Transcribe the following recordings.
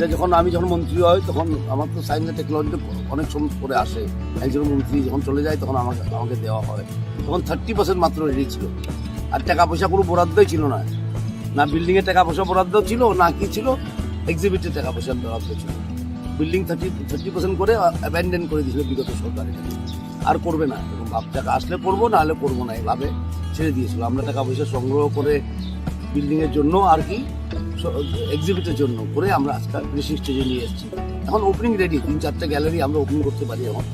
এটা আমি যখন মন্ত্রী হয় তখন আমার তো সায়েন্স অ্যান্ড টেকনোলজিতে অনেক সময় করে আসে, একজন মন্ত্রী যখন চলে যায় তখন আমাকে দেওয়া হয়, তখন 30% মাত্র রেডি ছিল, আর টাকা পয়সা কোনো বরাদ্দই ছিল না, না বিল্ডিংয়ের টাকা পয়সা বরাদ্দ ছিল না কি ছিল, এক্সিবিটের টাকা পয়সা বরাদ্দ ছিল। বিল্ডিং 30% করে অ্যাবেন্ডেন করে দিয়েছিল বিগত সরকার, এটাকে আর করবে না, এবং টাকা আসলে করবো, না হলে করবো না, এইভাবে ছেড়ে দিয়েছিল। আমরা টাকা পয়সা সংগ্রহ করে বিল্ডিংয়ের জন্য আর কি এক্সিবিটের জন্য করে আমরা আজকে ফিনিশিং স্টেজে নিয়ে এসেছি। এখন ওপেনিং রেডি, 3-4টে গ্যালারি আমরা ওপেনিং করতে পারি। এখন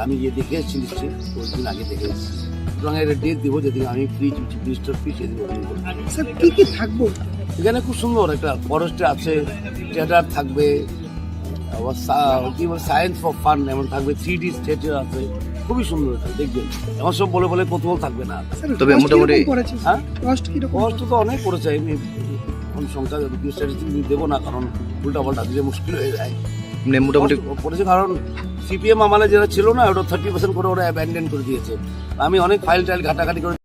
আমি গিয়ে দেখে এসেছি নিশ্চয়ই, 10 দিন আগে দেখে এসেছি, সুতরাং এর ডেট দেবো যেদিন আমি ফ্রি মিনিস্টার ফ্রি সেদিন ওপেনিং করবো। স্যার কি কি থাকবো এখানে? খুব সুন্দর একটা ফরেস্টে আছে, থিয়েটার থাকবে, আবার কি বলে সায়েন্স ফর ফান এমন থাকবে, 3D থিয়েটার আছে, খুবই সুন্দর, এটা দেখবেন। এখন সব বলে বলে কৌতূহল থাকবে না। তবে মোটামুটি হ্যাঁ, কষ্ট কিরকম? কষ্ট তো অনেক পড়েছে, আমি এখন সংখ্যা স্ট্যাটিস্টিক দেবো না, কারণ উল্টা পাল্টা দিলে মুশকিল হয়ে যায়। মোটামুটি পড়েছে, কারণ সিপিএম আমলে যেটা ছিল না, ওটা 30% করে ওরা অ্যাবেন্ডেন করে দিয়েছে। আমি অনেক ফাইল টাইল ঘাটাঘাটি করে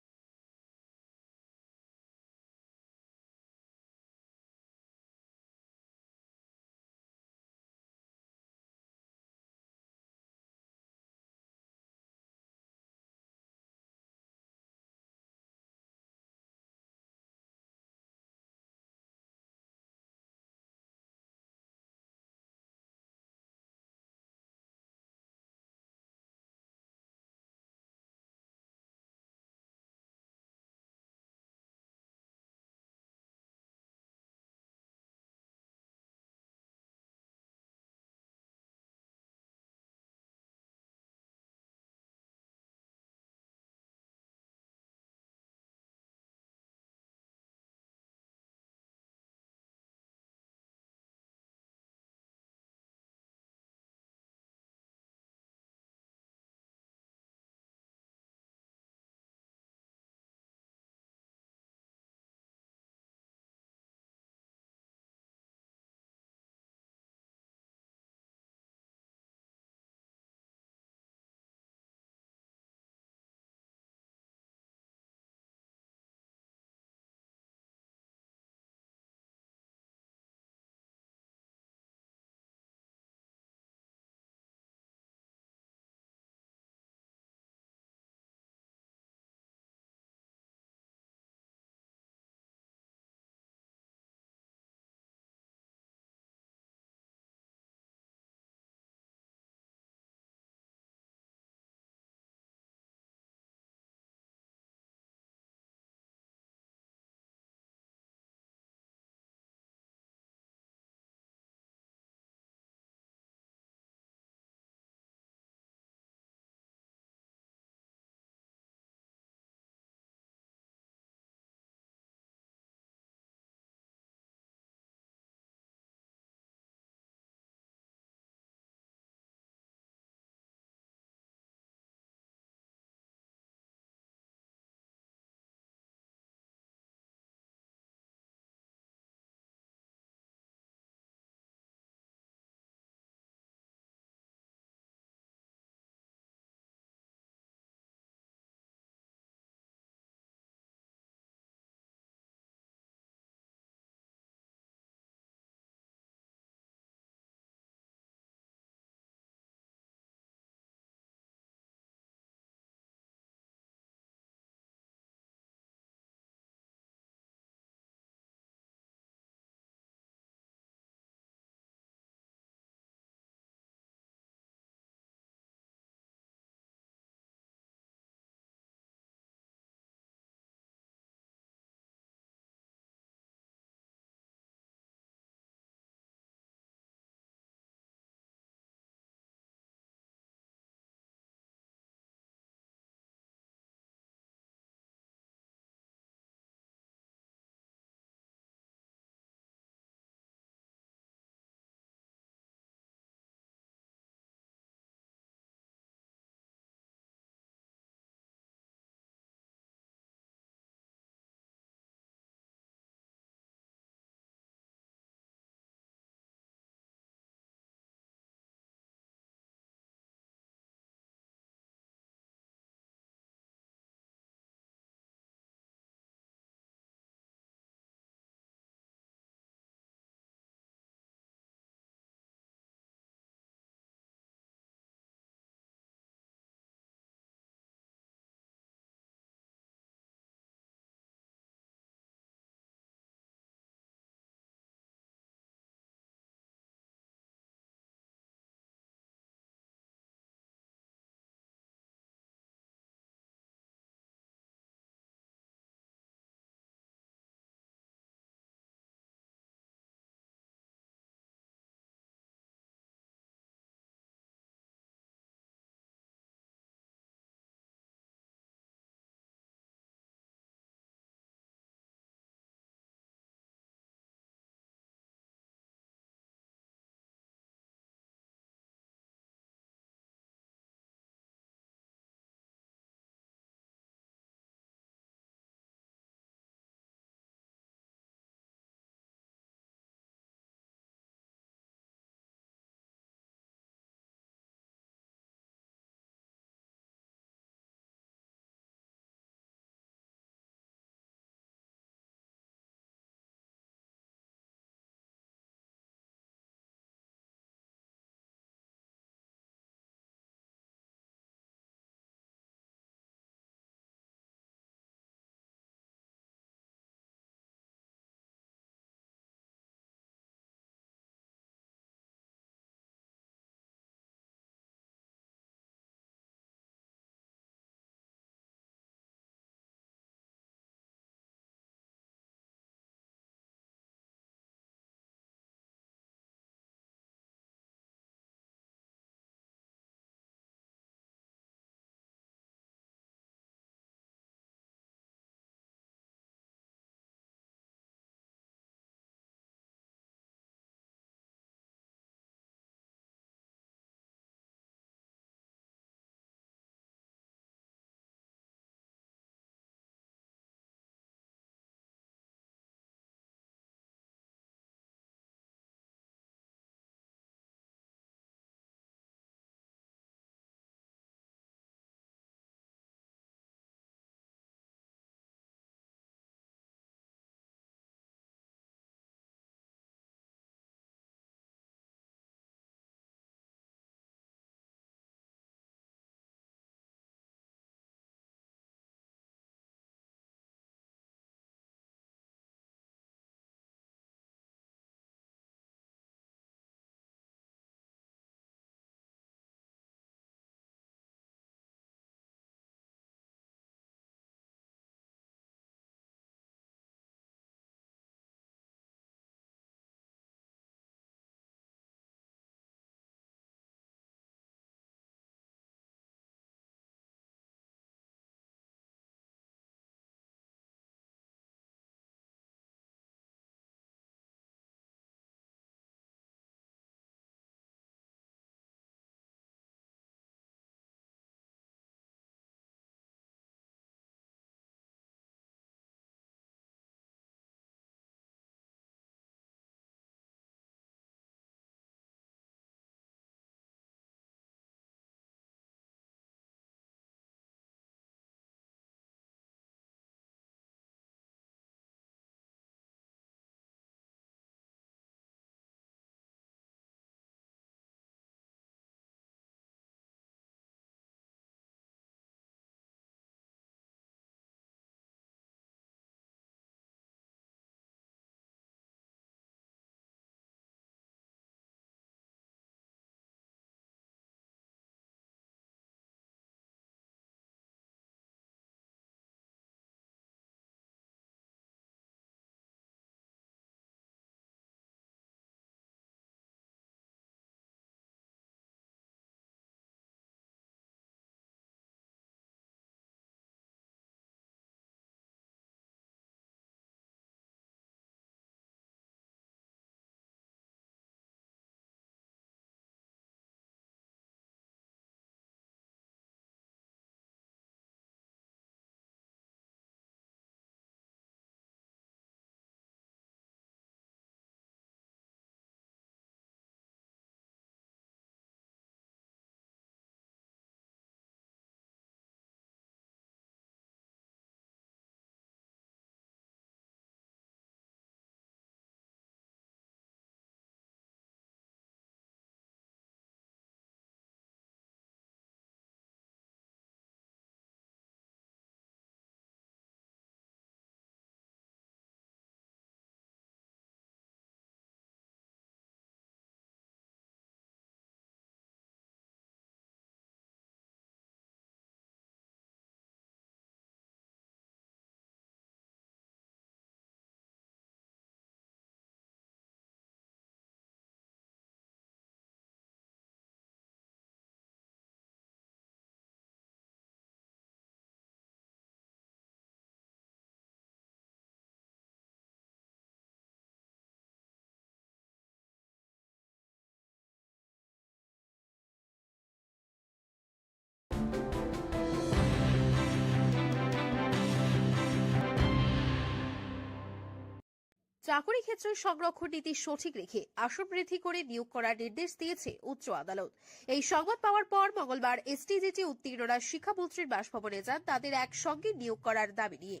চাকরি ক্ষেত্রে সংরক্ষণ নীতি সঠিক রেখে আসন বৃদ্ধি করে নিয়োগ করার নির্দেশ দিয়েছে উচ্চ আদালত। এই সংবাদ পাওয়ার পর মঙ্গলবার এসটিজিটি উত্তীর্ণরা শিক্ষামন্ত্রীর বাসভবনে যান তাদের একসঙ্গে নিয়োগ করার দাবি নিয়ে।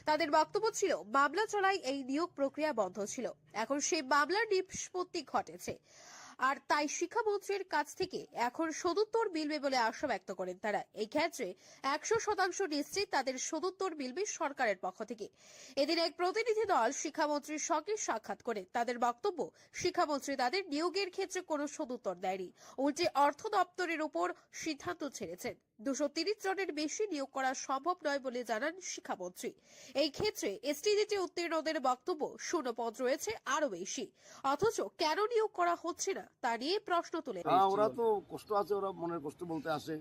তাদের বক্তব্য ছিল, মামলা চলায় এই নিয়োগ প্রক্রিয়া বন্ধ ছিল, এখন সেই মামলার নিষ্পত্তি ঘটেছে, আর তাই শিক্ষামন্ত্রীর কাছ থেকে এখন সদুত্তর মিলবে বলে আশা ব্যক্ত করেন তারা। এই ক্ষেত্রে 100% নিশ্চিত তাদের সদুত্তর মিলবে সরকারের পক্ষ থেকে। এদিন এক প্রতিনিধি দল শিক্ষামন্ত্রীর সঙ্গে সাক্ষাৎ করে তাদের বক্তব্য, শিক্ষামন্ত্রী তাদের নিয়োগের ক্ষেত্রে কোনো সদুত্তর দেয়নি, উল্টে অর্থ দপ্তরের উপর সিদ্ধান্ত ছেড়েছেন। 230 জনের বেশি নিয়োগ করা সম্ভব নয় বলে জানান শিক্ষামন্ত্রী। এই ক্ষেত্রে এসটিজিটি উত্তীর্ণদের বক্তব্য, শূন্যপদ রয়েছে আরো বেশি, অথচ কেন নিয়োগ করা হচ্ছে না তা নিয়ে প্রশ্ন তুলে। ওরা তো কষ্ট আছে, ওরা মনের কষ্ট বলতে আসে,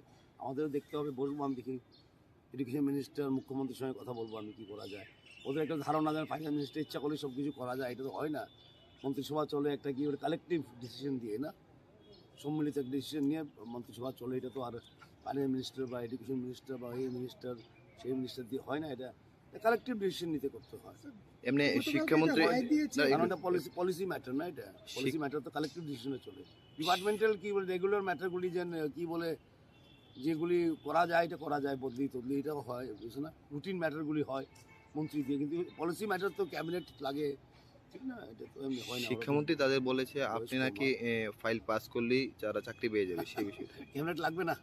আমাদের দেখতে হবে, বসবো আমি দেখি এডুকেশন মিনিস্টার মুখ্যমন্ত্রীর সঙ্গে কথা বলবো আমি কি করা যায়। ওদের একটা ধারণা দেন ফাইন্যান্স মিনিস্টার ইচ্ছা করলে সবকিছু করা যায়, এটা তো হয় না। মন্ত্রিসভা চলে একটা কি কালেকটিভ ডিসিশন দিয়ে না, সম্মিলিত একটা ডিসিশন নিয়ে মন্ত্রিসভা চলে, এটা তো আর ফাইন্যান্স মিনিস্টার বা এডুকেশন মিনিস্টার বা এই মিনিস্টার সেই মিনিস্টার দিয়ে হয় না, এটা কালেকটিভ ডিসিশন নিতে করতে হয়। এমনি শিক্ষামন্ত্রী কারণ এটা পলিসি ম্যাটার না, এটা পলিসি ম্যাটার তো কালেকটিভ ডিসিশনে চলে। ডিপার্টমেন্টাল কি বলে রেগুলার ম্যাটারগুলি যে কি বলে যেগুলি করা যায় এটা করা যায়, বদলি তদলি এটাও হয়, বুঝছো না, রুটিন ম্যাটারগুলি হয় মন্ত্রী দিয়ে, কিন্তু পলিসি ম্যাটার তো ক্যাবিনেট লাগে, ঠিক না, এটা তো এমনি হয় না। শিক্ষামন্ত্রী তাদের বলেছে আপনি নাকি ফাইল পাস করলেই যারা চাকরি পেয়ে যাবে, সেই বিষয়টা ক্যাবিনেট লাগবে না,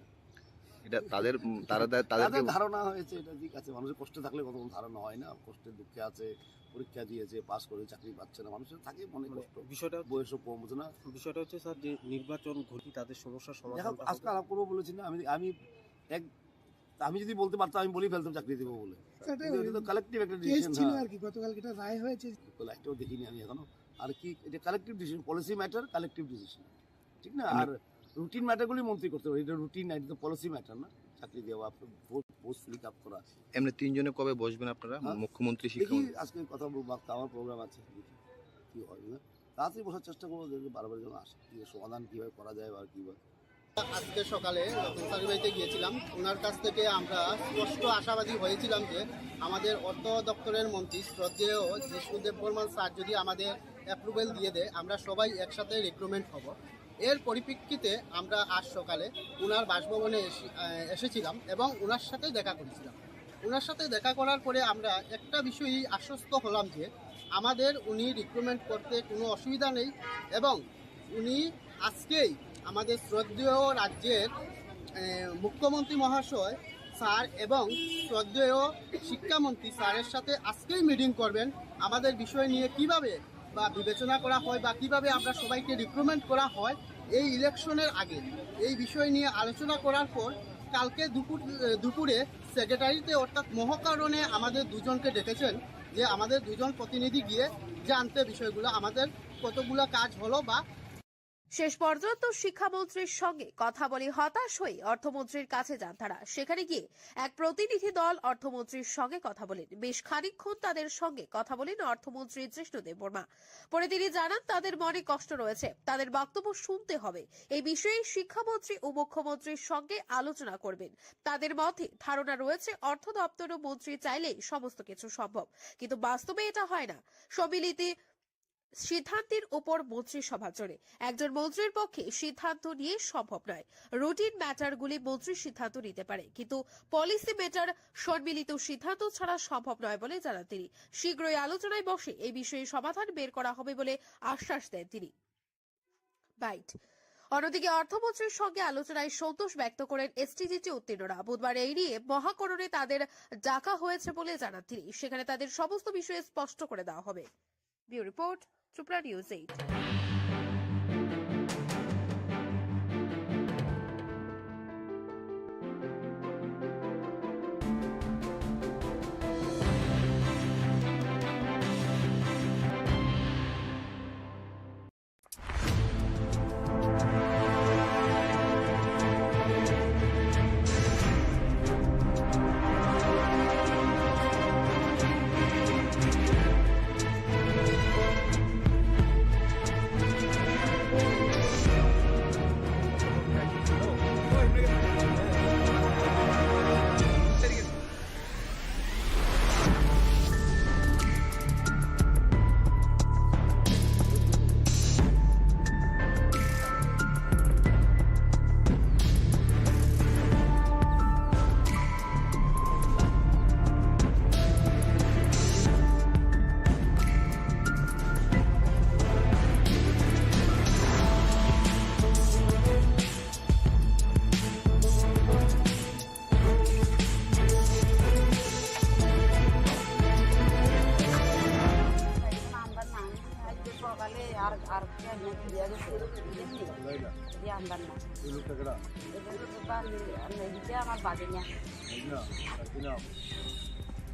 এটা তাদের ধারণা হয়েছে, এটা ঠিক আছে। মানুষের কষ্টে থাকলে কত ধারণা হয় না, কষ্টের দুঃখে আছে, পরীক্ষা দিয়েছে, পাস করে চাকরি পাচ্ছে না, মানুষের থাকে মনে কষ্ট, বিষয়টা বয়সও কম, বুঝো না। বিষয়টা হচ্ছে স্যার যে নির্বাচন ঘটি তাদের সমস্যার সমাধান আজকে আলাপ করবো বলেছি না, আমি যদি বলতে পারতাম আমি বলেই ফেলতাম চাকরি দেবো বলে, কালেকটিভ একটা ডিসিশন ছিল আর কি। গতকাল এটা রায় হয়েছে, একটাও দেখিনি আমি এখনো, আর কি এটা collective decision, policy matter collective decision, ঠিক না। আর রুটিন ম্যাটারগুলি মন্ত্রী করতে পারে, এটা রুটিন না, এটা তো পলিসি ম্যাটার না, চাকরি দেওয়া, পোস্ট ফিল আপ করা। এমনি তিনজনে কবে বসবেন আপনারা, মুখ্যমন্ত্রী শিক্ষামন্ত্রী? আজকে কথা বলবো, আমার প্রোগ্রাম আছে, দেখি কি হয় না, তাড়াতাড়ি বসার চেষ্টা করবো, বারবার যেন আসে, সমাধান কিভাবে করা যায় বা কিভাবে। আজকে সকালে বাড়িতে গিয়েছিলাম, ওনার কাছ থেকে আমরা স্পষ্ট আশাবাদী হয়েছিলাম যে আমাদের অর্থ দপ্তরের মন্ত্রী শ্রদ্ধেয় জিষ্ণুদেব বর্মন স্যার যদি আমাদের অ্যাপ্রুভেল দিয়ে দেয়, আমরা সবাই একসাথে রিক্রুটমেন্ট হব। এর পরিপ্রেক্ষিতে আমরা আজ সকালে ওনার বাসভবনে এসেছিলাম এবং ওনার সাথে দেখা করেছিলাম। ওনার সাথে দেখা করার পরে আমরা একটা বিষয়ই আশ্বস্ত হলাম যে আমাদের উনি রিক্রুটমেন্ট করতে কোনো অসুবিধা নেই, এবং উনি আজকেই আমাদের শ্রদ্ধেয় রাজ্যের মুখ্যমন্ত্রী মহাশয় স্যার এবং শ্রদ্ধেয় শিক্ষামন্ত্রী স্যারের সাথে আজকেই মিটিং করবেন, আমাদের বিষয় নিয়ে কিভাবে বা বিবেচনা করা হয় বা কিভাবে আমরা সবাইকে রিক্রুটমেন্ট করা হয় এই ইলেকশনের আগে, এই বিষয় নিয়ে আলোচনা করার পর কালকে দুপুরে সেক্রেটারিতে অর্থাৎ মহাকারণে আমাদের দুজনকে ডেকেছেন যে আমাদের দুজন প্রতিনিধি গিয়ে জানতে বিষয়গুলো আমাদের কতগুলো কাজ হলো বা। শেষ পর্যন্ত শিক্ষামন্ত্রীর সঙ্গে কথা বলে হতাশ হয়ে অর্থমন্ত্রীর কাছে যান তারা। সেখানে গিয়ে এক প্রতিনিধি দল অর্থমন্ত্রীর সঙ্গে কথা বলেন। বেশ খানিকক্ষণ তাদের সঙ্গে কথা বলেন অর্থমন্ত্রী জিষ্ণুদেব বর্মা। পরে তিনি জানান তাদের মনে কষ্ট রয়েছে, তাদের বক্তব্য শুনতে হবে। এই বিষয়ে শিক্ষামন্ত্রী ও মুখ্যমন্ত্রীর সঙ্গে আলোচনা করবেন। তাদের মধ্যে ধারণা রয়েছে অর্থ দপ্তর ও মন্ত্রী চাইলেই সমস্ত কিছু সম্ভব, কিন্তু বাস্তবে এটা হয় না। সম্মিলিত সিদ্ধান্তের উপর মন্ত্রিসভা চলে, একজন মন্ত্রীর পক্ষে সিদ্ধান্ত নিয়ে সম্ভব নয়। রুটিন ম্যাটারগুলি মন্ত্রী সিদ্ধান্ত নিতে পারে, কিন্তু পলিসি ম্যাটার সম্মিলিত সিদ্ধান্ত ছাড়া সম্ভব নয় বলে জানান তিনি। শীঘ্রই আলোচনায় বসে এই বিষয়ে সমাধান বের করা হবে বলে আশ্বাস দেন তিনি। অন্যদিকে অর্থমন্ত্রীর সঙ্গে আলোচনায় সন্তোষ ব্যক্ত করেন এসটিজিটি উত্তীর্ণরা। বুধবার এই নিয়ে মহাকরণে তাদের ডাকা হয়েছে বলে জানান তিনি। সেখানে তাদের সমস্ত বিষয়ে স্পষ্ট করে দেওয়া হবে। Bureau report, Tripura News 8। দিয়ে আমদার না এই লোকটা কেডা? এগুলো দোকান দিতে আমার বাড়ি না এই না, তার কি নাম?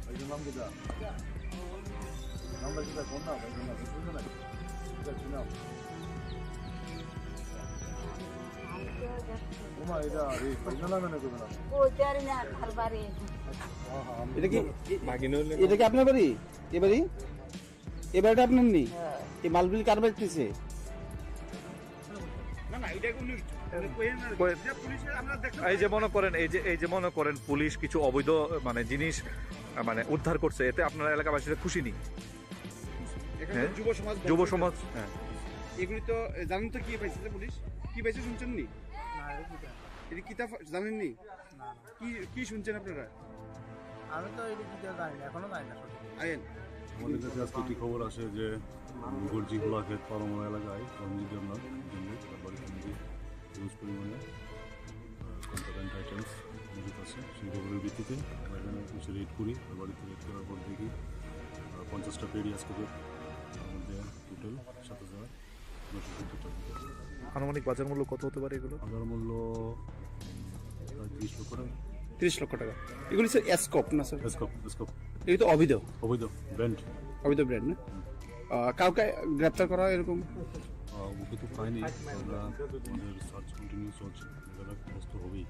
ভাইয়ের নাম কিটা? নামটা কিটা? কোন নাম? ভাইয়ের নাম বুঝছো না? কিটা কি নাম? আমি তো দেখছি ওমা এটা এই ভাইয়ের নামে না করবে না। কইতে পারি না ঘর বাড়ি এটা কি এটা কি আপনার বাড়ি? এ বাড়ি? এ বাড়িটা আপনার নেই? এই মালবিল কার বাড়িতেছে? এই যে মনে করেন পুলিশ কিছু অবৈধ মানে জিনিস মানে উদ্ধার করছে, এতে আপনার এলাকাবাসীরা খুশি নেই? হ্যাঁ? যুব সমাজ হ্যাঁ এগুলি তো জানেন তো কি পাইছে যে পুলিশ কি পাইছে শুনছেন নি? এটা কিতাব জানেননি? কি শুনছেন আপনারা? আমি তো এটা কি জানি না, এখনো জানি না আইন আমাদের কাছে আজকে একটি খবর আসে যে গর্জি গোলাঘাট পারমা এলাকায় রঞ্জিত দেবনাথ তার বাড়িতে নাকি হিউজ পরিমাণে কন্ট্রাব্যান্ড আইটেমস মজুদ আছে। সেই খবরের ভিত্তিতে আমরা এখানে কিছু রেড করি। তার বাড়িতে রেড করার পর দেখি 50টা পেডি আজকে তার মধ্যে টোটাল 7,970 টাকা। আনুমানিক বাজার মূল্য কত হতে পারে এগুলো? বাজার মূল্য প্রায় 30 লক্ষ টাকা। 30 লক্ষ টাকা। এগুলি স্যার এসকপ না স্যার? এসকপ এগুলি তো অবৈধ ব্র্যান্ড। অবৈধ ব্র্যান্ড না? কাউকে গ্রেপ্তার করা এরকম? ওকে তো পাইনি, আমরা আমাদের সার্চ কন্টিনিউ চলছে, যারা ব্যস্ত হবেই।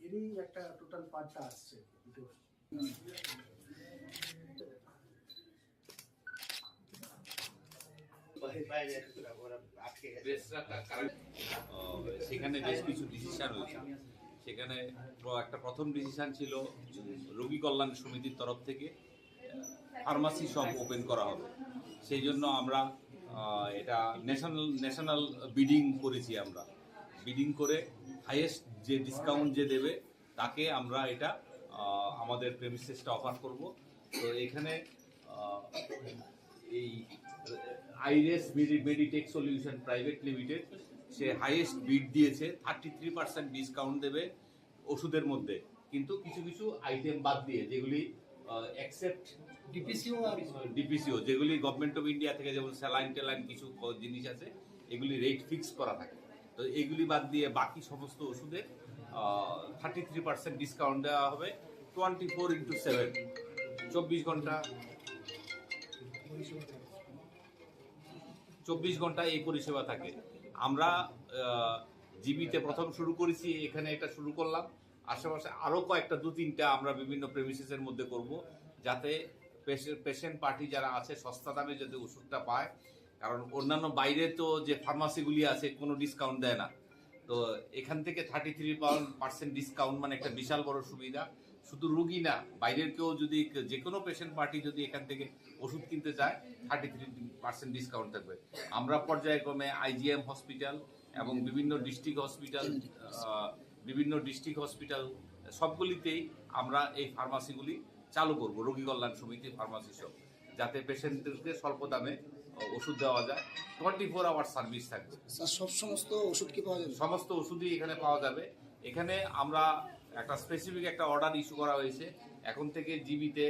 এরই একটা টোটাল পার্টটা আসছে সেখানে বেশ কিছু ডিসিশন হয়েছে। সেখানে একটা প্রথম ডিসিশন ছিল রোগী কল্যাণ সমিতির তরফ থেকে ফার্মাসি শপ ওপেন করা হবে। সেই জন্য আমরা এটা ন্যাশনাল বিডিং করেছি। আমরা বিডিং করে হাইয়েস্ট যে ডিসকাউন্ট যে দেবে তাকে আমরা এটা আমাদের প্রেমিসেসটা অফার করব। তো এখানে এই Iris meditech solution private limited সে হাইয়েস্ট বিড দিয়েছে, 33% ডিসকাউন্ট দেবে ওষুধের মধ্যে, কিন্তু কিছু কিছু আইটেম বাদ দিয়ে, যেগুলি অ্যাকসেপ্ট ডিপিসিও যেগুলি গভর্নমেন্ট অফ ইন্ডিয়া থেকে, যেমন স্যালাইন টেলাইন কিছু জিনিস আছে, এগুলি রেট ফিক্স করা থাকে। তো এগুলি বাদ দিয়ে বাকি সমস্ত ওষুধে 33% ডিসকাউন্ট দেওয়া হবে। 24x7 24 ঘন্টা এই পরিষেবা থাকে। আমরা জিবিতে প্রথম শুরু করেছি, এখানে এটা শুরু করলাম। আশেপাশে আরও কয়েকটা 2-3টা আমরা বিভিন্ন প্রেমিসেসের মধ্যে করব, যাতে পেশেন্ট পার্টি যারা আছে সস্তা দামে যাতে ওষুধটা পায়। কারণ অন্যান্য বাইরে তো যে ফার্মাসিগুলি আছে কোনো ডিসকাউন্ট দেয় না। তো এখান থেকে 33% ডিসকাউন্ট মানে একটা বিশাল বড় সুবিধা। শুধু রুগী না, বাইরের কেউ যদি, যে কোনো পেশেন্ট পার্টি যদি এখান থেকে ওষুধ কিনতে চায় 33% ডিসকাউন্ট থাকবে। আমরা পর্যায়ক্রমে আইজিএম হসপিটাল এবং বিভিন্ন ডিস্ট্রিক্ট হসপিটাল সবগুলিতেই আমরা এই ফার্মাসিগুলি চালু করব, রোগী কল্যাণ সমিতি ফার্মাসি শপ, যাতে পেশেন্টদেরকে স্বল্প দামে ওষুধ দেওয়া যায়। 24 আওয়ার সার্ভিস থাকবে। সমস্ত ওষুধ কি পাওয়া যাবে? সমস্ত ওষুধই এখানে পাওয়া যাবে। এখানে আমরা একটা স্পেসিফিক একটা অর্ডার ইস্যু করা হয়েছে। এখন থেকে জিবিতে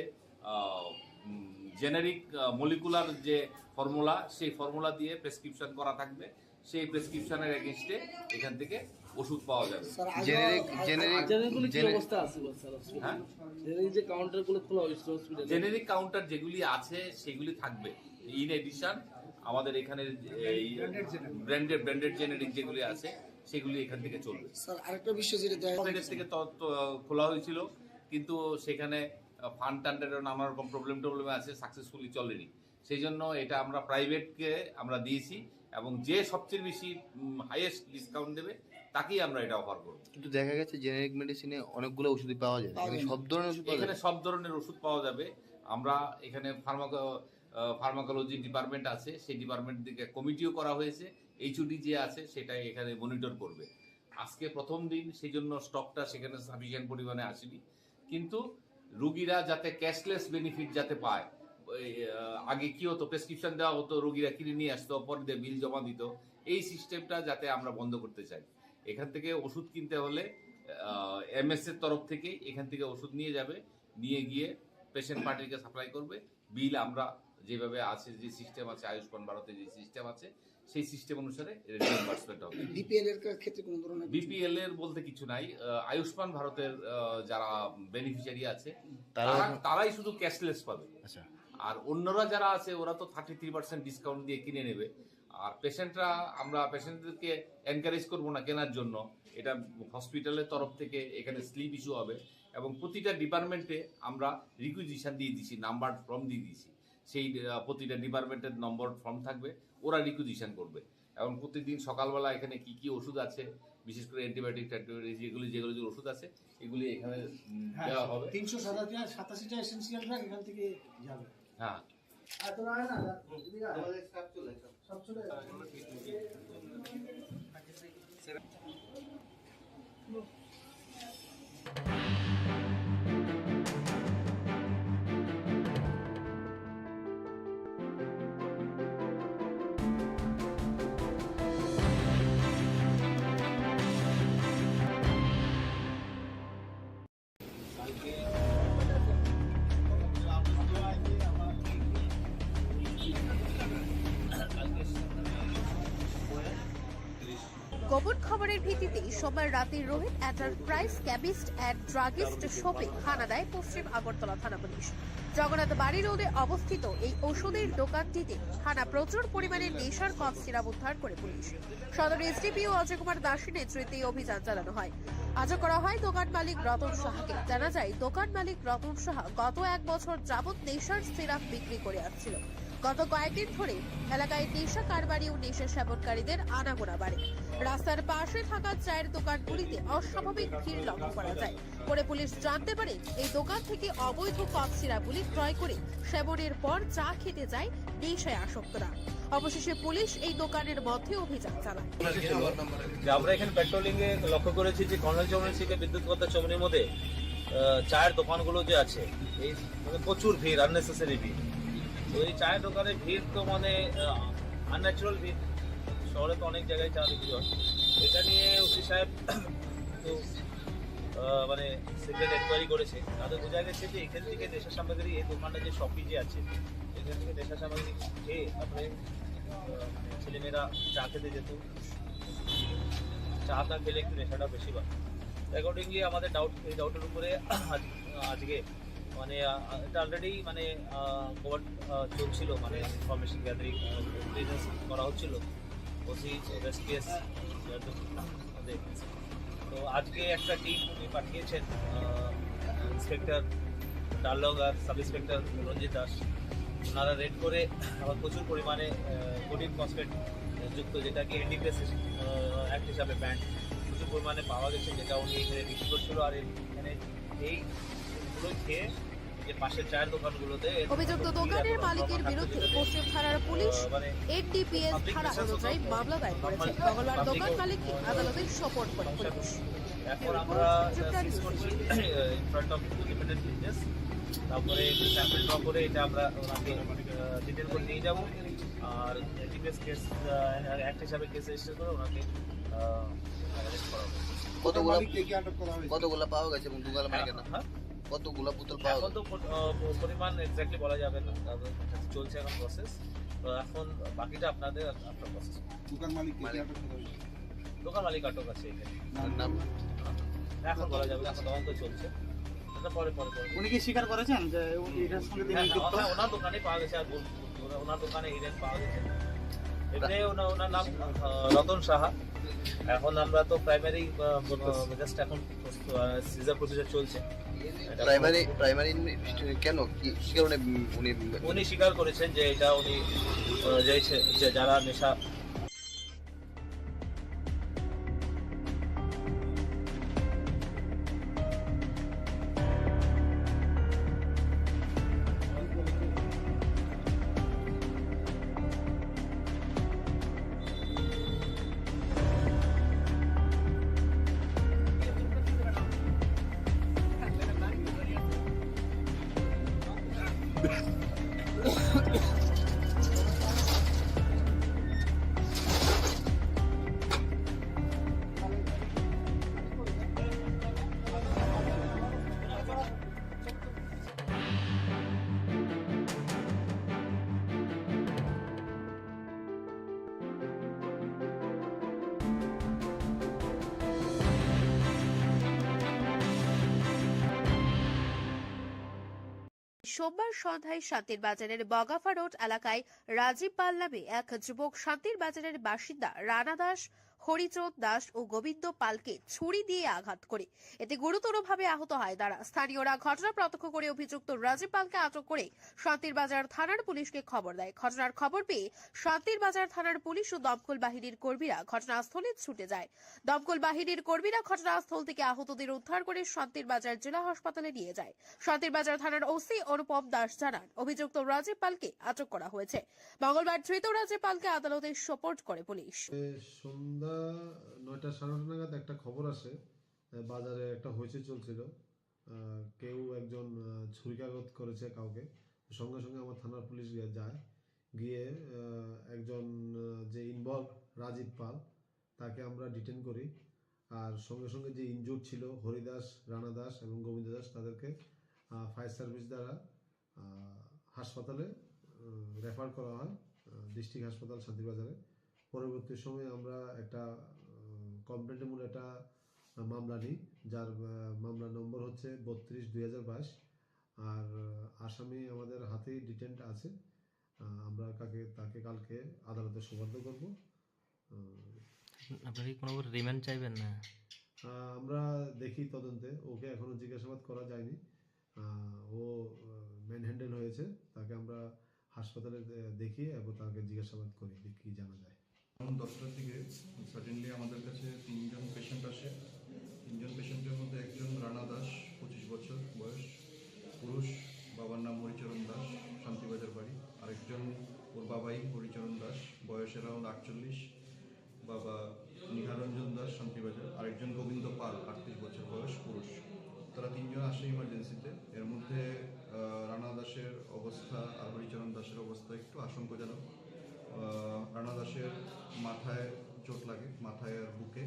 জেনারিক মলিকুলার যে ফর্মুলা, সেই ফর্মুলা দিয়ে প্রেসক্রিপশন করা থাকবে। সেই প্রেসক্রিপশনের এগেনস্টে এখান থেকে ওষুধ পাওয়া যাবে। হ্যাঁ, জেনেরিক কাউন্টার যেগুলি আছে সেগুলি থাকবে। ইন এডিশন আমাদের এখানে ব্র্যান্ডেড জেনেরিক যেগুলি আছে সেগুলি এখান থেকে চলবে। স্যার আরেকটা বিষয় যেটা থেকে খোলা হয়েছিল, কিন্তু সেখানে ফান্ড টান্ডের নানা রকম প্রবলেম আছে, সাকসেসফুলি চলেনি। সেই জন্য এটা আমরা প্রাইভেটকে আমরা দিয়েছি এবং যে সবচেয়ে বেশি হাইয়েস্ট ডিসকাউন্ট দেবে তাকেই আমরা এটা অফার করব। কিন্তু দেখা গেছে জেনেরিক মেডিসিনে অনেকগুলো ওষুধই পাওয়া যায়, এখানে সব ধরনের ওষুধ পাওয়া এখানে যায়। সব ধরনের ওষুধ পাওয়া যাবে। আমরা এখানে ফার্মাকোলজি ডিপার্টমেন্ট আছে, সেই ডিপার্টমেন্ট থেকে কমিটিও করা হয়েছে। এইচওডি যে আছে সেটা এখানে মনিটর করবে। আজকে প্রথম দিন, সেই জন্য স্টকটা সেখানে সাফিসিয়েন্ট পরিমাণে আসেনি, কিন্তু রোগীরা যাতে ক্যাশলেস বেনিফিট যাতে পায়। আগে কি হতো, প্রেসক্রিপশন দেওয়া হতো, রোগীরা কিনে নিয়ে আসতো, পরে দিয়ে বিল জমা দিত। এই সিস্টেমটা যাতে আমরা বন্ধ করতে চাই। এখান থেকে ওষুধ কিনতে হলে এমএস এর তরফ থেকে এখান থেকে ওষুধ নিয়ে যাবে, নিয়ে গিয়ে পেশেন্ট পার্টিকে সাপ্লাই করবে। বিল আমরা যেভাবে আছে, যে সিস্টেম আছে আয়ুষ্মান ভারতের যে সিস্টেম আছে, সেই সিস্টেম অনুসারে রিইম্বার্সমেন্ট হবে। বিপিএল এর ক্ষেত্রে কোন ধরনের বিপিএল এর বলতে কিছু নাই। আয়ুষ্মান ভারতের যারা বেনিফিশিয়ারি আছে তারাই শুধু ক্যাশলেস পাবে। আচ্ছা, আর অন্যরা যারা আছে ওরা তো 33% ডিসকাউন্ট দিয়ে কিনে নেবে। আর আমরা পেশেন্টদেরকে এনকারেজ করবো না কেনার জন্য। এটা হসপিটালের তরফ থেকে এখানে স্লিপ ইস্যু হবে এবং প্রতিটা ডিপার্টমেন্টে আমরা রিকুইজিশন দিয়ে দিয়েছি, নাম্বার ফর্ম দিয়ে দিয়েছি। সেই প্রতিটা ডিপার্টমেন্টের নম্বর ফর্ম থাকবে, ওরা রিকুইজিশন করবে। এবং প্রতিদিন সকালবেলা এখানে কি কি ওষুধ আছে, বিশেষ করে অ্যান্টিবায়োটিক যেগুলি ওষুধ আছে এগুলি এখানে দেওয়া হবে। 387টা এসেনশিয়াল ড্রাগ এখান থেকে যাবে। হ্যাঁ, গোপন খবরের ভিত্তিতে সোমবার রাতে Rohit enterprise chemist and druggist শপে হানা দেয় পশ্চিম আগরতলা থানা পুলিশ। জগন্নাথ বাড়ি রোডে অবস্থিত এই ওষুধের দোকানটিতে হানা প্রচুর পরিমাণে নেশার কফ সিরাপ উদ্ধার করে পুলিশ। সদর এসডিপিও অজয় কুমার দাসের নেতৃত্বে অভিযান চালানো হয়। আটক করা হয় দোকান মালিক রতন সাহাকে। জানা যায়, দোকান মালিক রতন সাহা গত 1 বছর যাবৎ নেশার সিরাপ বিক্রি করে আসছিল। গত কয়েকদিন ধরে এলাকায় নেশা কারবারি ও নেশা সেবনকারীদের আনাগোনা বাড়ে। রাস্তার পাশে থাকা চায়ের দোকানগুলিতে অস্বাভাবিক ভিড় লক্ষ্য করা যায়। পরে পুলিশ জানতে পারে এই দোকান থেকে অবৈধ কফ সিরাপগুলি ক্রয় করে সেবনের পর চা খেতে যায় নেশায় আসক্তরা। অবশেষে পুলিশ এই দোকানের মধ্যে অভিযান চালায়। আমরা এখানে পেট্রোলিং এ লক্ষ্য করেছি যে কর্নাল চৌমনি থেকে বিদ্যুৎগত চৌমনির মধ্যে চায়ের দোকানগুলো যে আছে, এই মানে প্রচুর ভিড়, আননেসেসারি ভিড়। তো এই চায়ের দোকানের ভিড় তো মানে আনন্যাচুরাল ভিড়। শহরে তো অনেক জায়গায় চা বিক্রি হয়। এটা নিয়ে ওসি সাহেব তো মানে সিক্রেট এনকোয়ারি করেছে। তাদের বোঝা গেছে যে এখান থেকে নেশা সামগ্রী, এই দোকানটা যে শপি যে আছে, এখান থেকে নেশা সামগ্রী খেয়ে তারপরে ছেলেমেয়েরা চা খেতে যেত। চা টা খেলে একটু নেশাটা বেশি হয়। অ্যাকর্ডিংলি আমাদের এই ডাউটের উপরে আজকে মানে এটা অলরেডি মানে কভার চলছিল, মানে ইনফরমেশন গ্যাদারিং করা হচ্ছিল। ওসি রেসপিএস তো আজকে একটা টিম উনি পাঠিয়েছেন, ইন্সপেক্টর ডার্লং আর সাব ইন্সপেক্টর রঞ্জিত দাস। ওনারা রেড করে আবার প্রচুর পরিমাণে কোডিন ফসফেট যুক্ত, যেটাকে এনডিপিএস অ্যাক্ট হিসাবে ব্যান্ড, প্রচুর পরিমাণে পাওয়া গেছে, যেটা উনি এখানে বিক্রি করছিল। আর এখানে এইগুলো খেয়ে যে পাশের চায়ের দোকানগুলোতে অভিযুক্ত দোকানের মালিকের বিরুদ্ধে পশ্চিম থানার পুলিশ এনডিপিএস ধারা অনুযায়ী মামলা দায়ের করেছে। মঙ্গলবার দোকান মালিককে আদালতে সোপর্দ করে পুলিশ। এখন আমরা সিজ করছি in front of independent witness. তারপরে স্যাম্পল ড্র করে এটা আমরা ওনাকে ডিটেল করে নিয়ে যাব। আর এনডিপিএস কেস অ্যাক্ট হিসাবে কেস রেজিস্টার করে ওনাকে অ্যারেস্ট করা হবে। কতগুলো পাওয়া গেছে এবং দোকান মালিকের নাম? কতগুলো বোতল পাওয়া এখন তো পরিমাণ এক্স্যাক্টলি বলা যাবে না, চলছে এখন প্রসেস। তো এখন বাকিটা আপনাদের আপনার প্রসেস। দোকান মালিক দোকান মালিক আটক আছে এখানে, নাম এখন বলা যাবে না, এখন তদন্ত চলছে। এটা পরে পরে পরে উনি কি স্বীকার করেছেন যে এটার সঙ্গে তিনি যুক্ত? হ্যাঁ, ওনার দোকানে পাওয়া গেছে, আর ওনার দোকানে হিরেন পাওয়া গেছে। এমনি ওনার নাম রতন সাহা। এখন আমরা তো প্রাইমারি জাস্ট এখন সিজার প্রসিজার চলছে। প্রাইমারি কেন কি কারণে উনি স্বীকার করেছেন যে এটা উনি যে যারা নেশা সোমবার সন্ধ্যায় শান্তির বাজারের বগাফা রোড এলাকায় রাজীব পাল নামে এক যুবক শান্তির বাজারের বাসিন্দা রানা দাস, হরিচন্দ দাস ও গোবিন্দ পালকে ছুরি দিয়ে আঘাত করে এতে গুরুতরভাবে আহত হয় তারা। স্থানীয়রা ঘটনা প্রত্যক্ষ করে অভিযুক্ত রাজীব পালকে আটক করে শান্তির বাজার থানার পুলিশকে খবর দেয়। ঘটনার খবর পেয়ে শান্তির বাজার থানার পুলিশ ও দমকল বাহিনীর কর্মীরা ঘটনাস্থলে ছুটে যায়। দমকল বাহিনীর কর্মীরা ঘটনাস্থল থেকে আহতদের উদ্ধার করে শান্তির বাজার জেলা হাসপাতালে নিয়ে যায়। শান্তির বাজার থানার ওসি অনুপম দাস জানান, অভিযুক্ত রাজীব পালকে আটক করা হয়েছে। মঙ্গলবার ধৃত রাজীব পালকে আদালতে সোপর্দ করে পুলিশ। সন্ধ্যা 9টা 9:30 নাগাদ একটা খবর আসে, বাজারে একটা হইচই চলছিল, কেউ একজন ছুরিকাঘাত করেছে কাউকে। সঙ্গে সঙ্গে আমার থানার পুলিশ যায়, গিয়ে একজন যে ইনভলভ রাজীব পাল তাকে আমরা ডিটেন করি। আর সঙ্গে সঙ্গে যে ইনজুর্ড ছিল হরিদাস, রানা দাস এবং গোবিন্দ দাস তাদেরকে ফায়ার সার্ভিস দ্বারা হাসপাতালে রেফার করা হয়, ডিস্ট্রিক্ট হাসপাতাল শান্তিবাজারে। পরবর্তী সময়ে আমরা একটা কমপ্লেন্টের মূলে একটা মামলা নিই, যার মামলা নম্বর হচ্ছে 32/2022। আর আসামি আমাদের হাতেই ডিটেন্ট আছে, আমরা তাকে কালকে আদালতে সোপর্দ করব। আপনারা কি কোনো রিমান্ড চাইবেন না? আমরা দেখি তদন্তে, ওকে এখনো জিজ্ঞাসাবাদ করা যায়নি, ও ম্যান হ্যান্ডেল হয়েছে, তাকে আমরা হাসপাতালে দেখি এবং তাকে জিজ্ঞাসাবাদ করি কি জানা যায়। 10টার দিকে সাডেনলি আমাদের কাছে 3জন পেশেন্ট আসে। 3জন পেশেন্টের মধ্যে একজন রানা দাস, 25 বছর বয়স, পুরুষ, বাবার নাম হরিচরণ দাস, শান্তিবাজার বাড়ি। আরেকজন ওর বাবাই হরিচরণ দাস, বয়স অ্যারাউন্ড 48, বাবা নিহারঞ্জন দাস, শান্তিবাজার। আরেকজন গোবিন্দ পাল, 38 বছর বয়স, পুরুষ। তারা 3জন আসে ইমার্জেন্সিতে। এর মধ্যে রানা দাসের অবস্থা আর হরিচরণ দাসের অবস্থা একটু আশঙ্কাজনক। রানা দাসের মাথায় চোট লাগে, মাথায় আর বুকে।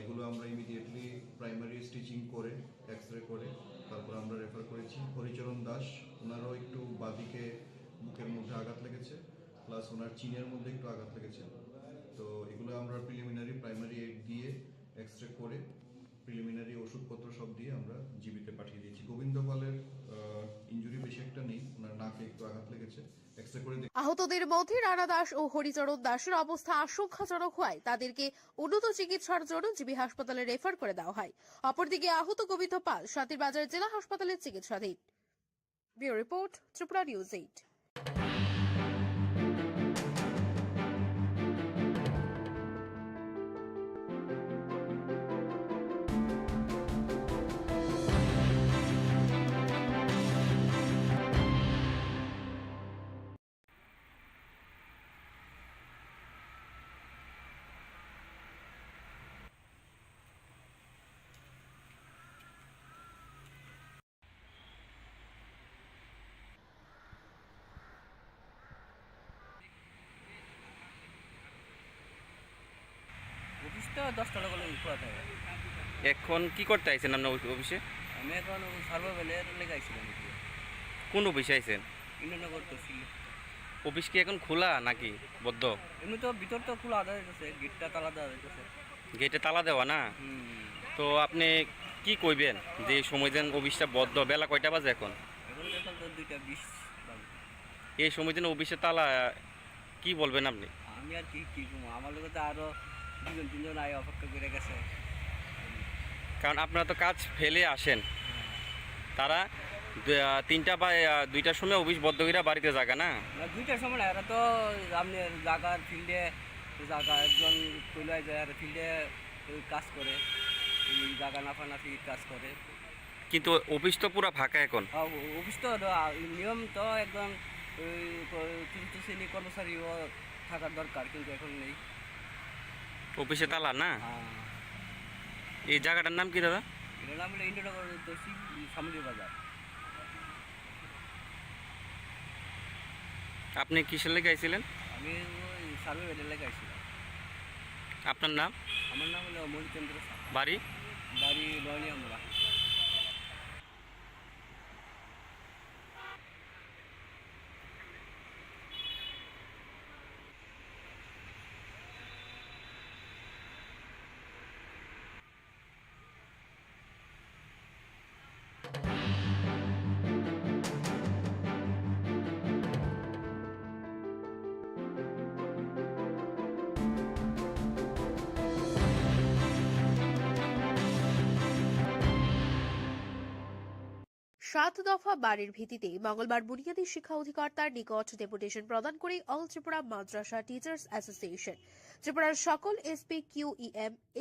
এগুলো আমরা ইমিডিয়েটলি প্রাইমারি স্টিচিং করে এক্স রে করে তারপর আমরা রেফার করেছি। হরিচরণ দাস, ওনারও একটু বাদিকে বুকের মধ্যে আঘাত লেগেছে, প্লাস ওনার চিনের মধ্যে একটু আঘাত লেগেছে। তো এগুলো আমরা প্রিলিমিনারি প্রাইমারি এইড দিয়ে এক্স রে করে প্রিলিমিনারি ওষুধপত্র সব দিয়ে আমরা জিবিতে পাঠিয়ে দিয়েছি। গোবিন্দ পালের ইনজুরি বেশি একটা নেই, ওনার নাকে একটু আঘাত লেগেছে, এক্সরে করে। আহতদের মধ্যে রানা দাস ও হরিচরণ দাসের অবস্থা আশঙ্কাজনক হওয়ায় তাদেরকে উন্নত চিকিৎসার জন্য জিবি হাসপাতালে রেফার করে দেওয়া হয়। অপরদিকে আহত গোবিন্দ পাল শান্তির বাজার জেলা হাসপাতালে চিকিৎসাধীন। Bureau report, Tripura news 8। Office তো 10টা করে খোলা থাকে। এখন কি করতে আইছেন আপনার অফিসে? আমি এখন সার্ভার বেলের লেগে আইছিলাম। কোন অফিসে আইছেন? ইন্দ্রনগর তহসিল। অফিস কি এখন খোলা নাকি বদ্ধ? এমনি তো ভিতর তো খোলা দেওয়া যাচ্ছে, গেটটা তালা দেওয়া যাচ্ছে। গেটে তালা দেওয়া না? তো আপনি কি কইবেন যে এই সময় যেন অফিসটা বদ্ধ? বেলা কয়টা বাজে এখন? এখন তো 2:20 বাজে। এই সময় যেন অফিসে তালা, কি বলবেন আপনি? আমি আর কি কি করবো, আমার লোক তো আরো 2-3 জন আয় অপেক্ষা করে গেছে। কারণ আপনারা তো কাজ ফেলে আসেন, তারা 3টা বা 2টার সময় অফিস বদ্ধ করে বাড়িতে জায়গা না? 2টার সময় না, এরা তো আপনার জায়গার ফিল্ডে জায়গা একজন কইলায় যায় আর ফিল্ডে কাজ করে, এই জায়গা নাফানাফি কাজ করে। কিন্তু অফিস তো পুরো ফাঁকা এখন। অফিস তো নিয়ম তো একদম তৃতীয় শ্রেণী কর্মচারীও থাকার দরকার, কিন্তু এখন নেই। অফিসে তালা না? এই জায়গাটার নাম কি দাদা? এটার নাম হলো ইন্দ্রনগর সামুদ্রিক বাজার। আপনি কিসের লেগে আইছিলেন? আমি ওই সার্ভে বেডের লেগে আসছিলাম। আপনার নাম? আমার নাম হলো মণিচন্দ্র সাহা। বাড়ি? বাড়ি নয়নিয়ামরা। সাত দফা বাড়ির ভিত্তিতে মঙ্গলবার বুনিয়াদী শিক্ষা অধিকর্তার নিকট ডেপুটেশন প্রদান করে অল ত্রিপুরা মাদ্রাসা টিচার্স অ্যাসোসিয়েশন ত্রিপুরার সকল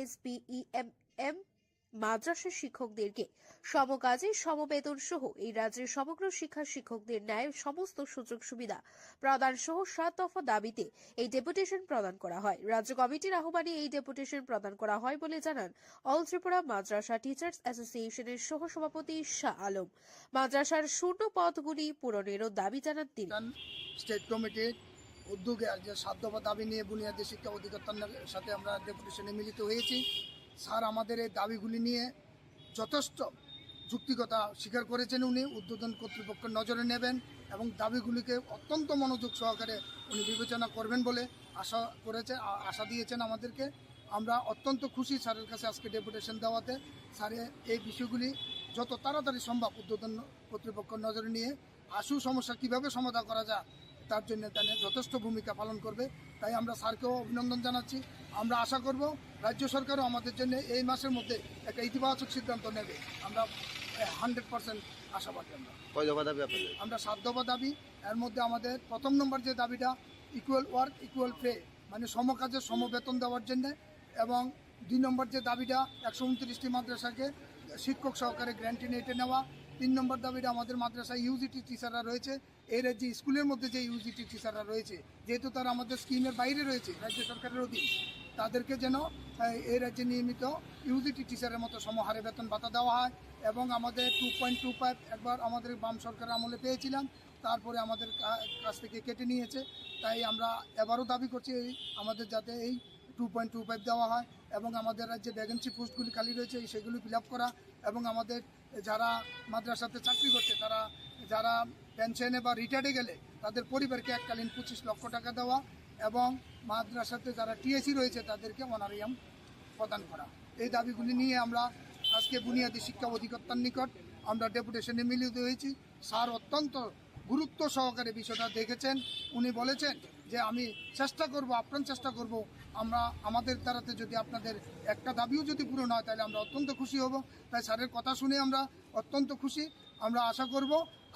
এসপিইএম মাদ্রাসা শিক্ষকদেরকে সমকাজে সমবেতন সহ এই রাজ্যের সমগ্র শিক্ষা শিক্ষকদের ন্যায় সমস্ত সুযোগ সুবিধা প্রদান সহ 7 দফা দাবিতে এই ডেপুটেশন প্রদান করা হয়। রাজ্য কমিটির আহ্বানে এই ডেপুটেশন প্রদান করা হয় বলে জানান অল ত্রিপুরা মাদ্রাসা টিচার্স অ্যাসোসিয়েশনের সহ সভাপতি শাহ আলম। মাদ্রাসার শূন্য পদগুলি পূরণেরও দাবি জানান তিনি। স্টেট কমিটির উদ্যোগে যে 7 দফা দাবি নিয়ে বুনিয়াদী শিক্ষা অধিকর্তার সাথে আমরা ডেপুটেশনে মিলিত হয়েছি। স্যার আমাদের এই দাবিগুলি নিয়ে যথেষ্ট যুক্তিকতা স্বীকার করেছেন। উনি ঊর্ধ্বতন কর্তৃপক্ষের নজরে নেবেন এবং দাবিগুলিকে অত্যন্ত মনোযোগ সহকারে উনি বিবেচনা করবেন বলে আশা দিয়েছেন আমাদেরকে। আমরা অত্যন্ত খুশি স্যারের কাছে আজকে ডেপুটেশন দেওয়াতে। স্যারে এই বিষয়গুলি যত তাড়াতাড়ি সম্ভব ঊর্ধ্বতন কর্তৃপক্ষের নজরে নিয়ে আশু সমস্যা কীভাবে সমাধান করা যায় তার জন্য যথেষ্ট ভূমিকা পালন করবে। তাই আমরা স্যারকেও অভিনন্দন জানাচ্ছি। আমরা আশা করব রাজ্য সরকারও আমাদের জন্য এই মাসের মধ্যে একটা ইতিবাচক সিদ্ধান্ত নেবে। আমরা 100% আশাবাদী। কয় দফা দাবি আপনাদের? আমরা 7 দফা দাবি। এর মধ্যে আমাদের প্রথম নম্বর যে দাবিটা ইকুয়াল ওয়ার্ক ইকুয়াল পে, মানে সমকাজে সমবেতন দেওয়ার জন্য, এবং 2 নম্বর যে দাবিটা 129টি মাদ্রাসাকে শিক্ষক সহকারে গ্র্যান্টিনেটে নেওয়া। 3 নম্বর দাবিটা আমাদের মাদ্রাসায় ইউজিটি টিচাররা রয়েছে, এই রাজ্যে স্কুলের মধ্যে যে ইউজিটি টিচাররা রয়েছে, যেহেতু তারা আমাদের স্কিমের বাইরে রয়েছে রাজ্য সরকারের অধীন, তাদেরকে যেন এই রাজ্যে নিয়মিত ইউজিটি টিচারের মতো সমহারে বেতন ভাতা দেওয়া হয়। এবং আমাদের 2.25 একবার আমাদের বাম সরকারের আমলে পেয়েছিলাম, তারপরে আমাদের কাছ থেকে কেটে নিয়েছে। তাই আমরা এবারও দাবি করছি আমাদের যাতে এই 2.25 দেওয়া হয় এবং আমাদের রাজ্যে ভ্যাকেন্সি পোস্টগুলি খালি রয়েছে সেগুলি ফিল আপ করা, এবং আমাদের যারা মাদ্রাসাতে চাকরি করছে তারা যারা পেনশনে বা রিটায়ার্ডে গেলে তাদের পরিবারকে এককালীন 25 লক্ষ টাকা দেওয়া, এবং মাদ্রাসাতে যারা টিএসি রয়েছে তাদেরকে অনারিয়াম প্রদান করা। এই দাবিগুলি নিয়ে আমরা আজকে বুনিয়াদী শিক্ষা অধিকর্তার নিকট আমরা ডেপুটেশনে মিলিত হয়েছি। স্যার অত্যন্ত গুরুত্ব সহকারে বিষয়টা দেখেছেন। উনি বলেছেন যে আমি চেষ্টা করব, আপ্রাণ চেষ্টা করব, আমরা আমাদের দ্বারাতে যদি আপনাদের একটা দাবিও যদি পূরণ হয় তাহলে আমরা অত্যন্ত খুশি হব। তাই স্যারের কথা শুনে আমরা অত্যন্ত খুশি। আমরা আশা করব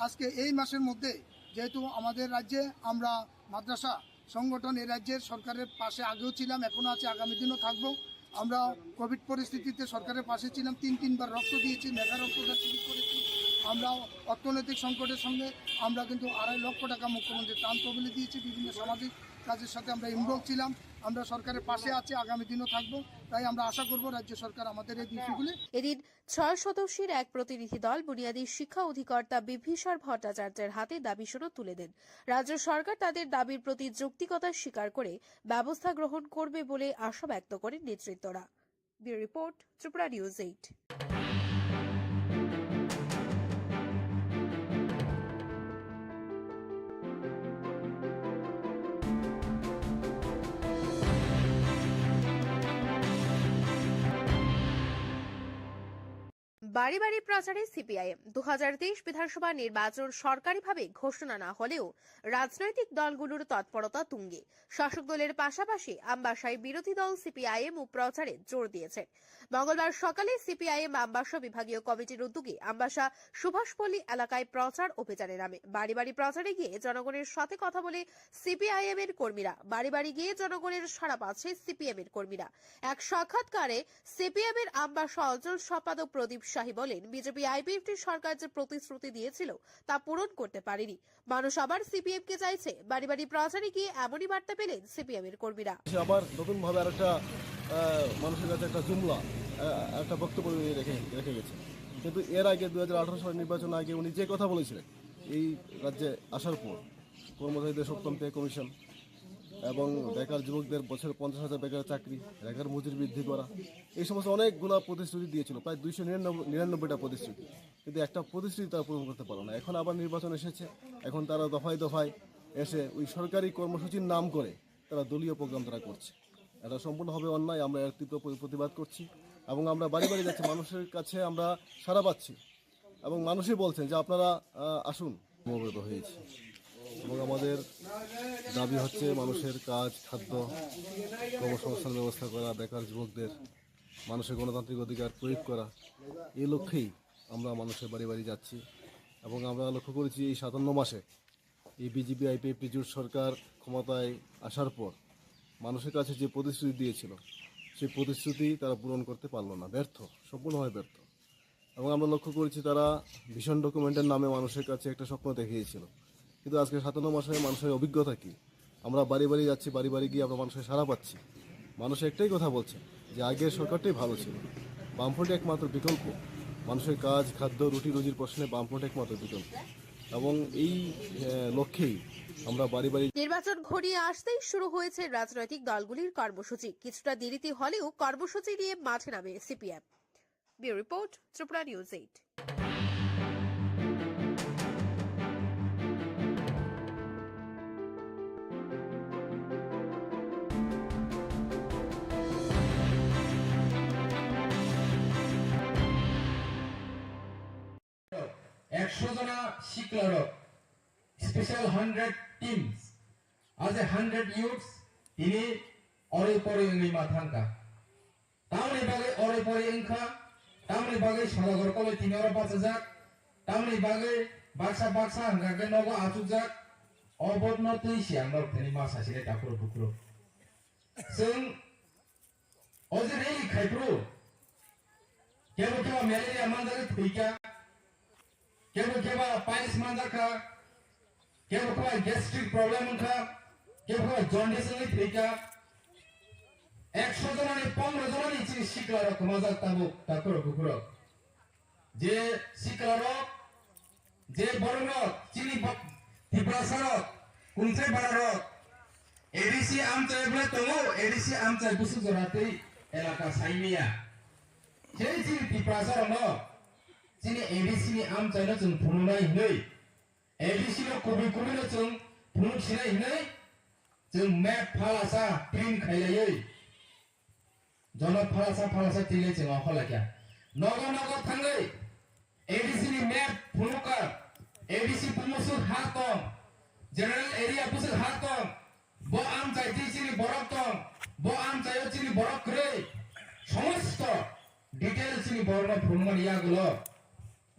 আজকে এই মাসের মধ্যে, যেহেতু আমাদের রাজ্যে আমরা মাদ্রাসা সংগঠন এই রাজ্যের সরকারের পাশে আগেও ছিলাম, এখনও আছে, আগামী দিনও থাকবো। আমরা কোভিড পরিস্থিতিতে সরকারের পাশে ছিলাম, 3বার রক্ত দিয়েছি, মেগা রক্তদান শিবির করেছি। আমরা অর্থনৈতিক সংকটের সঙ্গে আমরা কিন্তু 2.5 লক্ষ টাকা মুখ্যমন্ত্রী ত্রাণ তহবিলে দিয়েছি। বিভিন্ন সামাজিক কাজের সাথে আমরা ইনভলভ ছিলাম। আমরা সরকারের পাশে আছি, আগামী দিনও থাকবো। তাই আমরা আশা করব রাজ্য সরকার আমাদের এই বিষয়গুলি। এদিন 6 সদস্যের এক প্রতিনিধি দল বুনিয়াদী শিক্ষা অধিকর্তা বিভীষণ ভট্টাচার্যের হাতে দাবি সনদ তুলে দেন। রাজ্য সরকার তাদের দাবির প্রতি যৌক্তিকতা স্বীকার করে ব্যবস্থা গ্রহণ করবে বলে আশা ব্যক্ত করেন নেতৃত্বরা। Bureau report, Tripura news 8। বাড়ি বাড়ি প্রচারে সিপিআইএম 2023 বিধানসভা নির্বাচন সরকারিভাবে ঘোষণা না হলেও রাজনৈতিক দলগুলোর তৎপরতা তুঙ্গে। শাসক দলের পাশাপাশি আমবাসায় বিরোধী দল সিপিআইএম ও প্রচারে জোর দিয়েছে। মঙ্গলবার সকালে সিপিআইএম আমবাসা বিভাগীয় কমিটির উদ্যোগে আমবাসা সুভাষপল্লী এলাকায় প্রচার অভিযানে নামে। বাড়ি বাড়ি প্রচারে গিয়ে জনগণের সাথে কথা বলে সিপিআইএম এর কর্মীরা। বাড়ি বাড়ি গিয়ে জনগণের সাড়া পাচ্ছে সিপিএম এর কর্মীরা। এক সাক্ষাৎকারে সিপিএম এর আমবাসা অঞ্চল সম্পাদক প্রদীপ শাহী বলেন, বিজেপি আইপিএফটি সরকার যে প্রতিশ্রুতি দিয়েছিল তা পূরণ করতে পারেনি। মানুষ আবার সিপিএম কে চাইছে। বাড়ি বাড়ি প্রচারে গিয়ে এমনই বার্তা পেলেন সিপিএম এর কর্মীরা। আবার নতুন ভাবে আরেকটা মানুষের কাছে একটা জুমলা একটা বক্তব্য রেখে গেছে। কিন্তু এর আগে 2018 সালের নির্বাচন আগে উনি যে কথা বলেছিলেন, এই রাজ্যে আসার পর কর্মচারীদের সপ্তম পে কমিশন এবং বেকার যুবকদের বছরে 50,000 বেকার চাকরি, বেকার মজুরি বৃদ্ধি করা, এই সমস্ত অনেকগুলো প্রতিশ্রুতি দিয়েছিল, প্রায় 299টা প্রতিশ্রুতি। কিন্তু একটা প্রতিশ্রুতি তারা পূরণ করতে পারলো না। এখন আবার নির্বাচন এসেছে, এখন তারা দফায় দফায় এসে ওই সরকারি কর্মসূচির নাম করে তারা দলীয় প্রোগ্রাম তারা করছে। এটা সম্পূর্ণভাবে অন্যায়। আমরা এর তীব্র প্রতিবাদ করছি এবং আমরা বাড়ি বাড়ি যাচ্ছি, মানুষের কাছে আমরা সাড়া পাচ্ছি এবং মানুষই বলছেন যে আপনারা আসুন। সমবেত হয়েছি এবং আমাদের দাবি হচ্ছে মানুষের কাজ, খাদ্য, কর্মসংস্থান ব্যবস্থা করা, বেকার যুবকদের মানুষের গণতান্ত্রিক অধিকার প্রয়োগ করা। এই লক্ষ্যেই আমরা মানুষের বাড়ি বাড়ি যাচ্ছি এবং আমরা লক্ষ্য করেছি এই 57 মাসে এই বিজেপি আইপিএফটি জোট সরকার ক্ষমতায় আসার পর মানুষের কাছে যে প্রতিশ্রুতি দিয়েছিল সেই প্রতিশ্রুতি তারা পূরণ করতে পারলো না, ব্যর্থ, সম্পূর্ণভাবে ব্যর্থ। এবং আমরা লক্ষ্য করেছি তারা ভীষণ ডকুমেন্টের নামে মানুষের কাছে একটা স্বপ্ন দেখিয়েছিল। কিন্তু আজকে 57 মাসে মানুষের অভিজ্ঞতা কি? আমরা বাড়ি বাড়ি যাচ্ছি, বাড়ি বাড়ি গিয়ে আমরা মানুষের সাড়া পাচ্ছি। মানুষ একটাই কথা বলছে যে আগের সরকারটাই ভালো ছিল, বামফ্রন্ট একমাত্র বিকল্প। মানুষের কাজ, খাদ্য, রুটি রুজির প্রশ্নে বামফ্রন্ট একমাত্র বিকল্প এবং এই লক্ষ্যেই আমরা বাড়ি বাড়ি। নির্বাচন ঘনিয়ে আসতেই শুরু হয়েছে রাজনৈতিক দলগুলির কর্মসূচি। কিছুটা দেরিতে হলেও কর্মসূচি নিয়ে মাঠে নামে CPM. Bureau report, Tripura news 8। जना शिक्षक स्पेशल 100 टीम्स आज 100 youths ini ore pore lima thangka tamni bage ore pore ingkha tamni bage sadagar kole 3 ora 5000 tamni bage baksa hangage nogo achujak obodno tei siang nok teni masa sile tapro bukro sing oje rei khaipro kebo malaria mandage thuika kebo pais mandaka kebo gastric problem unkha kebo jaundice ni thuika 100 জনের 15 জনের চিনি শিক্ষারক মজাক তাবো তাকর বukro যে শিক্ষারক যে বড়রক চিনি ত্রিপুরাসরক কুনছে বাড়ারক ADC আমচাই বলে তমো ADC আমচাই বুসু জরাতেই এলাকা সাইমিয়া সেই চিনি ত্রিপুরাসরক ন চিনি এডিসি নি আমচাই ন जों ফুনুনাই হই এডিসি नो কবি কবি ন जों ফুনুন সিনাই হই जों মেপ ফালাসা প্রিন্ট খাইলাই জন ফালাসা তিলে जों অখলাকিয়া নগর থাঙ্গৈ एडीसी नि मैप फुनुका एडीसी पुमुसु हातम जनरल एरिया पुसु हातम बो आम चाइति चिनि बरकतम बो आम चाइयो चिनि बरकरे समस्त डिटेल चिनि बरन फुनुमान यागुलो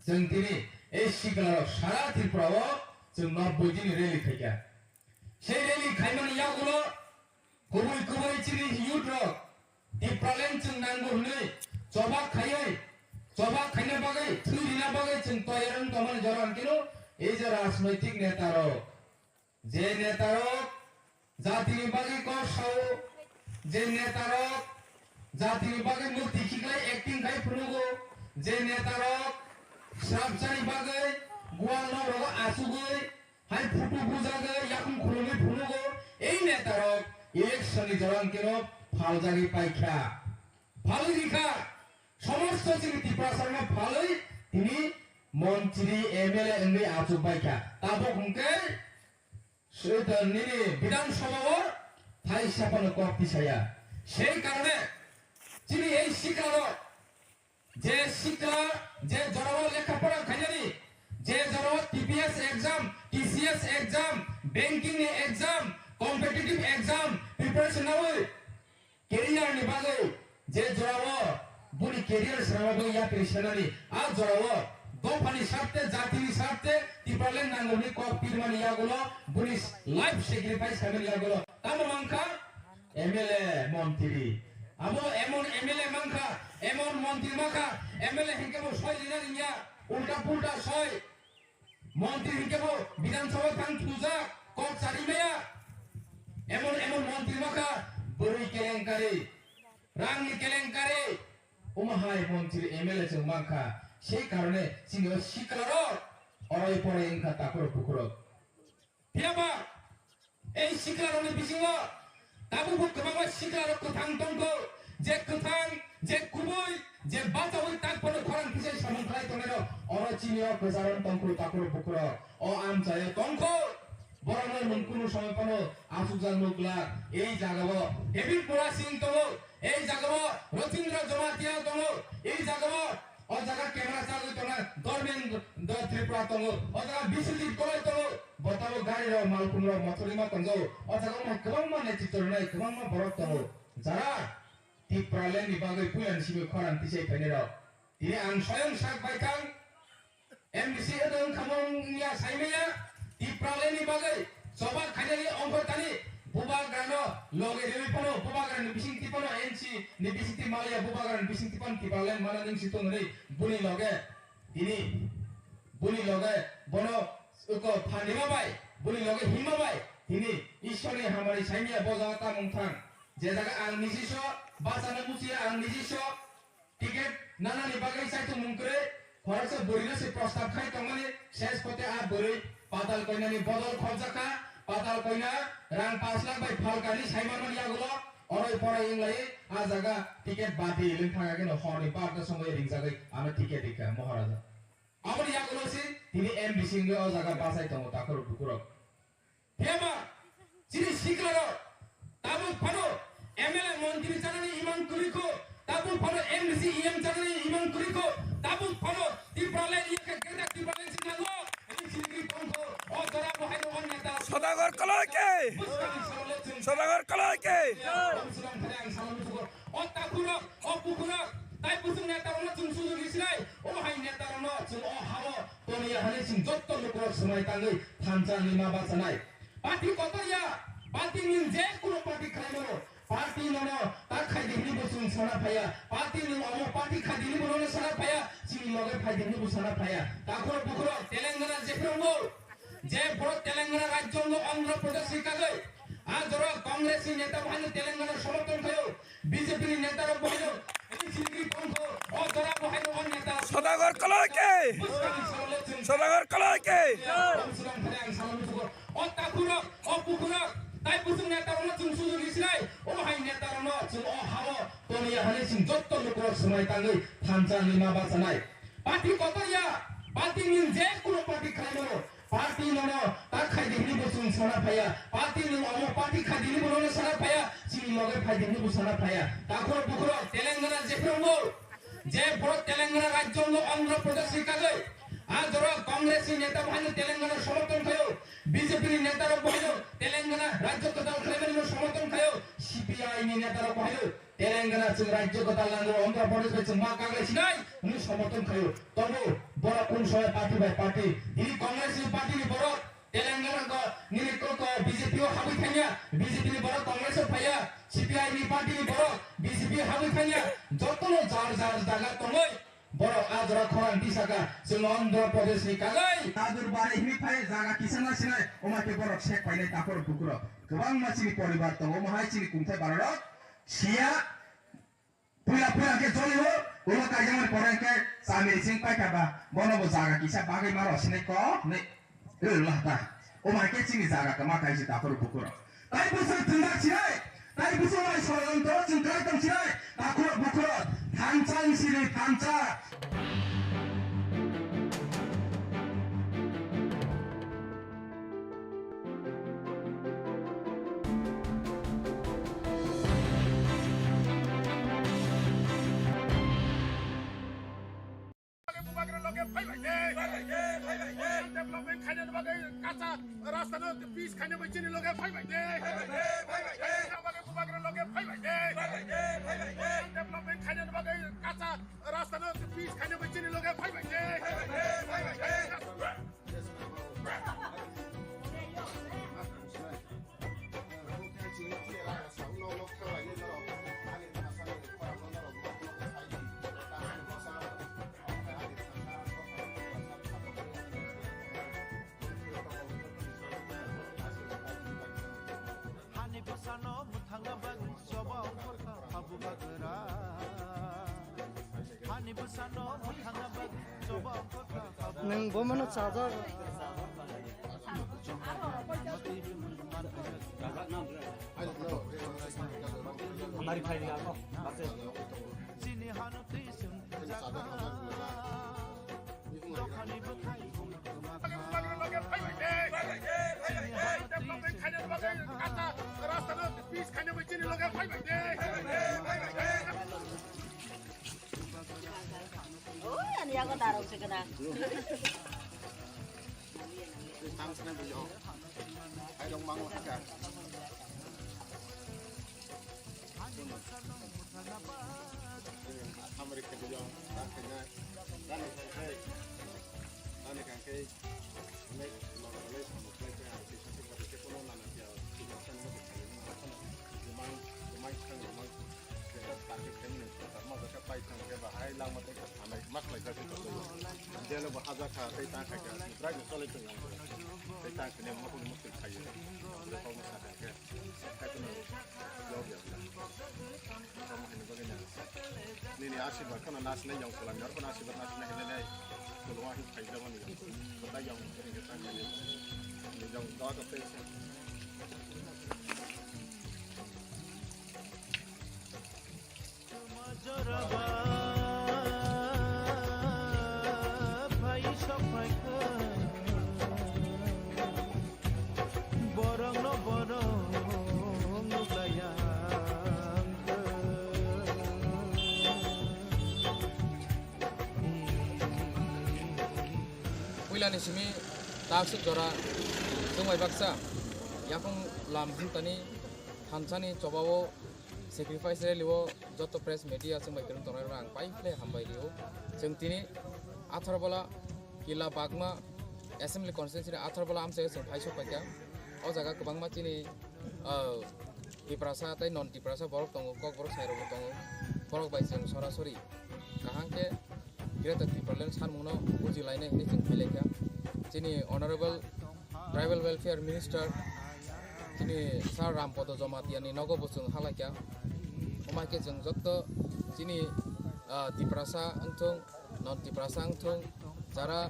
जों तिनि ए शिखलार सारा त्रिपुराओ जों 90 दिन रेली खाइया से रेली खाइमान यागुलो गुबै चिनि युद्र दिप्रालेन जों नांगौ हनै जबा खायै जबा खाइने बागै थुरिना बागै जों तयारन दमन जरान किनो এই যে রাজনৈতিক নেতারো যে নেতারো জাতির বাগै কসাও যে নেতারো জাতির বাগै মুক্তি খিলাই অ্যাক্টিং খাই ফুনুগো যে নেতারো সাবজানি বাগै গোয়াল নরগো আসুগৈ হাই ফুটু বুজাগৈ ইয়াকুম খুলুমি ফুনুগো এই নেতারো ইলেকশনি জরান কিনো ফাল জাগি পাইখা ফাল রিখা সমস্ত চিনি ত্রিপুরাসরণ ভালোই তিনি মন্ত্রী এমএলএ এমনি আচুবাইকা তাবো হুমকে নিনি বিধানসভাও থাই সাপানো কপি ছায়া সেই কারণে চিনি এই শিকার যে শিক্ষা যে জড়াও লেখাপড়া খাইনি যে জড়াও TPS exam TCS exam banking exam competitive exam preparation নাও কেরিয়ার नि बागै जे जड़ाव बुनि केरियर सराबो या पेशनारि आ जड़ाव दफानि सारते जातिनि सारते टिपालेन नांगौनि क पिरमानि यागुलो बुनि लाइफ सैक्रिफाइस खालामनि यागुलो तामो मांखा एमएलए मन्त्री आबो एमन एमएलए मांखा एमन मन्त्री मांखा एमएलए हिंकेबो सय दिनानि या उल्टा पुल्टा सय मन्त्री हिंकेबो विधानसभा थां तुजा क चारिमेया एमन एमन मन्त्री मांखा बोरै केलेंकारि रांनि केलेंकारि उमाहाय मन्त्री एमएलए जों मांखा সেই কারণে চিনিও শিক্ষার অরয় পরে ইনকা তাকর পুকুর ফিরাবা এই শিক্ষার বিসিङ তাবু গোबां শিক্ষার কোথাং দंगो যে কোথাং যে কুবই যে বাতাবই তাকপর খরাং কিসে সামন্থাই তনের অর চিনিও গোজারন দंगो তাকর পুকুর ও আমচায় দंगो বরনের মনকুনো সময়পনো আসুজান মুগলা এই জায়গাবো হেবিন পুরা সিং দङ এই জায়গাবো রথীন্দ্র জমাতিয়া দङ এই জায়গাবো ও জায়গা ক্যামেরা চালু তোনা গভর্নমেন্ট দ ত্রিপুরা দङ ও জায়গা বিশ্বজিৎ কলেজ দङ বতাবো গাড়ির মালকুমর মথরিমা তঞ্জো ও জায়গা गोबां मा नेतृत्व নাই गोबां मा বরক দङ যারা ত্রিপুরালেন্ডनि बागै पुयान सिबो खरान तिसै फैनेर दिनै आं स्वयं साक बायखां एमबिसि दङ खामंनिया साइमेया ত্রিপুরালেন্ডनि बागै सभा खायनानि अंगतानि बुबाग्रानो लगे रेपनो बुबाग्रानि बिसिंतिपनो एनसी नि बिसिंति मालिया बुबाग्रानि बिसिंतिपन टिपालेन मानानिं सितोंनि बुनि लगे दिनि बुनि लगे बनो उको फानिमाबाय बुनि लगे हिमाबाय दिनि ईश्वरनि हामारि साइमिया बजाता मुंथां जे जागा आं निजिस बासाना मुसिया आं निजिस टिकेट नानानि बागै साइतो मुंकरे खरसे बोरिनसे प्रस्ताव खाइ तंगानि शेष पते आ बोरै पाताल कइनानि बदल खर्जाका पाताल कइना रां 5 लाख बाय फालकानि साइमाननि यागुलो अरय पराय इंलाय आ जागा टिकेट बाति लिं थागागेन हरनि 12टा समय रिंजागै आमे टिकेट दिखा महाराजा आमनि यागुलो सि तिनि एमबिसि गे अ जागा बासाय तंगो ताकर बुकुर फेमा जिनि सिक्लारो ताबु फनो एमएलए मन्त्री जानानि इमान कुरिको ताबु फनो एमबिसि इएम जानानि इमान कुरिको ताबु फनो टिप्राले इके गेदा टिप्राले सिंगालो সদাগর কলকে সদাগর কলকে ও তাকুর ও পুকুর তাই পুতুং নেতারন जों সুযোগ দিছিলাই ও হাই নেতারন जों ও হাও তনিয়া হানি সিং যত লোকর সময় তাঙ্গই থানচানি মা বাঁচানাই পার্টি কতয়া পার্টি নিন যে কোন পার্টি খাইলো পার্টি ননো তা খাইদিনি বসুন সানা ফায়া পার্টি নিন অমো পার্টি খাইদিনি বলনে সানা ফায়া চিনি লগে খাইদিনি বসানা ফায়া তাকর পুকুর তেলেঙ্গানা জেফরঙ্গো যে বড় তেলেঙ্গানা রাজ্য অন্ধ্র প্রদেশ শিকাগৈ আজ ধরো কংগ্রেসি নেতা ভাই তেলেঙ্গানা সমর্থন করেও বিজেপি নেতারা বহিল এই সিলগিরি পঙ্খ ও ধরা বহিল অন্য নেতা সদাগর কলকে সদাগর কলকে ও তাকুর ও পুকুর তাই পুতুং নেতারন जों সুযোগ দিছিলাই ও হাই নেতারন जों ও হাও তনিয়া হানি সিং যত লোকর সময় তাঙ্গই থানচানি মা বাঁচানাই পার্টি কতয়া পার্টি নিন যে কোন পার্টি খাইলো পার্টি ননো তা খাইদিনি বসুন সানা ফায়া পার্টি নিন অমো পার্টি খাইদিনি বলনে সানা ফায়া চিনি লগে খাইদিনি বসানা ফায়া তাকর পুকুর তেলেঙ্গানা জেফরঙ্গো যে বড় তেলেঙ্গানা রাজ্য অন্ধ্র প্রদেশ শিকাগৈ আজ ধরো কংগ্রেসি নেতা ভাই তেলেঙ্গানা সমর্থন করেও বিজেপি নেতারা বহিল তেলেঙ্গানা রাজ্য কতাল খাইবেন সমর্থন করেও সিপিআই নি নেতারা বহিল তেলেঙ্গানা जों রাজ্য কতাল নাঙ্গো অন্ধ্র প্রদেশ जों মা কাগজ নাই উনি সমর্থন করেও তবু বড় কোন সময় পার্টি বাই পার্টি ইনি কংগ্রেস পার্টি নি বড় তেলেঙ্গানা ক নিনি ক বিজেপি ও হাবি খাইয়া বিজেপি নি বড় কংগ্রেস ফাইয়া সিপিআই নি পার্টি নি বড় বিজেপি হাবি খাইয়া যতনো জার জার জায়গা তঙ্গই বড় আজরা খরান দিসাকা जों অন্ধ্র প্রদেশ নি কাগৈ আদুর বাড়ি হিমি ফাই জায়গা কিসানা সিনাই ওমাকে বড় শেক পাইলে তাকর পুকুর गोबां मानसिनि परिबार दङ माहाय चिनि कुंथाय भारत सिया पुला पुला के जलिहो उलो कायजामर परेके सामिल सिं पाइकाबा बनबो जागा किसा बागै मारो सिनै क नै लहता ओ माके चिनि जागा का माखायसि ताकर पुकुर ताइ बुसो थुंगा सिनाय ताइ बुसो माय षড়যন্ত্র जों काय दं सिनाय ताकर पुकुर थानचान सिरि थानचा খাইনের বাগে কাঁচা রাস্তা না পিস খাইনে বইছিনি লগে ফাই ভাই দে আমাকে কুবাগের লগে ফাই ভাই দে ডেভেলপমেন্ট খাইনের বাগে কাঁচা রাস্তা না পিস খাইনে বইছিনি লগে ফাই ভাই দে नों बमनो चार्जर রাস্তা না পিস খাইনে বইছিনি লগে ফাই ভাই দে Ani ako darong sa kana. Ai dong mang ka Amerika di jong ta kanya dan kai dan kai mai ma le mo kai ka ti sa ti ba ke kono na na ya ti ba san mo ke mai kan mai ke ta ta ke ken ne ta ma ka pai kan ke ba hai lang ma te ka ta mai mas lai ka ti to de le ba ha za ka kai ta ka ka dra ke so le to yang kai ta ke ne mo ko mo ke khai le ko ma sa ka ke ka ko yo ya ka mo ne ba ke na ni आशीर्वाद kana nas le yang kolam yor kana आशीर्वाद nas le hele le ko lo hi khai da ni ko ta yang ke ni ta ni yang da ka pe Puilani simi taksuk jora jumai baksa yakung lam tani hansani chobao sacrifice re liwo joto press media jumai kerun tonai rang pai fle hambai liwo jeng tini athar bola kila bagma assembly constituency athar bola amse jeng phaiso pakya o jaga kubangma tini Tripura tai non Tripura borok tongo kok borok sairo tongo borok bai jeng sorasori kahangke Greater Tripura san muno uji lainnya ini jeng pilekya. Sini Honorable Tribal Welfare Minister sini Sar Rampodo Jomatiani Nogo Busung halakya. Omake jeng jokto sini Tripura angtung non Tripura angtung jara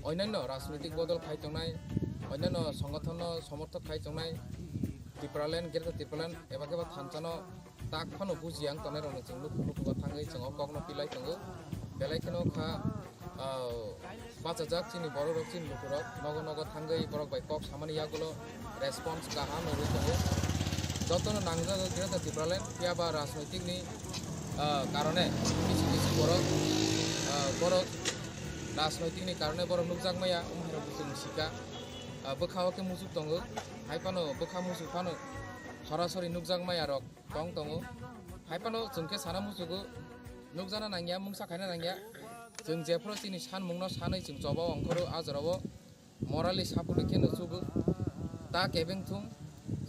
অন্যান্য রাজনৈতিক বদল খাইতংনাই অন্যান্য সংগঠন সমর্থক খাইতংনাই Tripuraland Greater Tripuraland eba keba thanchano tak phano bujiang tonai rong jeng lukuba thangai jeng okokno pilai tongo belai keno kha bachajak chini boro rok chini lukurok nogo nogo thangai borok bai kok samani yagulo response kaham oi tongo jotono nangjago Greater Tripuraland piaba rajnaitik ni karone kichu kichu borok rajnaitik ni karone borok nukjak maya umharo busung sika bokao ke musuk tongo haipano bokha musuk phano sorasori nukjak maya rok tong tongo haipano jengke sana musugo nukjana nangya mungsa khaina nangya jeng jefro chini san mungno sanai jeng jobao angkhoro ajrabo morally sapuni keno chugo ta kebeng thung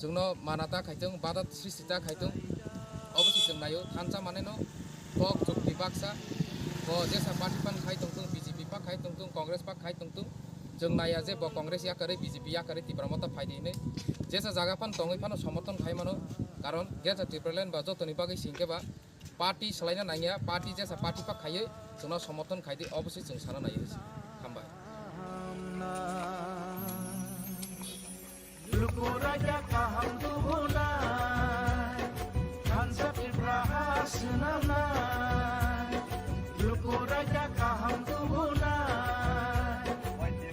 jengno manata khaitung badat srisita khaitung obasi jeng nayo thancha maneno tok chukti baksa ko jesa party pan khaitung tung BJP pa khaitung tung Congress pa khaitung tung jeng naya je bo Congress ya kare BJP ya kare Tripura mata phaidi ne jesa jaga pan tongoi pano সমর্থন খাই mano karon Greater Tripuraland ba jotoni bagai singke ba party selaina nangya party jesa party pa khaiye jengno সমর্থন খাইdi obosai jeng sana nayo hambai Lukuraja kaham tuhuna Hansa Tripura hasunamna Lukuraja kaham tuhuna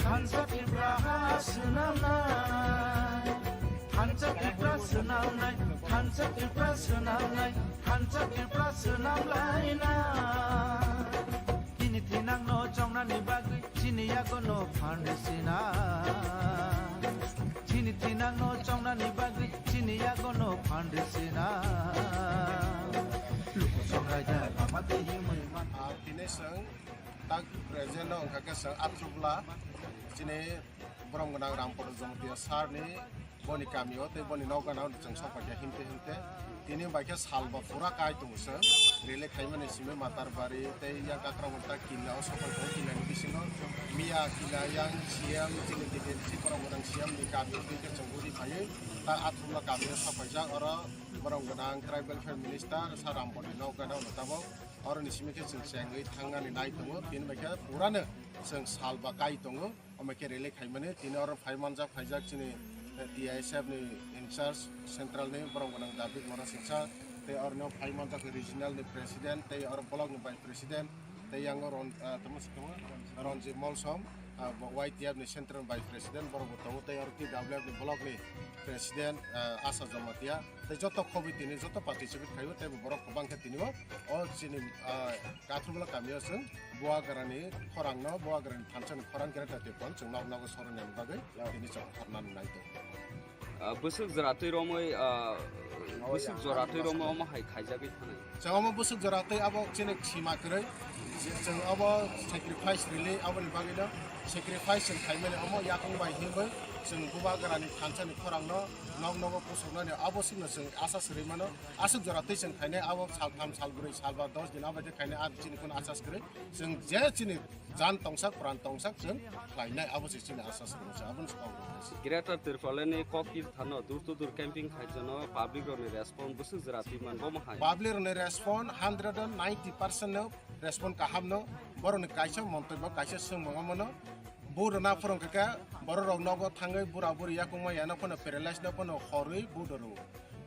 Hansa Tripura hasunamna Hansa Tripura sunamnai Hansa Tripura sunamnai Hansa Tripura sunamlai na Tini tinang no chongna ni bagi Sini yago no pandesina Ini seng tak present no angka seng atrubla sini borong genang rampor jomtia sar ni boni kamio te boni noga na jeng sopaja hinte tini baiknya salba pura kai tu seng rele kaimane sime matar bari te yang kakramata kila sopaja kila ni bisino mia kila yang siam sini dikit si borong genang siam di kamio te cemburi kai tak atrubla kamio sopaja ora borong genang tribal feminista sar rampor ni noga na notabo orang ini semua kita sengit tangan ini naik tunggu, tin mereka purana seng salba kai tunggu, mereka relay kai mana, tin orang faimanja faijak sini DISF ni incharge central ni orang orang David orang siksa, te orang faimanja ke regional ni presiden, te orang blog ni by presiden, te yang orang temus orang Molsom, YTF ni central by presiden, orang bertemu te orang TWF ni blog ni presiden asal jamatia. Te joto COVID ini joto participate kayu te borok kebang ke tini oh sini katrubla kami aseng buah garani orang no buah garani pancen orang kira tadi pun ceng nak soran yang bagai ini ceng karena itu. Busuk jaratai romoi busuk jaratai romoi oma hai khaijagi thane. Ceng oma busuk jaratai abo cene sima kerai ceng abo sacrifice really abo ni bagai dah sacrifice ceng kaimene oma yakung bai himbai ceng buah garani pancen orang no nog pusukna ne abo singna sing asas rimano asuk jaratai sing khaine abo saltham salburi salba 10 din abade khaine ad chini kun asas kre sing je chini jan tongsak pran tongsak sing khaine abo chini asas kre abon skau Greater Tirpalene kokir thano dur camping khaijano public ro response busuk jaratai man bo mahai public ro respond 190% no respond kaham no boron kaisa montoba kaisa sing mongomono buru na forong kaka boro rong nogo thangai bura buri yakuma yana kono paralyzed na kono khorui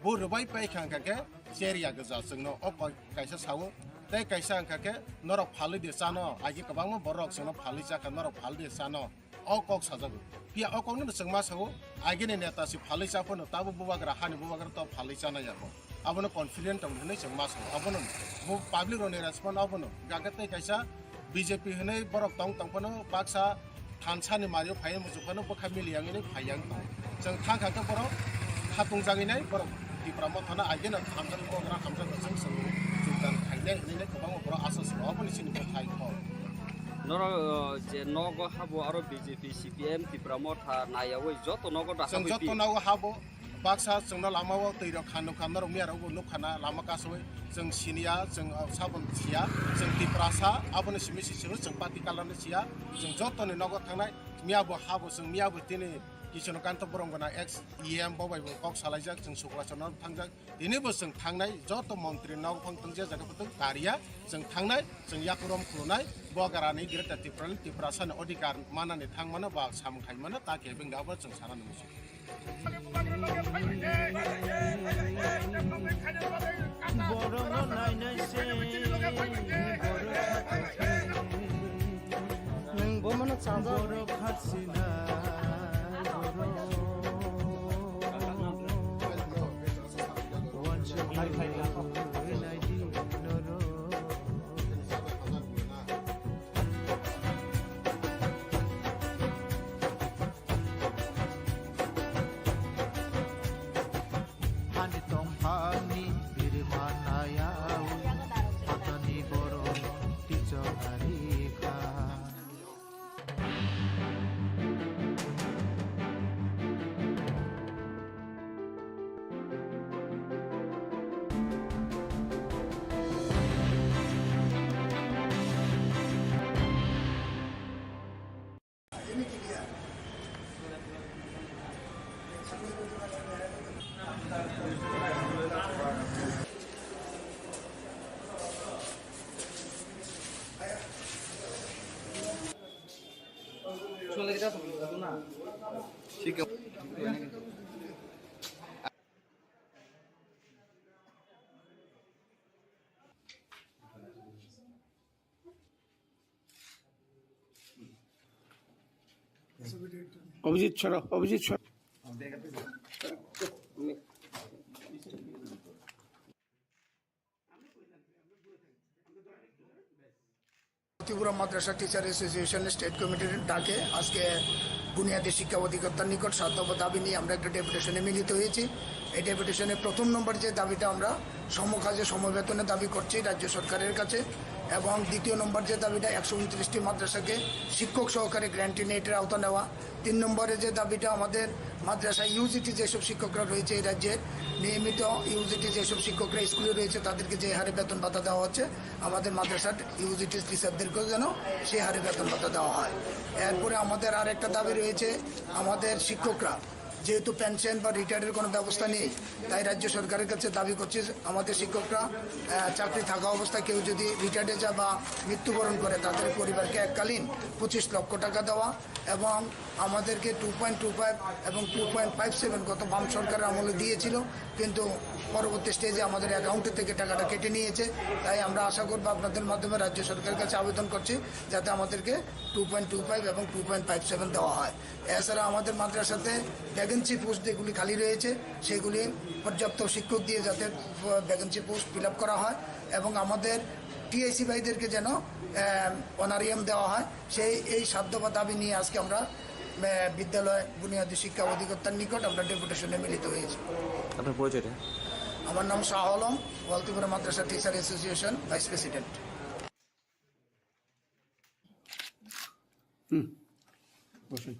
buru bai pai khang kaka seria gaza singno ok kaisa sawo tai kaisa kaka norok phali de sano agi kabang mo borok singno phali cha ka norok phali de sano ok sajago pia ok no singma sawo agi ne neta si phali cha kono tabu buwa gra hani buwa gra to phali cha na yabo abono confident tam ne singma sawo abono bu public ro ne respond abono gagate kaisa BJP hne borok tong kono baksa थानसानि मारियो फाय मुजुफानो बखा मिलियांगनि फायां जों थांखाखौ बर' हातुंजाङैनाय बर' दिफ्रामो थाना आइगेन थामजन बग्रा थामजन जों जों खायनाय हनैनाय गोबां बर' आसास माबानि सिनि थाय ख नरो जे नगो हाबो आरो BJP CPM दिफ्रामो था नायावै जत नगो दा जों जत नगो हाबो बाक्सा जोंना लामाव दैरो खानो खानर मियाराव नुखाना लामा कासै जों सिनिया जों साबन सिया जों दिप्रासा आबोनि सिमिसिसो जों पार्टी कालारनि सिया जों जतनि नगद थांनाय मियाबो हाबो जों मियाबो दिनै किसनो कान्त बरंगना एक्स EM बाबायबो कक सालायजाक जों सुक्रासनाव थांजाक दिनैबो जों थांनाय जत मन्त्रि नाव फंतंजे जागाफोरजों गारिया जों थांनाय जों याकुरम खुलनाय बगारानि गिरता तिप्रासानि अधिकार मानानै थांमानो बा सामखायमानो ताके बेंगाबो जों सारानो मोसो ठीक है অভিজিৎ ছড়া ত্রিপুরা মাদ্রাসা টিচার অ্যাসোসিয়েশনের স্টেট কমিটির ডাকে আজকে বুনিয়াদী শিক্ষা অধিকর্তার নিকট সার্থক দাবি নিয়ে আমরা একটা ডেপুটেশনে মিলিত হয়েছি। এই ডেপুটেশনে প্রথম নম্বর যে দাবিটা আমরা সমকাজে সমবেতনে দাবি করছি রাজ্য সরকারের কাছে। এবং দ্বিতীয় নম্বর যে দাবিটা 129টি মাদ্রাসাকে শিক্ষক সহকারে গ্র্যান্টিনেটের আওতা নেওয়া। 3 নম্বরে যে দাবিটা আমাদের মাদ্রাসা ইউজিটি যেসব শিক্ষকরা রয়েছে এই রাজ্যের নিয়মিত ইউজিটি যেসব শিক্ষকরা স্কুলে রয়েছে তাদেরকে যে হারে বেতন ভাতা দেওয়া হচ্ছে আমাদের মাদ্রাসার ইউজিটি টিচারদেরকেও যেন সেই হারে বেতন ভাতা দেওয়া হয়। এরপরে আমাদের আর একটা দাবি রয়েছে, আমাদের শিক্ষকরা যেহেতু পেনশন বা রিটায়ার্ডের কোনো ব্যবস্থা নেই, তাই রাজ্য সরকারের কাছে দাবি করছি আমাদের শিক্ষকরা চাকরি থাকা অবস্থায় কেউ যদি রিটায়ার্ডে যায় বা মৃত্যুবরণ করে তাদের পরিবারকে এককালীন 25 লক্ষ টাকা দেওয়া এবং আমাদেরকে 2.25 এবং 2.57 গত বাম সরকারের আমলে দিয়েছিল, কিন্তু পরবর্তী স্টেজে আমাদের অ্যাকাউন্টে থেকে টাকাটা কেটে নিয়েছে। তাই আমরা আশা করবো আপনাদের মাধ্যমে রাজ্য সরকারের কাছে আবেদন করছি যাতে আমাদেরকে 2.25 এবং 2.57 দেওয়া হয়। এছাড়া আমাদের মাদ্রাসাতে ভ্যাকেন্সি পোস্ট যেগুলি খালি রয়েছে সেগুলি পর্যাপ্ত শিক্ষক দিয়ে যাতে ভ্যাকেন্সি পোস্ট ফিল আপ করা হয় এবং আমাদের টিআইসি ভাইদেরকে যেন অনারিয়াম দেওয়া হয়। এই সাধ্য বা দাবি নিয়ে আজকে আমরা বিদ্যালয় বুনিয়াদী শিক্ষা অধিকর্তার নিকট আমরা ডেপুটেশনে মিলিত হয়েছি। আপনার পরিচয়টা? আমার নাম শাহ আলম, ওয়ালতিপুরা মাদ্রাসা টিচার অ্যাসোসিয়েশন ভাইস প্রেসিডেন্ট। বসুন।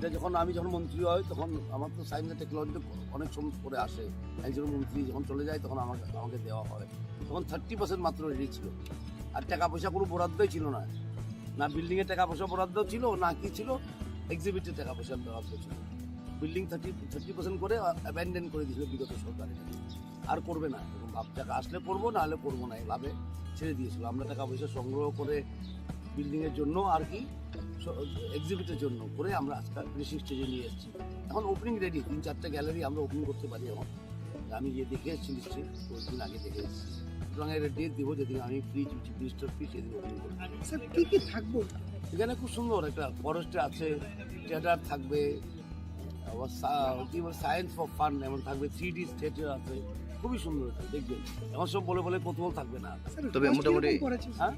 এটা আমি যখন মন্ত্রী হয় তখন আমার তো সায়েন্স অ্যান্ড টেকনোলজিতে অনেক সময় পরে আসে। একজন মন্ত্রী যখন চলে যায় তখন আমাকে দেওয়া হয়। তখন 30% মাত্র রেডি ছিল, আর টাকা পয়সা কোনো বরাদ্দই ছিল না। না বিল্ডিংয়ে টাকা পয়সা বরাদ্দ ছিল, না কি ছিল এক্সিবিটের টাকা পয়সা বরাদ্দ ছিল। বিল্ডিং 30% করে অ্যাবেন্ডেন করে দিয়েছিল বিগত সরকারে, আর করবে না এবং ভাব টাকা আসলে করবো, না হলে করবো না, এভাবে ছেড়ে দিয়েছিল। আমরা টাকা পয়সা সংগ্রহ করে বিল্ডিংয়ের জন্য আর কি এক্সিবিটের জন্য করে আমরা আজকাল ফিনিশিং স্টেজে নিয়ে এসেছি। এখন ওপেনিং রেডি, 3-4টা গ্যালারি আমরা ওপেনিং করতে পারি। এখন আমি গিয়ে দেখে এসেছি নিশ্চয়ই, 10 দিন আগে দেখে এসেছি। সুতরাং এর ডেট দেবো যেদিন আমি ফ্রি মিনিস্টার ফ্রি সেদিন ওপেনিং করবো। স্যার কী কী থাকবো এখানে? খুব সুন্দর একটা ফরেস্ট আছে, থিয়েটার থাকবে, আবার সায়েন্স ফর ফান এমন থাকবে, 3D থিয়েটার আছে, খুবই সুন্দর দেখবেন। এখন সব বলে বলে কৌতূহল থাকবে না। তবে মোটামুটি হ্যাঁ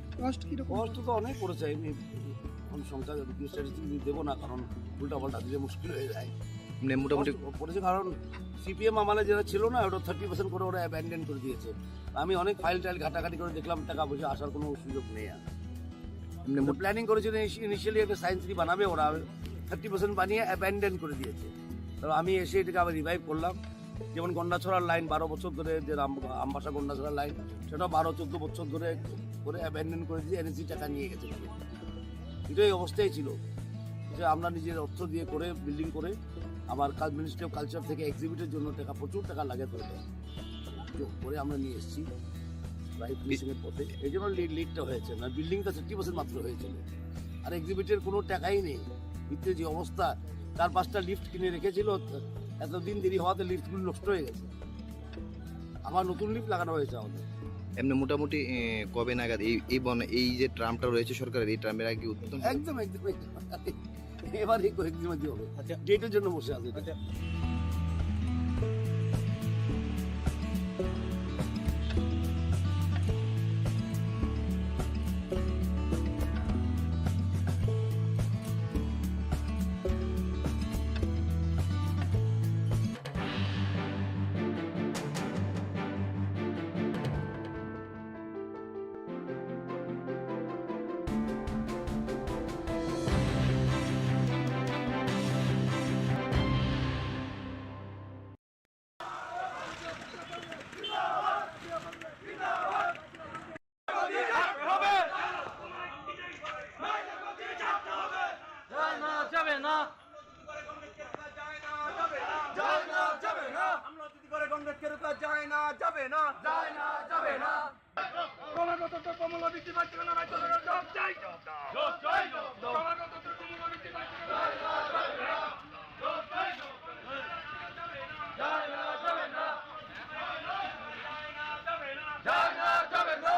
কষ্ট তো অনেক করেছে। আমি সংখ্যা স্ট্যাটিস্টিক দেবো না, কারণ উল্টা পাল্টা দিলে মুশকিল হয়ে যায়। মোটামুটি করেছে কারণ সিপিএম আমলে যেটা ছিল না, ওটা 30% করে ওরা অ্যাবেন্ডেন করে দিয়েছে। আমি অনেক ফাইল টাইল ঘাটাঘাটি করে দেখলাম টাকা পয়সা আসার কোনো সুযোগ নেই। আর প্ল্যানিং করেছিল ইনিশিয়ালি একটা সায়েন্স সিটি বানাবে, ওরা 30% বানিয়ে অ্যাবেন্ডেন করে দিয়েছে। তো আমি এসে এটাকে আবার রিভাইভ করলাম। যেমন গন্ডাছড়ার লাইন 12 বছর ধরে, যে আমবাসা গন্ডাছড়ার লাইন, সেটা 12-14 বছর ধরে করে অ্যাবেন্ডেন করে দিয়ে এনএসি টাকা নিয়ে গেছে। এটাই অবস্থায় ছিল যে আমরা নিজের অর্থ দিয়ে করে বিল্ডিং করে, আমার মিনিস্ট্রি অফ কালচার থেকে এক্সিবিটের জন্য টাকা প্রচুর টাকা লাগে করে আমরা নিয়ে এসেছি প্রায় ফিনিশিংয়ের পথে। এই জন্য লিডটা হয়েছে না, বিল্ডিংটা 30% মাত্র হয়েছিল, আর এক্সিবিটের কোনো টাকাই নেই। ভিতরে যে অবস্থা, 4-5টা লিফট কিনে রেখেছিল, এতদিন দেরি হওয়াতে লিফটগুলো নষ্ট হয়ে গেছে। আমার নতুন লিফট লাগানো হয়েছে আমাদের। এমনি মোটামুটি কবে নাগাদ এই যে ট্রামটা রয়েছে সরকারের, এই ট্রামের আগে উদ্বোধন? একদম এবার এই কয়েকদিন মধ্যে হবে, ডেটের জন্য বসে আছে। রাখা যায় না, যাবে না, যায় না, যাবে না। ক্রমাগত দ্রব্যমূল্য বৃদ্ধি পাচ্ছে কেন? রাজ্য সরকার জবাব চাই, জবাব দাও। জবাব চাই, জবাব দাও। ক্রমাগত দ্রব্যমূল্য বৃদ্ধি পাচ্ছে কেন? যায় না, যাবে না। জবাব চাই, জবাব দাও। যায় না, যাবে না। যায় না, যাবে না। যায় না, যাবে না।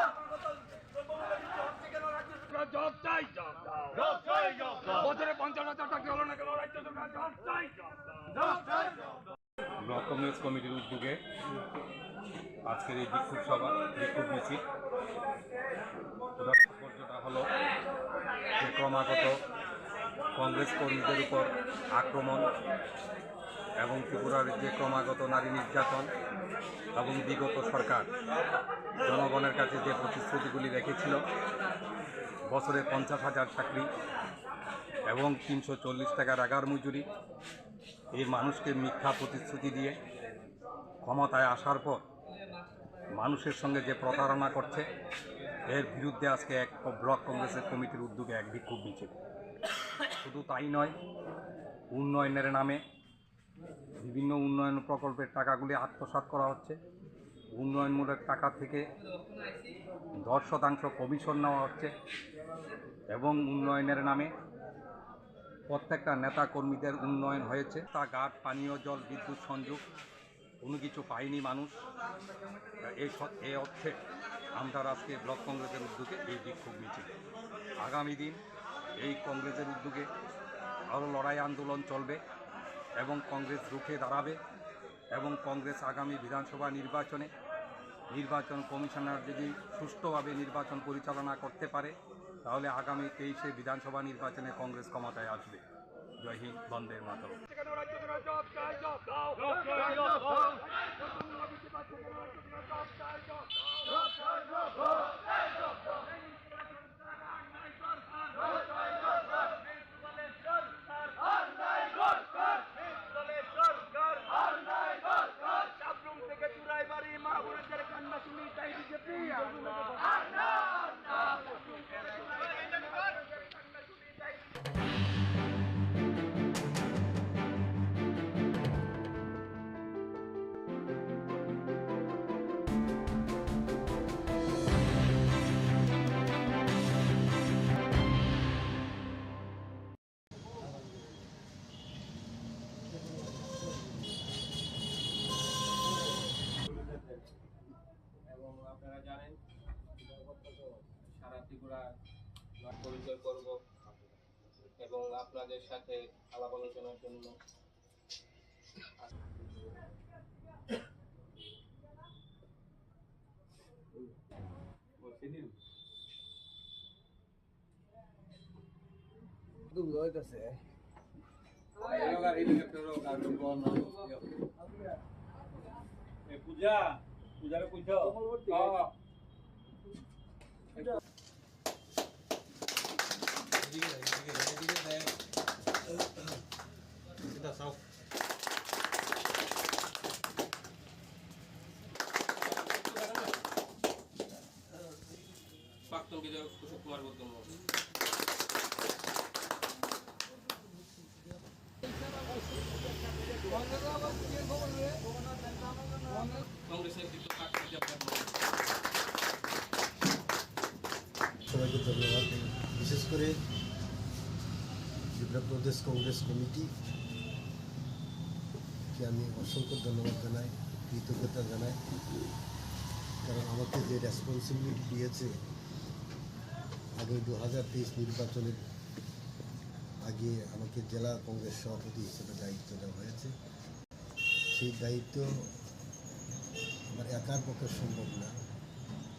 জবাব চাই, জবাব দাও। জবাব চাই, জবাব দাও। বছরে 50,000 টাকা হলো না কেন? রাজ্য সরকার জবাব চাই, জবাব দাও। জবাব চাই, জবাব দাও। ব্লক কংগ্রেস কমিটির উদ্যোগে আজকের এই বিক্ষোভ সভা, বিক্ষোভ মিছিল, তাৎপর্যটা হলো যে ক্রমাগত কংগ্রেস কর্মীদের উপর আক্রমণ এবং ত্রিপুরার যে ক্রমাগত নারী নির্যাতন এবং বিগত সরকার জনগণের কাছে যে প্রতিশ্রুতিগুলি রেখেছিল, বছরে 50,000 চাকরি এবং 340 টাকার আগার মজুরি, এই মানুষকে মিথ্যা প্রতিশ্রুতি দিয়ে ক্ষমতায় আসার পর মানুষের সঙ্গে যে প্রতারণা করছে, এর বিরুদ্ধে আজকে এক ব্লক কংগ্রেসের কমিটির উদ্যোগে এক বিক্ষোভ মিছিল। শুধু তাই নয়, উন্নয়নের নামে বিভিন্ন উন্নয়ন প্রকল্পের টাকাগুলি আত্মসাৎ করা হচ্ছে। উন্নয়নমূলক টাকা থেকে 10% কমিশন নেওয়া হচ্ছে এবং উন্নয়নের নামে প্রত্যেকটা নেতা কর্মীদের উন্নয়ন হয়েছে, তা ঘাট, পানীয় জল, বিদ্যুৎ সংযোগ কোনো কিছু পায়নি মানুষ। এই অর্থে আমরা আজকে ব্লক কংগ্রেসের উদ্যোগে এই বিক্ষোভ মিছিল। আগামী দিন এই কংগ্রেসের উদ্যোগে আরও লড়াই আন্দোলন চলবে এবং কংগ্রেস রুখে দাঁড়াবে এবং কংগ্রেস আগামী বিধানসভা নির্বাচন কমিশনার যদি সুষ্ঠুভাবে নির্বাচন পরিচালনা করতে পারে, তাহলে আগামী 23শে বিধানসভা নির্বাচনে কংগ্রেস ক্ষমতায় আসবে। জয় হিন্দ, বন্দে মাতরম। এবং আপনারা জানেন সারা ত্রিপুরা পরিচয় করব এবং আপনাদের সাথে আলাপ আলোচনার জন্য পূজা পূজারে কইছো প্রাক্তন বিধায়ক কুশল কুমার বর্তমান কংগ্রেসের সবাইকে ধন্যবাদ। বিশেষ করে ত্রিপুরা প্রদেশ কংগ্রেস কমিটিকে আমি অসংখ্য ধন্যবাদ জানাই, কৃতজ্ঞতা জানাই, কারণ আমাকে যে রেসপন্সিবিলিটি দিয়েছে আগামী 2023 নির্বাচনের আগে আমাকে জেলা কংগ্রেস সভাপতি হিসেবে দায়িত্ব দেওয়া হয়েছে। সেই দায়িত্ব আমার একার পক্ষে সম্ভব না,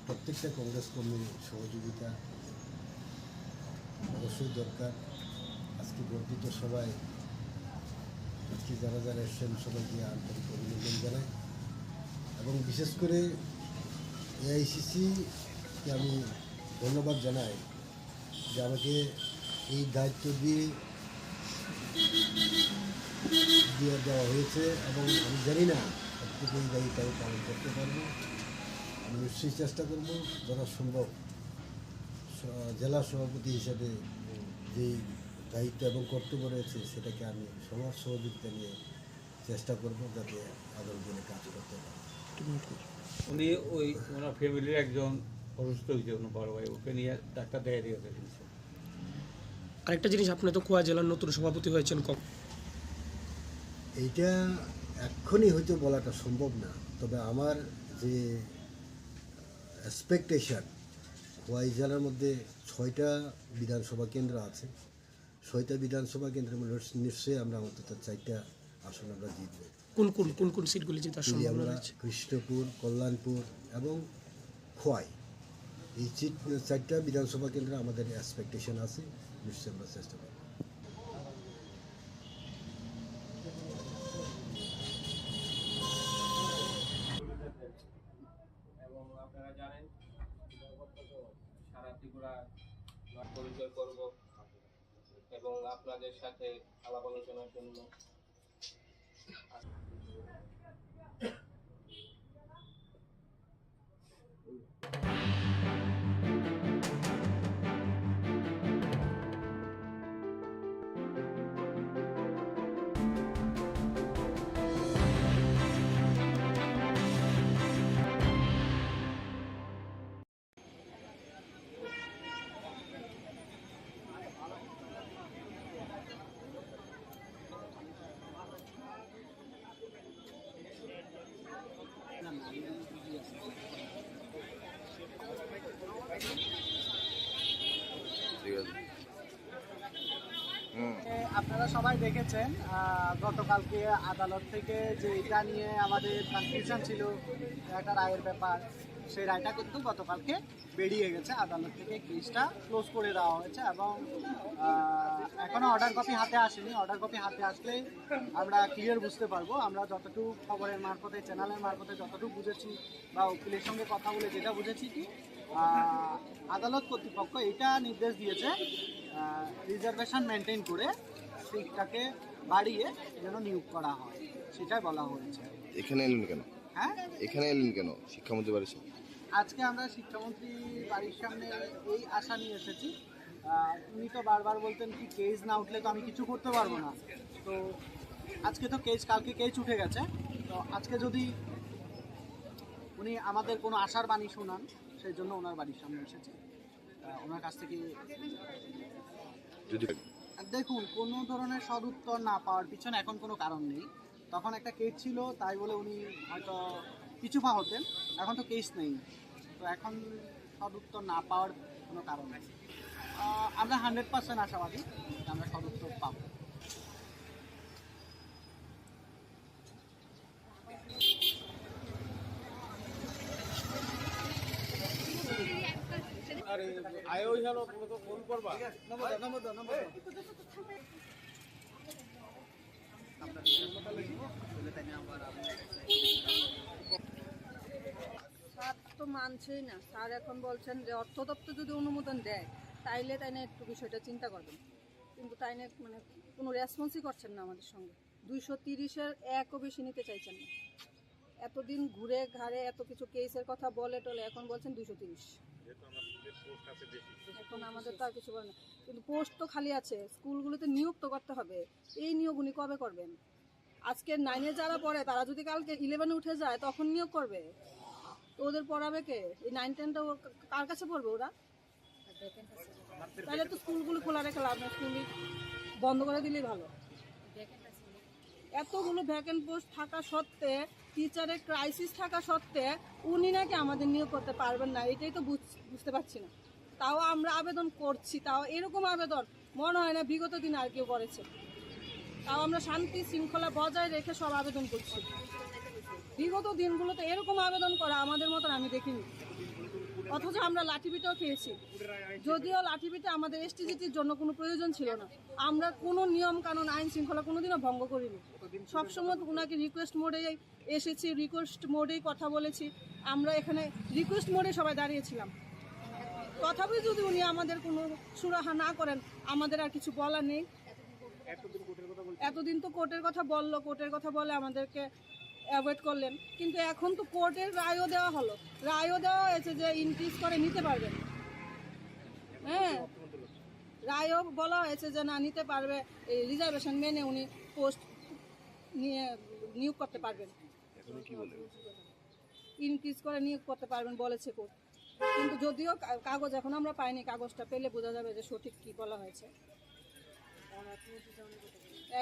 প্রত্যেকটা কংগ্রেস কর্মীর সহযোগিতা অবশ্যই দরকার। আজকে বর্ধিত সবাই আজকে যারা যারা এসছেন সবাইকে আন্তরিক অভিনন্দন জানাই এবং বিশেষ করে এআইসিসিকে আমি ধন্যবাদ জানাই যে আমাকে এই দায়িত্ব দিয়ে দেওয়া হয়েছে এবং আমি জানি না প্রত্যেকে এই দায়িত্ব আমি পালন করতে পারবো। আমি নিশ্চয়ই চেষ্টা করব যথা সম্ভব জেলা সভাপতি হিসেবে যেই দায়িত্ব এবং কর্তব্য রয়েছে সেটাকে আমি সবার সহযোগিতা নিয়ে চেষ্টা করব যাতে আগামী দিনে কাজ করতে পারি। উনি ওই ওনার ফ্যামিলির একজন অসুস্থ হয়েছে, ওনার বড় ভাই, ওকে নিয়ে ডাক্তার দেখাই দিয়ে ফেলেছে। আরেকটা জিনিস, আপনি তো খোয়া জেলার নতুন সভাপতি হয়েছেন, এইটা এক্ষুনি হয়তো বলাটা সম্ভব না, তবে আমার যে এক্সপেকটেশন, খোয়াই জেলার মধ্যে 6টা বিধানসভা কেন্দ্র আছে, 6টা বিধানসভা কেন্দ্রের মধ্যে নিশ্চয়ই আমরা অন্তত 4টা আসন আমরা জিতব। কোন সিটগুলি জেতার সম্ভাবনা রয়েছে? কৃষ্ণপুর, কল্যাণপুর এবং খোয়াই, এই 4টা বিধানসভা কেন্দ্রে আমাদের এক্সপেকটেশন আছে, নিশ্চয়ই আমরা চেষ্টা করব। এবং আপনারা জানেন সারা ত্রিপুরা পরিচয় করব এবং আপনাদের সাথে আলাপ আলোচনার জন্য আপনারা সবাই দেখেছেন গতকালকে আদালত থেকে যে এটা নিয়ে আমাদের কনফিউশন ছিল একটা রায়ের ব্যাপার, সেই রায়টা কিন্তু গতকালকে বেরিয়ে গেছে। আদালত থেকে কেসটা ক্লোজ করে দেওয়া হয়েছে এবং এখনও অর্ডার কপি হাতে আসেনি। অর্ডার কপি হাতে আসলে আমরা ক্লিয়ার বুঝতে পারবো। আমরা যতটুকু খবরের মারফতে, চ্যানেলের মারফতে যতটুকু বুঝেছি বা উকিলের সঙ্গে কথা বলে যেটা বুঝেছি কি আদালত কর্তৃপক্ষ এটা নির্দেশ দিয়েছে রিজার্ভেশন মেনটেন করে সিটটাকে বাড়িয়ে যেন নিয়োগ করা হয়, সেটাই বলা হয়েছে। এখানে এলেন কেন? হ্যাঁ, এখানে এলেন কেন? শিক্ষামন্ত্রী বাড়ির সামনে আজকে আমরা শিক্ষামন্ত্রী বাড়ির সামনে এই আশা নিয়ে এসেছি। উনি তো বারবার বলতেন কি কেস না উঠলে তো আমি কিছু করতে পারবো না। তো আজকে তো কেস, কালকে কেস উঠে গেছে, তো আজকে যদি উনি আমাদের কোনো আশার বাণী শোনান, সেই জন্য ওনার বাড়ির সামনে এসেছি। ওনার কাছ থেকে দেখুন, কোনো ধরনের সদুত্তর না পাওয়ার পিছনে এখন কোনো কারণ নেই। তখন একটা কেস ছিল তাই বলে উনি হয়তো পিছুপা হতেন, এখন তো কেস নেই, তো এখন সদুত্তর না পাওয়ার কোনো কারণ নেই। আমরা 100% আশাবাদী আমরা সদুত্তর পাবো। ফোন করবা স্যার তো মানছেই না। স্যার এখন বলছেন যে অর্থ দপ্তর যদি অনুমোদন দেয় তাইলে তাই না একটু বিষয়টা চিন্তা করবেন, কিন্তু তাই না মানে কোনো রেসপন্সই করছেন না আমাদের সঙ্গে। 230-এর একও বেশি নিতে চাইছেন না। এতদিন ঘুরে ঘাড়ে এত কিছু কেসের কথা বলে টলে এখন বলছেন 230। এখন আমাদের তো আর কিছু বলে না, কিন্তু পোস্ট তো খালি আছে, স্কুলগুলোতে নিয়োগ তো করতে হবে। এই নিয়োগ উনি কবে করবেন? আজকে 9-এ যারা পড়ে তারা যদি কালকে 11-এ উঠে যায় তখন নিয়োগ করবে, তো ওদের পড়াবে কে? এই 9-10টা কার কাছে পড়বে ওরা? তাহলে তো স্কুলগুলো খোলা রেখে লাভ না, স্কুল বন্ধ করে দিলেই ভালো। এতগুলো ভ্যাকেন্ট পোস্ট থাকা সত্ত্বে, টিচারের ক্রাইসিস থাকা সত্ত্বে উনি নাকি আমাদের নিয়োগ করতে পারবেন না, এটাই তো বুঝতে পারছি না। তাও আমরা আবেদন করছি, তাও এরকম আবেদন মনে হয় না বিগত দিনে আর কেউ করেছে। তাও আমরা শান্তি শৃঙ্খলা বজায় রেখে সব আবেদন করছি। বিগত দিনগুলোতে এরকম আবেদন করা আমাদের মতন আমি দেখিনি, অথচ আমরা লাঠিপিটাও খেয়েছি। যদিও লাঠিপিটা আমাদের এসটিজিটির জন্য কোনো প্রয়োজন ছিল না, আমরা কোনো নিয়ম কানুন আইন শৃঙ্খলা কোনোদিনও ভঙ্গ করিনি। সবসময় ওনাকে রিকোয়েস্ট মোডেই এসেছি, রিকোয়েস্ট মোডেই কথা বলেছি। আমরা এখানে রিকোয়েস্ট মোডে সবাই দাঁড়িয়েছিলাম। তথাপি যদি উনি আমাদের কোনো সুরাহা না করেন আমাদের আর কিছু বলার নেই। এতদিন তো কোর্টের কথা বললো, কোর্টের কথা বলে আমাদেরকে অ্যাভয়েড করলেন, কিন্তু এখন তো কোর্টের রায়ও দেওয়া হলো, রায়ও দেওয়া হয়েছে যে ইনক্রিজ করে নিতে পারবেন। হ্যাঁ, রায়ও বলা হয়েছে যে না নিতে পারবে, এই রিজার্ভেশন মেনে উনি পোস্ট নিয়ে নিয়োগ করতে পারবেন। ইনক্রিজ করে নিয়োগ করতে পারবেন বলেছে কোর্ট। কিন্তু যদিও কাগজ এখন আমরা পাইনি, কাগজটা পেলে বোঝা যাবে যে সঠিক কী বলা হয়েছে।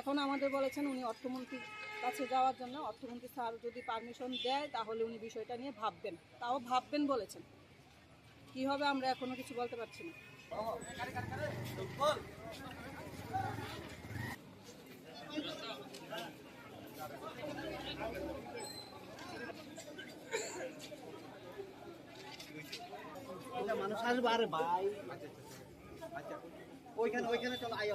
এখন আমাদের বলেছেন উনি অর্থমন্ত্রীর কাছে যাওয়ার জন্য, অর্থমন্ত্রী স্যার যদি পারমিশন দেয় তাহলে উনি বিষয়টা নিয়ে ভাববেন, তাও ভাববেন বলেছেন। কী হবে আমরা এখনো কিছু বলতে পারছি না। মানুষ আসবে, আরে ভাই ওইখানে চলো আয়।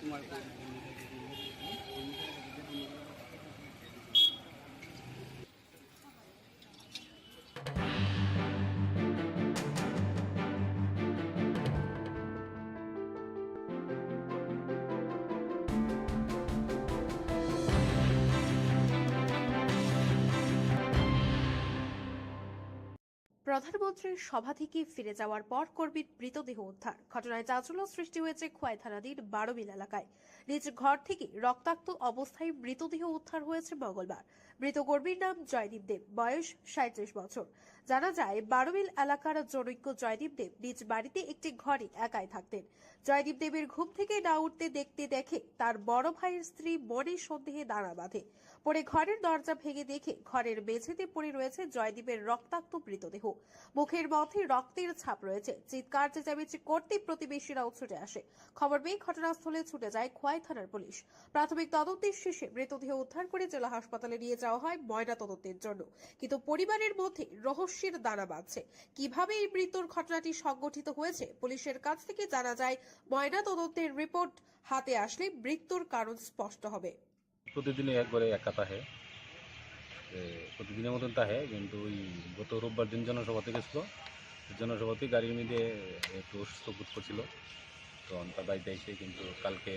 তোমার প্রধানমন্ত্রীর সভা থেকে ফিরে যাওয়ার পর কর্মীর মৃতদেহ উদ্ধার। ঘটনায় চাঞ্চল্য সৃষ্টি হয়েছে খোয়াই থানাধীন 12 মিল এলাকায়। নিজ ঘর থেকে রক্তাক্ত অবস্থায় মৃতদেহ উদ্ধার হয়েছে মঙ্গলবার। মৃত কর্মীর নাম জয়দীপ দেব, বয়স 37 বছর। জানা যায় 12 মিল এলাকার জনৈক জয়দীপ দেব নিজ বাড়িতে একটি ঘরে একাই থাকতেন। জয়দীপ দেবের ঘুম থেকে না উঠতে দেখে তার বড় ভাইয়ের স্ত্রী মনে সন্দেহে দাঁড়া বাঁধে। পরে ঘরের দরজা ভেঙে দেখে ঘরের মেঝেতে পড়ে রয়েছে জয়দীপের রক্তাক্ত মৃতদেহ। মুখের মধ্যে রক্তের ছাপ রয়েছে। চিৎকার চেঁচামেচি করতে প্রতিবেশীরাও ছুটে আসে। খবর পেয়ে ঘটনাস্থলে ছুটে যায় খোয়াই থানার পুলিশ। প্রাথমিক তদন্তের শেষে মৃতদেহ উদ্ধার করে জেলা হাসপাতালে নিয়ে যাওয়া হয় ময়না তদন্তের জন্য। কিন্তু পরিবারের মধ্যে রহস্যের দানা বাঁধছে। কিভাবে এই মৃত্যুর ঘটনাটি সংঘটিত হয়েছে পুলিশের কাছ থেকে জানা যায়। ময়না তদন্তের রিপোর্ট হাতে আসলে মৃত্যুর কারণ স্পষ্ট হবে। প্রতিদিনই একবারে একা তাহে, প্রতিদিনের মতন তাহে, কিন্তু ওই গত রোববার দিন জনসভাতে গেছিলো। জনসভাতে গাড়ির মধ্যে একটু অসুস্থ বোধ করছিল, তো তার বাড়িতে এসে কিন্তু কালকে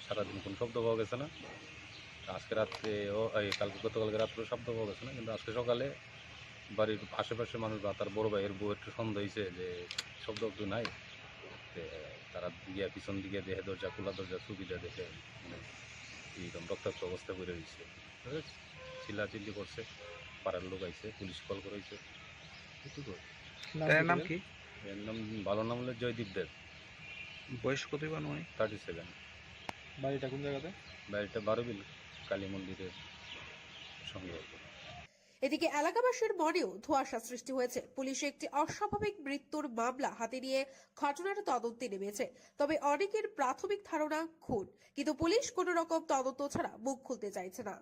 সারাদিন কোনো শব্দ পাওয়া গেছে না। আজকে রাত্রে গতকালকে রাত্রেও শব্দ পাওয়া গেছে না, কিন্তু আজকে সকালে বাড়ির আশেপাশে মানুষ বা তার বড় ভাইয়ের বউ একটু সন্দেহ হয়েছে যে শব্দ একটু নাই। তারা গিয়ে পিছন দিকে দেখে খোলা দরজা সুবিধা দেখে মানে এইরকম রক্তাক্ত অবস্থা করে রয়েছে। চিল্লাচিল্লি করছে, পাড়ার লোক আইছে, পুলিশ কল করেছে। এর নাম কি? এর নাম ভালো নাম হলো জয়দীপ দেব। বয়স কত বা নয়? 37। বাড়িটা কোন জায়গাতে? বাড়িটা 12 মিল কালী মন্দিরের সঙ্গে। এদিকে এলাকাবাসীর মনেও ধোঁয়াশা সৃষ্টি হয়েছে। পুলিশ একটি অস্বাভাবিক মৃত্যুর মামলা হাতে নিয়ে ঘটনার তদন্তে নেমেছে। তবে অনেকের প্রাথমিক ধারণা খুন, কিন্তু পুলিশ কোনো রকম তদন্ত ছাড়া মুখ খুলতে চাইছে না।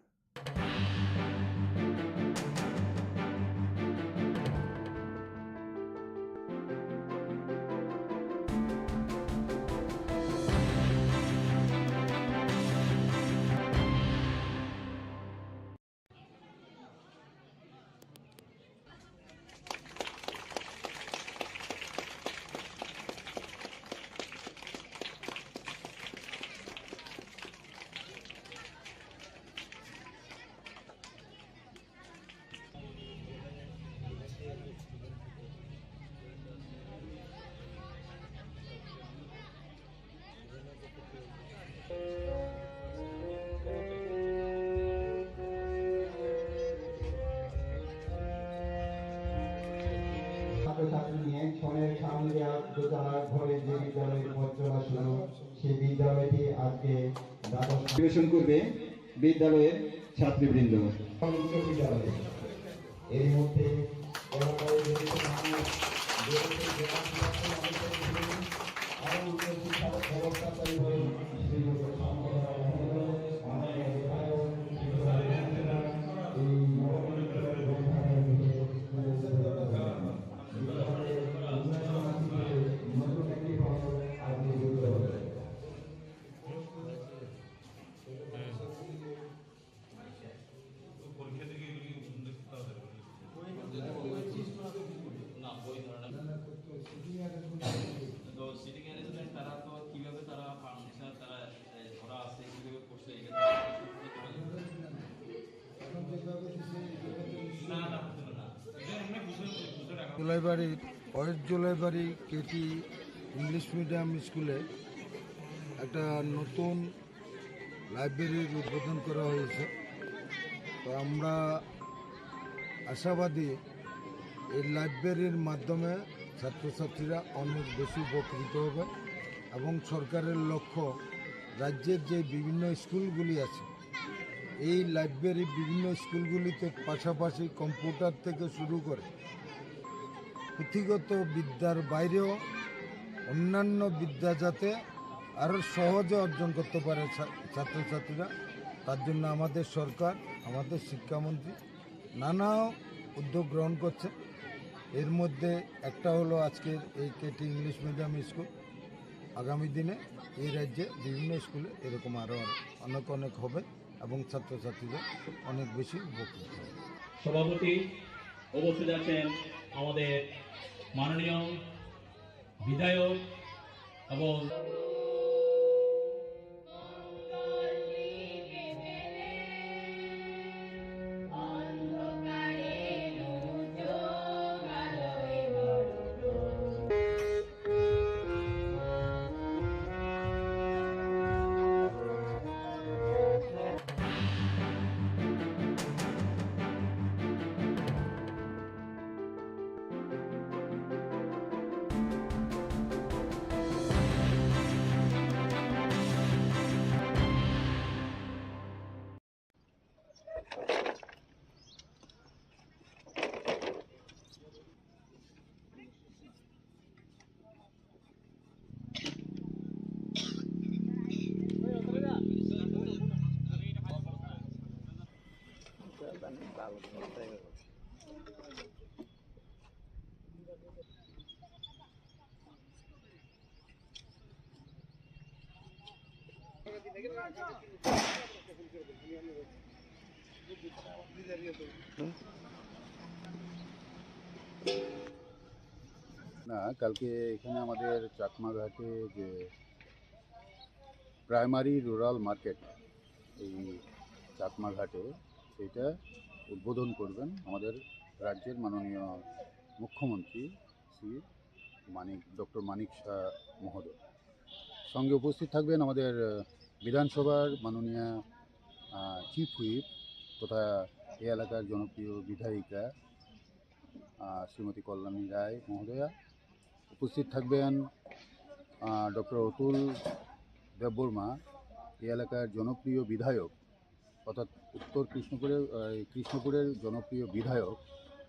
ছাত্রছাত্রী নিয়ে ছনের সামলিয়া দোতলার ঘরে যে বিদ্যালয়ের পথ চলা শুরু, সেই বিদ্যালয়টি আজকে দ্বাদশ পরিবেশন করবে বিদ্যালয়ের ছাত্রীবৃন্দ। বিদ্যালয় এর মধ্যে পরীক্ষা থেকে জুলাইবাড়ির west Julaibari KT English medium স্কুলে একটা নতুন লাইব্রেরির উদ্বোধন করা হয়েছে। তো আমরা আশাবাদী এই লাইব্রেরির মাধ্যমে ছাত্রছাত্রীরা অনেক বেশি উপকৃত হবে এবং সরকারের লক্ষ্য রাজ্যের যে বিভিন্ন স্কুলগুলি আছে এই লাইব্রেরি বিভিন্ন স্কুলগুলিতে পাশাপাশি কম্পিউটার থেকে শুরু করে পুঁথিগত বিদ্যার বাইরেও অন্যান্য বিদ্যা যাতে আরও সহজে অর্জন করতে পারে ছাত্রছাত্রীরা, তার জন্য আমাদের সরকার, আমাদের শিক্ষামন্ত্রী নানা উদ্যোগ গ্রহণ করছে। এর মধ্যে একটা হলো আজকের এই কেটি ইংলিশ মিডিয়াম স্কুল। আগামী দিনে এই রাজ্যে বিভিন্ন স্কুলে এরকম আরও অনেক অনেক হবে এবং ছাত্রছাত্রীরা অনেক বেশি উপকৃত হবে। সভাপতি উপস্থিত আছেন আমাদের মাননীয় বিধায়ক এবং না, কালকে এখানে আমাদের চাকমাঘাটে যে প্রাইমারি রুরাল মার্কেট এই চাকমাঘাটে সেটা উদ্বোধন করবেন আমাদের রাজ্যের মাননীয় মুখ্যমন্ত্রী শ্রী ডক্টর মানিক শাহ মহোদয়। সঙ্গে উপস্থিত থাকবেন আমাদের বিধানসভার মাননীয় চিফ হুইপ তথা এই এলাকার জনপ্রিয় বিধায়িকা শ্রীমতী কল্যাণী রায় মহোদয়া। উপস্থিত থাকবেন ডক্টর অতুল দেববর্মা, এই এলাকার জনপ্রিয় বিধায়ক অর্থাৎ উত্তর কৃষ্ণপুরের জনপ্রিয় বিধায়ক,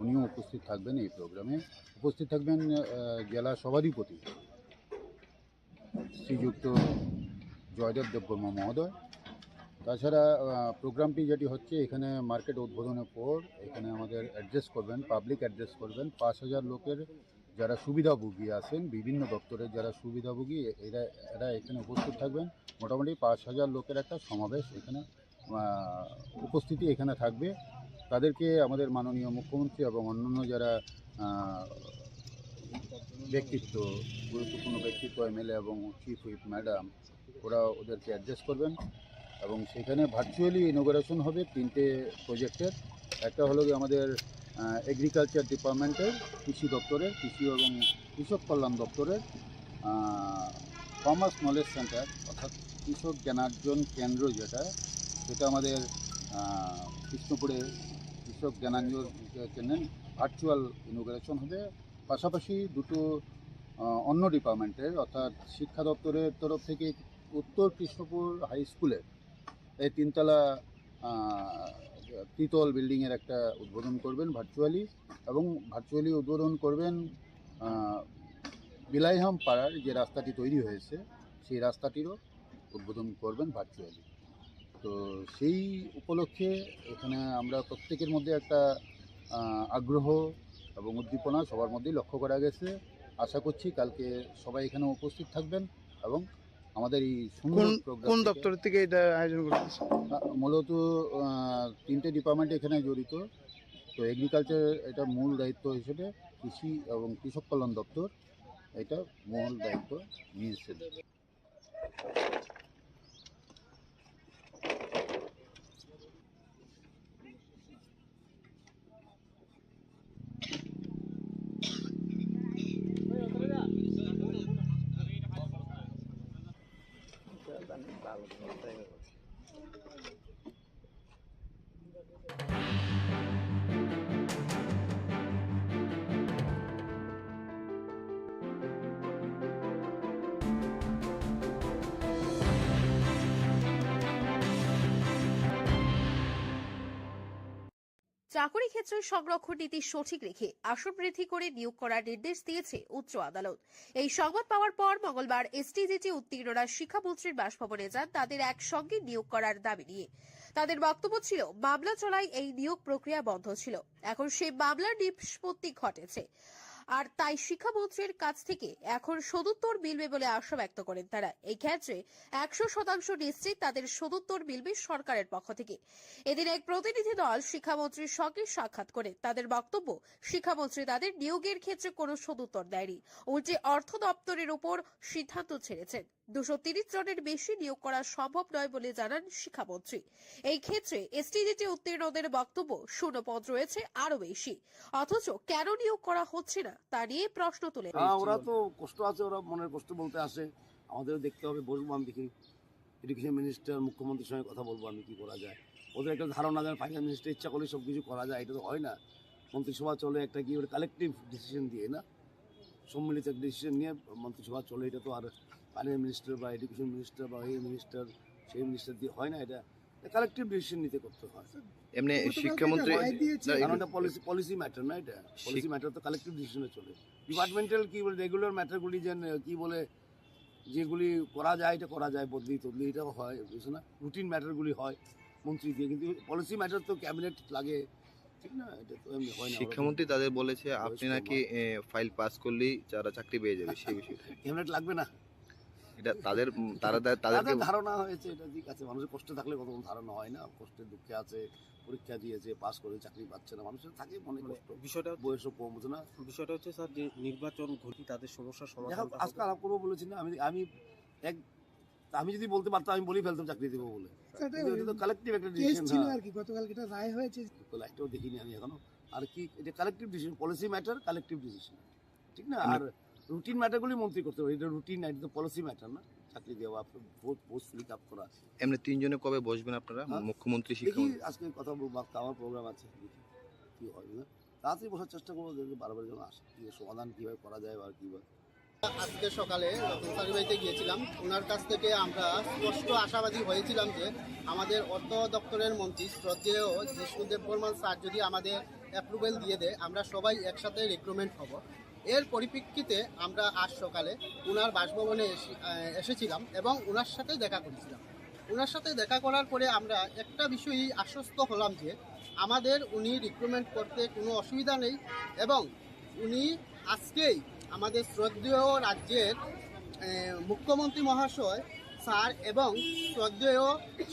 উনিও উপস্থিত থাকবেন এই প্রোগ্রামে। উপস্থিত থাকবেন জেলা সভাধিপতি শ্রীযুক্ত জয়দেব দেববর্মা মহোদয়। তাছাড়া প্রোগ্রামটি যেটি হচ্ছে এখানে মার্কেট উদ্বোধনের পর এখানে আমাদের অ্যাড্রেস করবেন, পাবলিক অ্যাড্রেস করবেন 5,000 লোকের যারা সুবিধাভোগী আছেন, বিভিন্ন দপ্তরের যারা সুবিধাভোগী এরা এখানে উপস্থিত থাকবেন। মোটামুটি 5,000 লোকের একটা সমাবেশ এখানে উপস্থিতি এখানে থাকবে। তাদেরকে আমাদের মাননীয় মুখ্যমন্ত্রী এবং অন্যান্য যারা ব্যক্তিত্ব, গুরুত্বপূর্ণ ব্যক্তিত্ব এমএলএ এবং চিফ হুইপ ম্যাডাম, ওরা ওদেরকে অ্যাড্রেস করবেন এবং সেখানে ভার্চুয়ালি ইনোগ্রেশন হবে 3টে প্রজেক্টের। একটা হলো আমাদের এগ্রিকালচার ডিপার্টমেন্টের, কৃষি দপ্তরের, কৃষি এবং কৃষক কল্যাণ দপ্তরের ফার্মার্স নলেজ সেন্টার অর্থাৎ কৃষক জ্ঞানার্জন কেন্দ্র যেটা, সেটা আমাদের কৃষ্ণপুরে কৃষক জ্ঞানার্জন কেন্দ্রের ভার্চুয়াল ইনোগ্রেশন হবে। পাশাপাশি দুটো অন্য ডিপার্টমেন্টের অর্থাৎ শিক্ষা দপ্তরের তরফ থেকে উত্তর কৃষ্ণপুর হাই স্কুলের এই 3তলা ত্রিতল বিল্ডিংয়ের একটা উদ্বোধন করবেন ভার্চুয়ালি, এবং ভার্চুয়ালি উদ্বোধন করবেন বিলাইহাম পাড়ার যে রাস্তাটি তৈরি হয়েছে সেই রাস্তাটিরও উদ্বোধন করবেন ভার্চুয়ালি। তো সেই উপলক্ষে এখানে আমরা প্রত্যেকের মধ্যে একটা আগ্রহ এবং উদ্দীপনা সবার মধ্যেই লক্ষ্য করা গেছে। আশা করছি কালকে সবাই এখানে উপস্থিত থাকবেন এবং আমাদের এই সুন্দর প্রোগ্রাম। কোন দপ্তর থেকে এটা আয়োজন করেছে? মূলত 3টে ডিপার্টমেন্ট এখানে জড়িত। তো এগ্রিকালচার এটা মূল দায়িত্ব হিসেবে, কৃষি এবং কৃষক কল্যাণ দপ্তর এটা মূল দায়িত্ব নিয়েছে। চাকরি ক্ষেত্রে সংরক্ষণ নীতি সঠিক রেখে আসন বৃদ্ধি করে নিয়োগ করার নির্দেশ দিয়েছে উচ্চ আদালত। এই সংবাদ পাওয়ার পর মঙ্গলবার এসটিজিটি উত্তীর্ণরা শিক্ষামন্ত্রীর বাসভবনে যান তাদের একসঙ্গে নিয়োগ করার দাবি নিয়ে। তাদের বক্তব্য ছিল, মামলা চলায় এই নিয়োগ প্রক্রিয়া বন্ধ ছিল, এখন সেই মামলার নিষ্পত্তি ঘটেছে, আর তাই শিক্ষামন্ত্রীর কাছ থেকে এখন সদুত্তর মিলবে বলে আশা ব্যক্ত করেন তারা। এই ক্ষেত্রে 100% নিশ্চিত তাদের সদুত্তর মিলবে সরকারের পক্ষ থেকে। এদিন এক প্রতিনিধি দল শিক্ষামন্ত্রীর সঙ্গে সাক্ষাৎ করে তাদের বক্তব্য, শিক্ষামন্ত্রী তাদের নিয়োগের ক্ষেত্রে কোনো সদুত্তর দেয়নি, উল্টে অর্থ দপ্তরের উপর সিদ্ধান্ত ছেড়েছেন। 230 জনের বেশি নিয়োগ করা সম্ভব নয় বলে জানান শিক্ষামন্ত্রী। এই ক্ষেত্রে এসটিজিটি উত্তীর্ণদের বক্তব্য, শূন্যপদ রয়েছে আরো বেশি, অথচ কেন নিয়োগ করা হচ্ছে না তা নিয়ে প্রশ্ন তুলে। ওরা তো কষ্ট আছে, ওরা মনের কষ্ট বলতে আসে, আমাদেরও দেখতে হবে, বসবো আমি দেখি এডুকেশন মিনিস্টার মুখ্যমন্ত্রীর সঙ্গে কথা বলবো আমি কি করা যায়। ওদের একটা ধারণা দেন ফাইন্যান্স মিনিস্টার ইচ্ছা করলে সব কিছু করা যায়, এটা তো হয় না। মন্ত্রিসভা চলে একটা কি কালেকটিভ ডিসিশন দিয়ে, না সম্মিলিত ডিসিশন নিয়ে মন্ত্রিসভা চলে, এটা তো আর ফাইন্যান্স মিনিস্টার বা এডুকেশন মিনিস্টার বা এই মিনিস্টার সেই মিনিস্টার দিয়ে হয় না, এটা কালেকটিভ ডিসিশন নিতে করতে হয়। এমনি শিক্ষামন্ত্রী কারণ এটা পলিসি ম্যাটার না, এটা পলিসি ম্যাটার তো কালেকটিভ ডিসিশনে চলে। ডিপার্টমেন্টাল কি বলে রেগুলার ম্যাটারগুলি যে কি বলে যেগুলি করা যায় এটা করা যায়, বদলি তদলি এটাও হয়, বুঝছো না, রুটিন ম্যাটারগুলি হয় মন্ত্রী দিয়ে, কিন্তু পলিসি ম্যাটার তো ক্যাবিনেট লাগে, ঠিক না, এটা তো এমনি হয় না। শিক্ষামন্ত্রী তাদের বলেছে আপনি নাকি ফাইল পাস করলেই যারা চাকরি পেয়ে যাবে, সেই বিষয়ে ক্যাবিনেট লাগবে না, এটা তাদের ধারণা হয়েছে, এটা ঠিক আছে। মানুষের কষ্টে থাকলে কত ধারণা হয় না, কষ্টে দুঃখে আছে, পরীক্ষা দিয়েছে, পাস করে চাকরি পাচ্ছে না, মানুষের থাকে মনে কষ্ট, বিষয়টা বয়সও কম, বুঝো না। বিষয়টা হচ্ছে স্যার যে নির্বাচন ঘটি তাদের সমস্যার সমাধান আজকে আলাপ করবো বলেছি না, আমি যদি বলতে পারতাম আমি বলেই ফেলতাম চাকরি দেবো বলে, কালেকটিভ একটা ডিসিশন ছিল আর কি, গতকাল এটা রায় হয়েছে, লাইটটাও দেখিনি আমি এখনো, আর কি এটা collective decision, policy matter collective decision, ঠিক না। আর রুটিন ম্যাটারগুলি মন্ত্রী করতে পারে, এটা রুটিন না, এটা তো পলিসি ম্যাটার না, চাকরি দেওয়া, পোস্ট ফিল আপ করা। এমনি তিনজনে কবে বসবেন আপনারা, মুখ্যমন্ত্রী শিক্ষামন্ত্রী? আজকে কথা বলবো, আমার প্রোগ্রাম আছে, দেখি কি হয় না, তাড়াতাড়ি বসার চেষ্টা করবো, বারবার যেন আসে, সমাধান কীভাবে করা যায় আর কীভাবে। আজকে সকালে রতন স্যারের বাড়িতে গিয়েছিলাম, ওনার কাছ থেকে আমরা স্পষ্ট আশাবাদী হয়েছিলাম যে আমাদের অর্থ দপ্তরের মন্ত্রী শ্রদ্ধেয় জিষ্ণুদেব বর্মন স্যার যদি আমাদের অ্যাপ্রুভেল দিয়ে দেয়, আমরা সবাই একসাথে রিক্রুটমেন্ট হব। এর পরিপ্রেক্ষিতে আমরা আজ সকালে ওনার বাসভবনে এসেছিলাম এবং ওনার সাথে দেখা করেছিলাম। ওনার সাথে দেখা করার পরে আমরা একটা বিষয়ই আশ্বস্ত হলাম যে আমাদের উনি রিক্রুটমেন্ট করতে কোনো অসুবিধা নেই, এবং উনি আজকেই আমাদের শ্রদ্ধেয় রাজ্যের মুখ্যমন্ত্রী মহাশয় স্যার এবং শ্রদ্ধেয়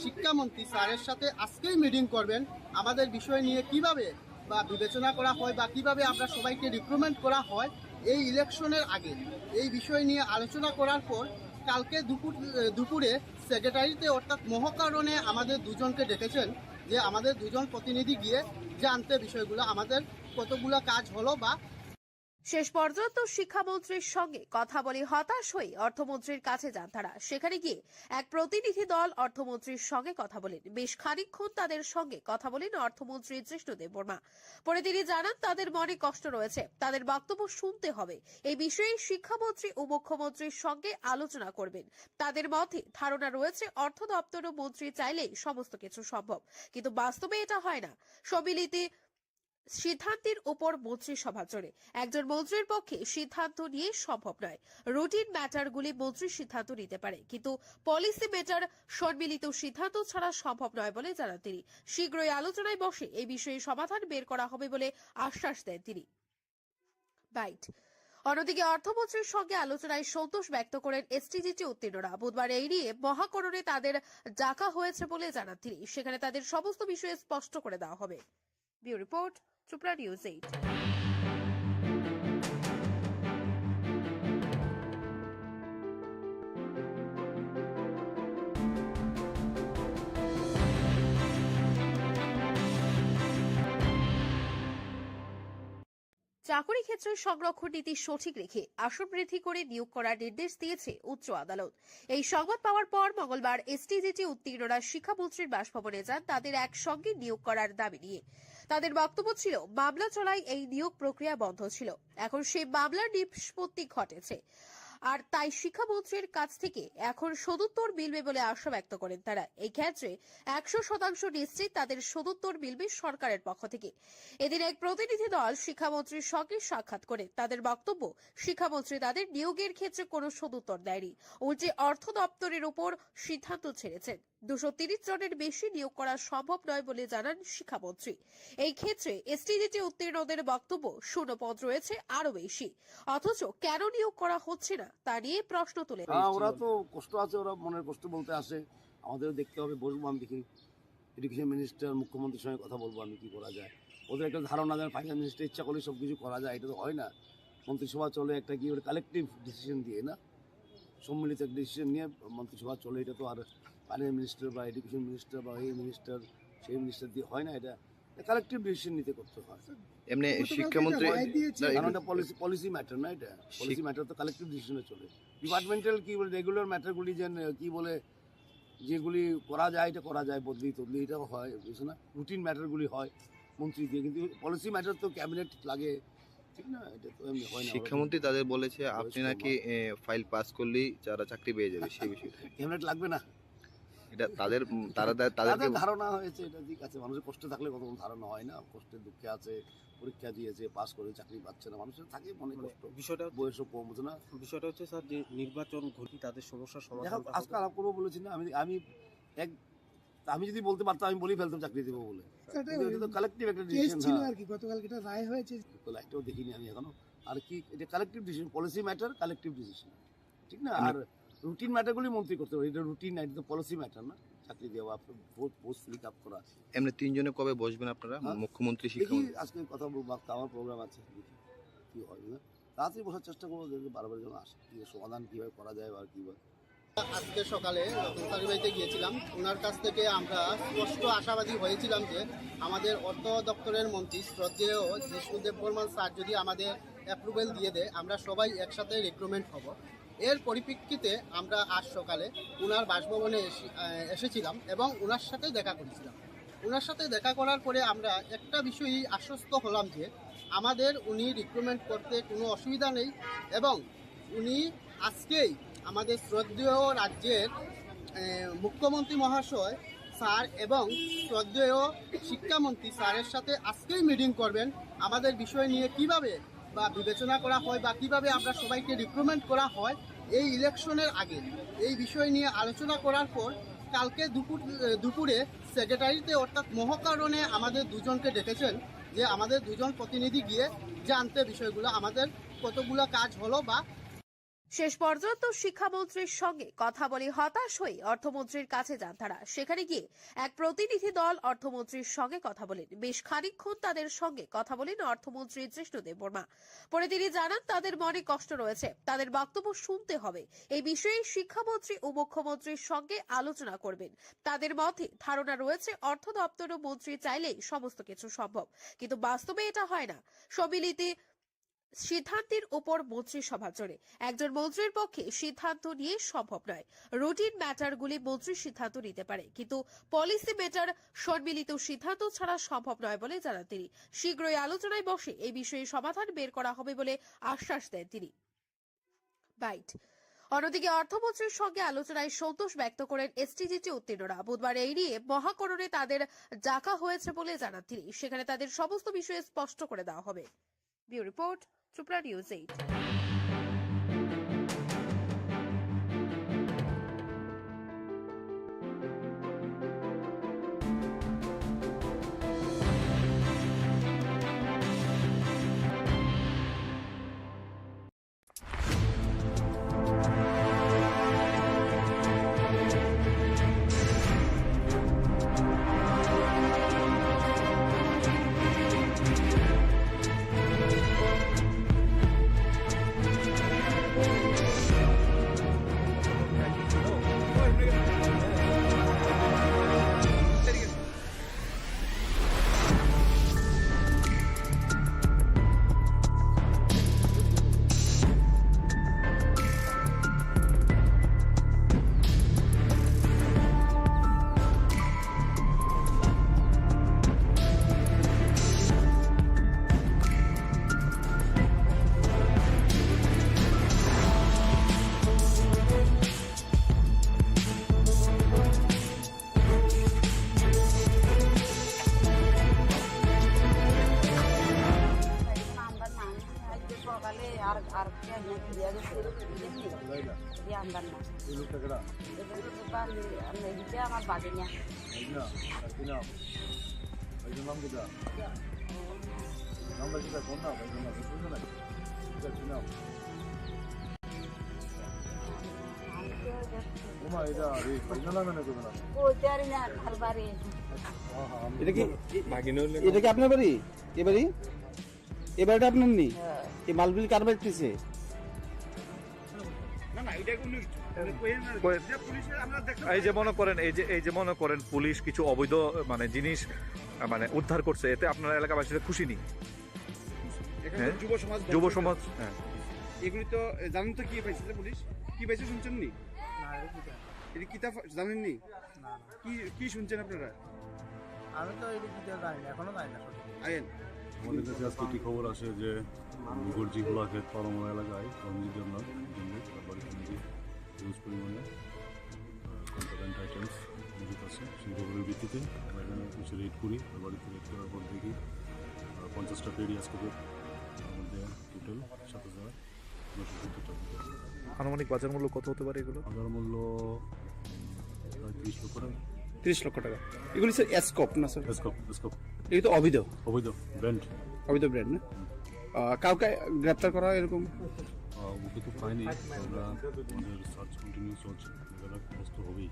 শিক্ষামন্ত্রী স্যারের সাথে আজকেই মিটিং করবেন, আমাদের বিষয় নিয়ে কিভাবে বা বিবেচনা করা হয় বা কিভাবে আমরা সবাইকে রিক্রুটমেন্ট করা হয় এই ইলেকশনের আগে, এই বিষয় নিয়ে আলোচনা করার পর কালকে দুপুরে সেক্রেটারিতে অর্থাৎ মহাকারণে আমাদের দুজনকে ডেকেছেন যে আমাদের দুজন প্রতিনিধি গিয়ে জানতে বিষয়গুলো আমাদের কতগুলো কাজ হলো। বা শেষ পর্যন্ত শিক্ষামন্ত্রীর সঙ্গে কথা বলে হতাশ হয়ে অর্থমন্ত্রীর কাছে যান তারা। সেখানে গিয়ে এক প্রতিনিধি দল অর্থমন্ত্রীর সঙ্গে কথা বলেন। বেশ খানিকক্ষণ তাদের সঙ্গে কথা বলেন অর্থমন্ত্রী জিষ্ণুদেব বর্মা। পরে তিনি জানান তাদের মনে কষ্ট রয়েছে, তাদের বক্তব্য শুনতে হবে। এই বিষয়ে শিক্ষামন্ত্রী ও মুখ্যমন্ত্রীর সঙ্গে আলোচনা করবেন। তাদের মধ্যে ধারণা রয়েছে অর্থ দপ্তর ও মন্ত্রী চাইলেই সমস্ত কিছু সম্ভব, কিন্তু বাস্তবে এটা হয় না। সম্মিলিত সিদ্ধান্তের উপর মন্ত্রিসভা চলে, একজন মন্ত্রীর পক্ষে সিদ্ধান্ত নিয়ে সম্ভব নয়। রুটিন ম্যাটারগুলি মন্ত্রী সিদ্ধান্ত নিতে পারে, কিন্তু পলিসি ম্যাটার সম্মিলিত সিদ্ধান্ত ছাড়া সম্ভব নয় বলে জানান তিনি। শীঘ্রই আলোচনায় বসে এই বিষয়ে সমাধান বের করা হবে বলে আশ্বাস দেন তিনি। অন্যদিকে অর্থমন্ত্রীর সঙ্গে আলোচনায় সন্তোষ ব্যক্ত করেন এসটিজিটি উত্তীর্ণরা। বুধবার এই নিয়ে মহাকরণে তাদের ডাকা হয়েছে বলে জানান তিনি। সেখানে তাদের সমস্ত বিষয়ে স্পষ্ট করে দেওয়া হবে। Bureau report, Tripura News 8। চাকরি ক্ষেত্রে সংরক্ষণ নীতি সঠিক রেখে আসন বৃদ্ধি করে নিয়োগ করার নির্দেশ দিয়েছে উচ্চ আদালত। এই সংবাদ পাওয়ার পর মঙ্গলবার এসটিজিটি উত্তীর্ণরা শিক্ষামন্ত্রীর বাসভবনে যান তাদের একসঙ্গে নিয়োগ করার দাবি নিয়ে। তাদের বক্তব্য ছিল, মামলা চলায় এই নিয়োগ প্রক্রিয়া বন্ধ ছিল, এখন সেই মামলার নিষ্পত্তি ঘটেছে, আর তাই শিক্ষামন্ত্রীর কাছ থেকে এখন সদুত্তর মিলবে বলে আশা ব্যক্ত করেন তারা। এই ক্ষেত্রে 100% নিশ্চিত তাদের সদুত্তর মিলবে সরকারের পক্ষ থেকে। এদিন এক প্রতিনিধি দল শিক্ষামন্ত্রীর সঙ্গে সাক্ষাৎ করে তাদের বক্তব্য, শিক্ষামন্ত্রী তাদের নিয়োগের ক্ষেত্রে কোনো সদুত্তর দেয়নি, উল্টে অর্থ দপ্তরের উপর সিদ্ধান্ত ছেড়েছেন। 230 জনের বেশি নিয়োগ করা সম্ভব নয় বলে জানান শিক্ষামন্ত্রী। এই ক্ষেত্রে এসটিজিটি উত্তীর্ণদের বক্তব্য, শূন্যপদ রয়েছে আরো বেশি, অথচ কেন নিয়োগ করা হচ্ছে না তা নিয়ে প্রশ্ন তুলে। ওরা তো কষ্ট আছে, ওরা মনের কষ্ট বলতে আসে, আমাদেরও দেখতে হবে, বলবো আমি দেখি এডুকেশন মিনিস্টার মুখ্যমন্ত্রীর সঙ্গে কথা বলবো আমি কি করা যায়। ওদের একটা ধারণা দেন ফাইন্যান্স মিনিস্টার ইচ্ছা করলে সব কিছু করা যায়, এটা তো হয় না। মন্ত্রিসভা চলে একটা কি কালেকটিভ ডিসিশন দিয়ে না, সম্মিলিত একটা ডিসিশন নিয়ে মন্ত্রিসভা চলে, এটা তো আর ফাইন্যান্স মিনিস্টার বা এডুকেশন মিনিস্টার বা এই মিনিস্টার সেই মিনিস্টার দিয়ে হয় না, এটা কালেকটিভ ডিসিশন নিতে করতে হয়। এমনি শিক্ষামন্ত্রী কারণ এটা পলিসি ম্যাটার না, এটা পলিসি ম্যাটার তো কালেকটিভ ডিসিশনে চলে। ডিপার্টমেন্টাল কি বলে রেগুলার ম্যাটারগুলি যে কি বলে যেগুলি করা যায় এটা করা যায়, বদলি তদলি এটা হয়, বুঝছো না, রুটিন ম্যাটারগুলি হয় মন্ত্রী দিয়ে, কিন্তু পলিসি ম্যাটার তো ক্যাবিনেট লাগে, ঠিক না, এটা তো এমনি হয় না। শিক্ষামন্ত্রী তাদের বলেছে আপনি নাকি ফাইল পাস করলেই যারা চাকরি পেয়ে যাবে, সেই বিষয়টা ক্যাবিনেট লাগবে না, এটা তাদের ধারণা হয়েছে, এটা ঠিক আছে। মানুষের কষ্ট থাকলে কত ধারণা হয় না, কষ্টের দুঃখে আছে, পরীক্ষা দিয়েছে, পাস করে চাকরি পাচ্ছে না, মানুষের থাকে মনে কষ্ট, বিষয়টা বয়সও কম, বুঝো না। বিষয়টা হচ্ছে স্যার যে নির্বাচন ঘটি তাদের সমস্যার সমাধান আজকে আলাপ করবো বলেছি না, আমি যদি বলতে পারতাম আমি বলেই ফেলতাম চাকরি দেবো বলে, কালেকটিভ একটা ডিসিশন আর কি গতকাল এটা রায় হয়েছে, লাইটটাও দেখিনি আমি এখনো। আর কি এটা collective decision, policy matter collective decision, ঠিক না। আর রুটিন ম্যাটারগুলি মন্ত্রী করতে পারে, এটা রুটিন না, এটা তো পলিসি ম্যাটার না, চাকরি দেওয়া, ভোট পোস্ট ফিল আপ করা। এমনি তিনজনে কবে বসবেন আপনারা, মুখ্যমন্ত্রী, শিক্ষামন্ত্রী? আজকে কথা বলবো, আমার প্রোগ্রাম আছে, দেখি কি হয় না, তাড়াতাড়ি বসার চেষ্টা করবো, বারবার যেন আসে, কি সমাধান কিভাবে করা যায় বা কিভাবে। আজকে সকালে বাড়িতে গিয়েছিলাম, ওনার কাছ থেকে আমরা স্পষ্ট আশাবাদী হয়েছিলাম যে আমাদের অর্থ দপ্তরের মন্ত্রী শ্রদ্ধেয় জিষ্ণুদেব বর্মন স্যার যদি আমাদের অ্যাপ্রুভেল দিয়ে দেয়, আমরা সবাই একসাথে রিক্রুটমেন্ট হব। এর পরিপ্রেক্ষিতে আমরা আজ সকালে ওনার বাসভবনে এসেছিলাম এবং ওনার সাথে দেখা করেছিলাম। ওনার সাথে দেখা করার পরে আমরা একটা বিষয়ই আশ্বস্ত হলাম যে আমাদের উনি রিক্রুটমেন্ট করতে কোনো অসুবিধা নেই, এবং উনি আজকেই আমাদের শ্রদ্ধেয় রাজ্যের মুখ্যমন্ত্রী মহাশয় স্যার এবং শ্রদ্ধেয় শিক্ষামন্ত্রী স্যারের সাথে আজকেই মিটিং করবেন, আমাদের বিষয় নিয়ে কিভাবে বা বিবেচনা করা হয় বা কিভাবে আমরা সবাইকে রিক্রুটমেন্ট করা হয় এই ইলেকশনের আগে, এই বিষয় নিয়ে আলোচনা করার পর কালকে দুপুরে সেক্রেটারিতে অর্থাৎ মহাকারণে আমাদের দুজনকে ডেকেছেন যে আমাদের দুজন প্রতিনিধি গিয়ে জানতে বিষয়গুলো আমাদের কতগুলো কাজ হলো। বা শেষ পর্যন্ত শিক্ষামন্ত্রীর সঙ্গে কথা বলে হতাশ হয়ে অর্থমন্ত্রীর কাছে যান তারা। সেখানে গিয়ে এক প্রতিনিধি দল অর্থমন্ত্রীর সঙ্গে কথা বলেন। বেশ খানিকক্ষণ তাদের সঙ্গে কথা বলেন অর্থমন্ত্রী জিষ্ণুদেব বর্মা। পরে তিনি জানান তাদের মনে কষ্ট রয়েছে, তাদের বক্তব্য শুনতে হবে। এই বিষয়ে শিক্ষামন্ত্রী ও মুখ্যমন্ত্রীর সঙ্গে আলোচনা করবেন। তাদের মধ্যে ধারণা রয়েছে অর্থ দপ্তর ও মন্ত্রী চাইলেই সমস্ত কিছু সম্ভব, কিন্তু বাস্তবে এটা হয় না। সম্মিলিত সিদ্ধান্তের উপর মন্ত্রিসভা চলে, একজন মন্ত্রীর পক্ষে সিদ্ধান্ত নিয়ে সম্ভব নয়। রুটিন ম্যাটারগুলি মন্ত্রী সিদ্ধান্ত নিতে পারে, কিন্তু পলিসি ম্যাটার সম্মিলিত সিদ্ধান্ত ছাড়া সম্ভব নয় বলে জানান তিনি। শীঘ্রই আলোচনায় বসে এই বিষয়ে সমাধান বের করা হবে বলে আশ্বাস দেন তিনি। বাইট। অন্যদিকে অর্থমন্ত্রীর সঙ্গে আলোচনায় সন্তোষ ব্যক্ত করেন এসটিজিটি উত্তীর্ণরা। বুধবার এই নিয়ে মহাকরণে তাদের ডাকা হয়েছে বলে জানান তিনি। সেখানে তাদের সমস্ত বিষয়ে স্পষ্ট করে দেওয়া হবে। Bureau report, Tripura News 8। আর আর দিয়া গেছে দিয়া আমদার না এদিকে আমার বাজে না এটা কি আপনার বাড়ি এ বাড়ি এ বাড়িটা আপনার নেই এই মালগুলি কার বাড়িতেছে এই যে মনে করেন এই যে মনে করেন পুলিশ কিছু অবৈধ মানে জিনিস মানে উদ্ধার করছে, এতে আপনার এলাকাবাসীরা খুশি নেই? যুব সমাজ হ্যাঁ এগুলি তো জানেন তো কি পাইছে পুলিশ কি পাইছে শুনছেন নি এটা কিতাব জানেননি কি কি শুনছেন আপনারা? আমি তো এই কিতাব জানি না, এখনো জানি না। আইন আমাদের কাছে আজকে একটি খবর আসে যে গর্জি হোলাক্ষেত পারমোড়া এলাকায় কর্মীর জন্য হিউজ পরিমাণে কন্ট্রাব্যান্ড আইটেমস মজুত আছে। সেই খবরের ভিত্তিতে আমরা এখানে কিছু রেড করি। বাড়িতে রেড করার পর দেখি 50টা পেডি আজকে তার মধ্যে টোটাল 7,970 টাকা। আনুমানিক বাজার মূল্য কত হতে পারে এগুলো? বাজার মূল্য প্রায় 30 লক্ষ টাকা। 30 লক্ষ টাকা। এগুলি স্যার এসকোপ না স্যার? এসকোপ এই তো অবৈধ ব্র্যান্ড ব্র্যান্ড না? কাউকে গ্রেপ্তার করা এরকম ওকে তো পাইনি, আমরা আমাদের সার্চ কন্টিনিউ চলছে, দেখা যাক তো হবেই।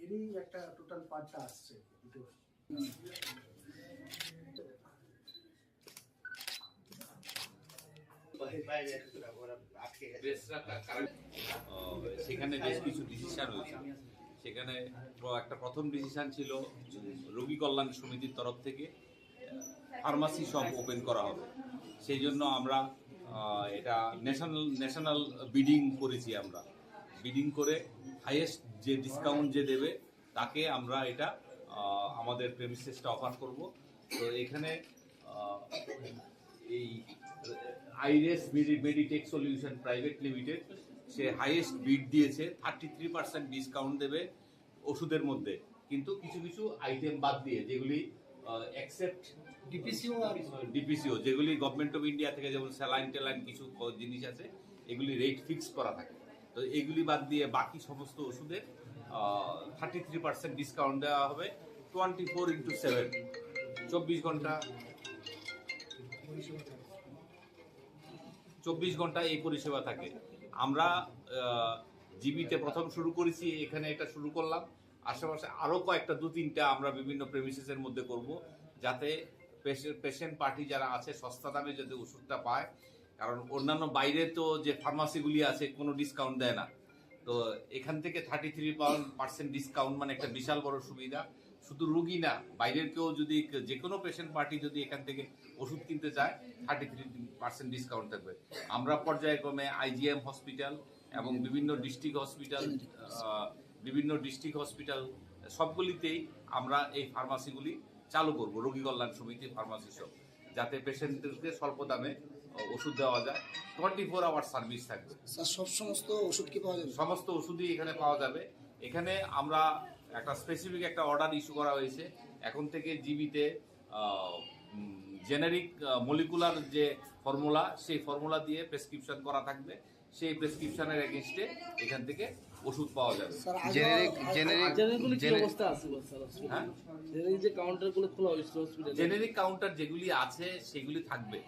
এরই একটা টোটাল পার্টটা আসছে দুটো। সেখানে বেশ কিছু ডিসিশন হয়েছে। সেখানে একটা প্রথম ডিসিশন ছিল রোগী কল্যাণ সমিতির তরফ থেকে ফার্মাসি শপ ওপেন করা হবে। সেই জন্য আমরা এটা ন্যাশনাল বিডিং করেছি। আমরা বিডিং করে হাইয়েস্ট যে ডিসকাউন্ট যে দেবে তাকে আমরা এটা আমাদের প্রেমিসেসটা অফার করব। তো এখানে এই Iris meditech solution private limited সে হাইয়েস্ট বিড দিয়েছে, 33% ডিসকাউন্ট দেবে ওষুধের মধ্যে, কিন্তু কিছু কিছু আইটেম বাদ দিয়ে যেগুলি অ্যাকসেপ্ট ডিপিসিও যেগুলি গভর্নমেন্ট অফ ইন্ডিয়া থেকে, যেমন স্যালাইন টেলাইন কিছু জিনিস আছে, এগুলি রেট ফিক্স করা থাকে। তো এগুলি বাদ দিয়ে বাকি সমস্ত ওষুধের 33% ডিসকাউন্ট দেওয়া হবে 24/7, 24 ঘন্টা এই পরিষেবা থাকে। আমরা জিবিতে প্রথম শুরু করেছি, এখানে এটা শুরু করলাম, আশেপাশে আরও কয়েকটা 2-3টা আমরা বিভিন্ন প্রেমিসেসের মধ্যে করব, যাতে পেশেন্ট পার্টি যারা আছে সস্তা দামে যাতে ওষুধটা পায়। কারণ অন্যান্য বাইরে তো যে ফার্মাসিগুলি আছে কোনো ডিসকাউন্ট দেয় না। তো এখান থেকে 33% ডিসকাউন্ট মানে একটা বিশাল বড় সুবিধা। শুধু রুগী না, বাইরের কেউ যদি যে কোনো পেশেন্ট পার্টি যদি এখান থেকে ওষুধ কিনতে চায় 33% ডিসকাউন্ট থাকবে। আমরা পর্যায়ক্রমে IGM হসপিটাল এবং বিভিন্ন ডিস্ট্রিক্ট হসপিটাল সবগুলিতেই আমরা এই ফার্মাসিগুলি চালু করব, রোগী কল্যাণ সমিতি ফার্মাসি শপ, যাতে পেশেন্টদেরকে স্বল্প দামে ওষুধ দেওয়া যায়। 24 আওয়ার সার্ভিস থাকবে। সমস্ত ওষুধ কি পাওয়া যাবে? সমস্ত ওষুধই এখানে পাওয়া যাবে। এখানে আমরা একটা স্পেসিফিক একটা অর্ডার ইস্যু করা হয়েছে, এখন থেকে জিবিতে জেনেরিক মলিকুলার যে ফর্মুলা, সেই ফর্মুলা দিয়ে প্রেসক্রিপশন করা থাকবে। সেই প্রেসক্রিপশনের এগেনস্টে এখান থেকে ওষুধ পাওয়া যাবে। জেনেরিক কাউন্টার যেগুলি আছে সেগুলি থাকবে।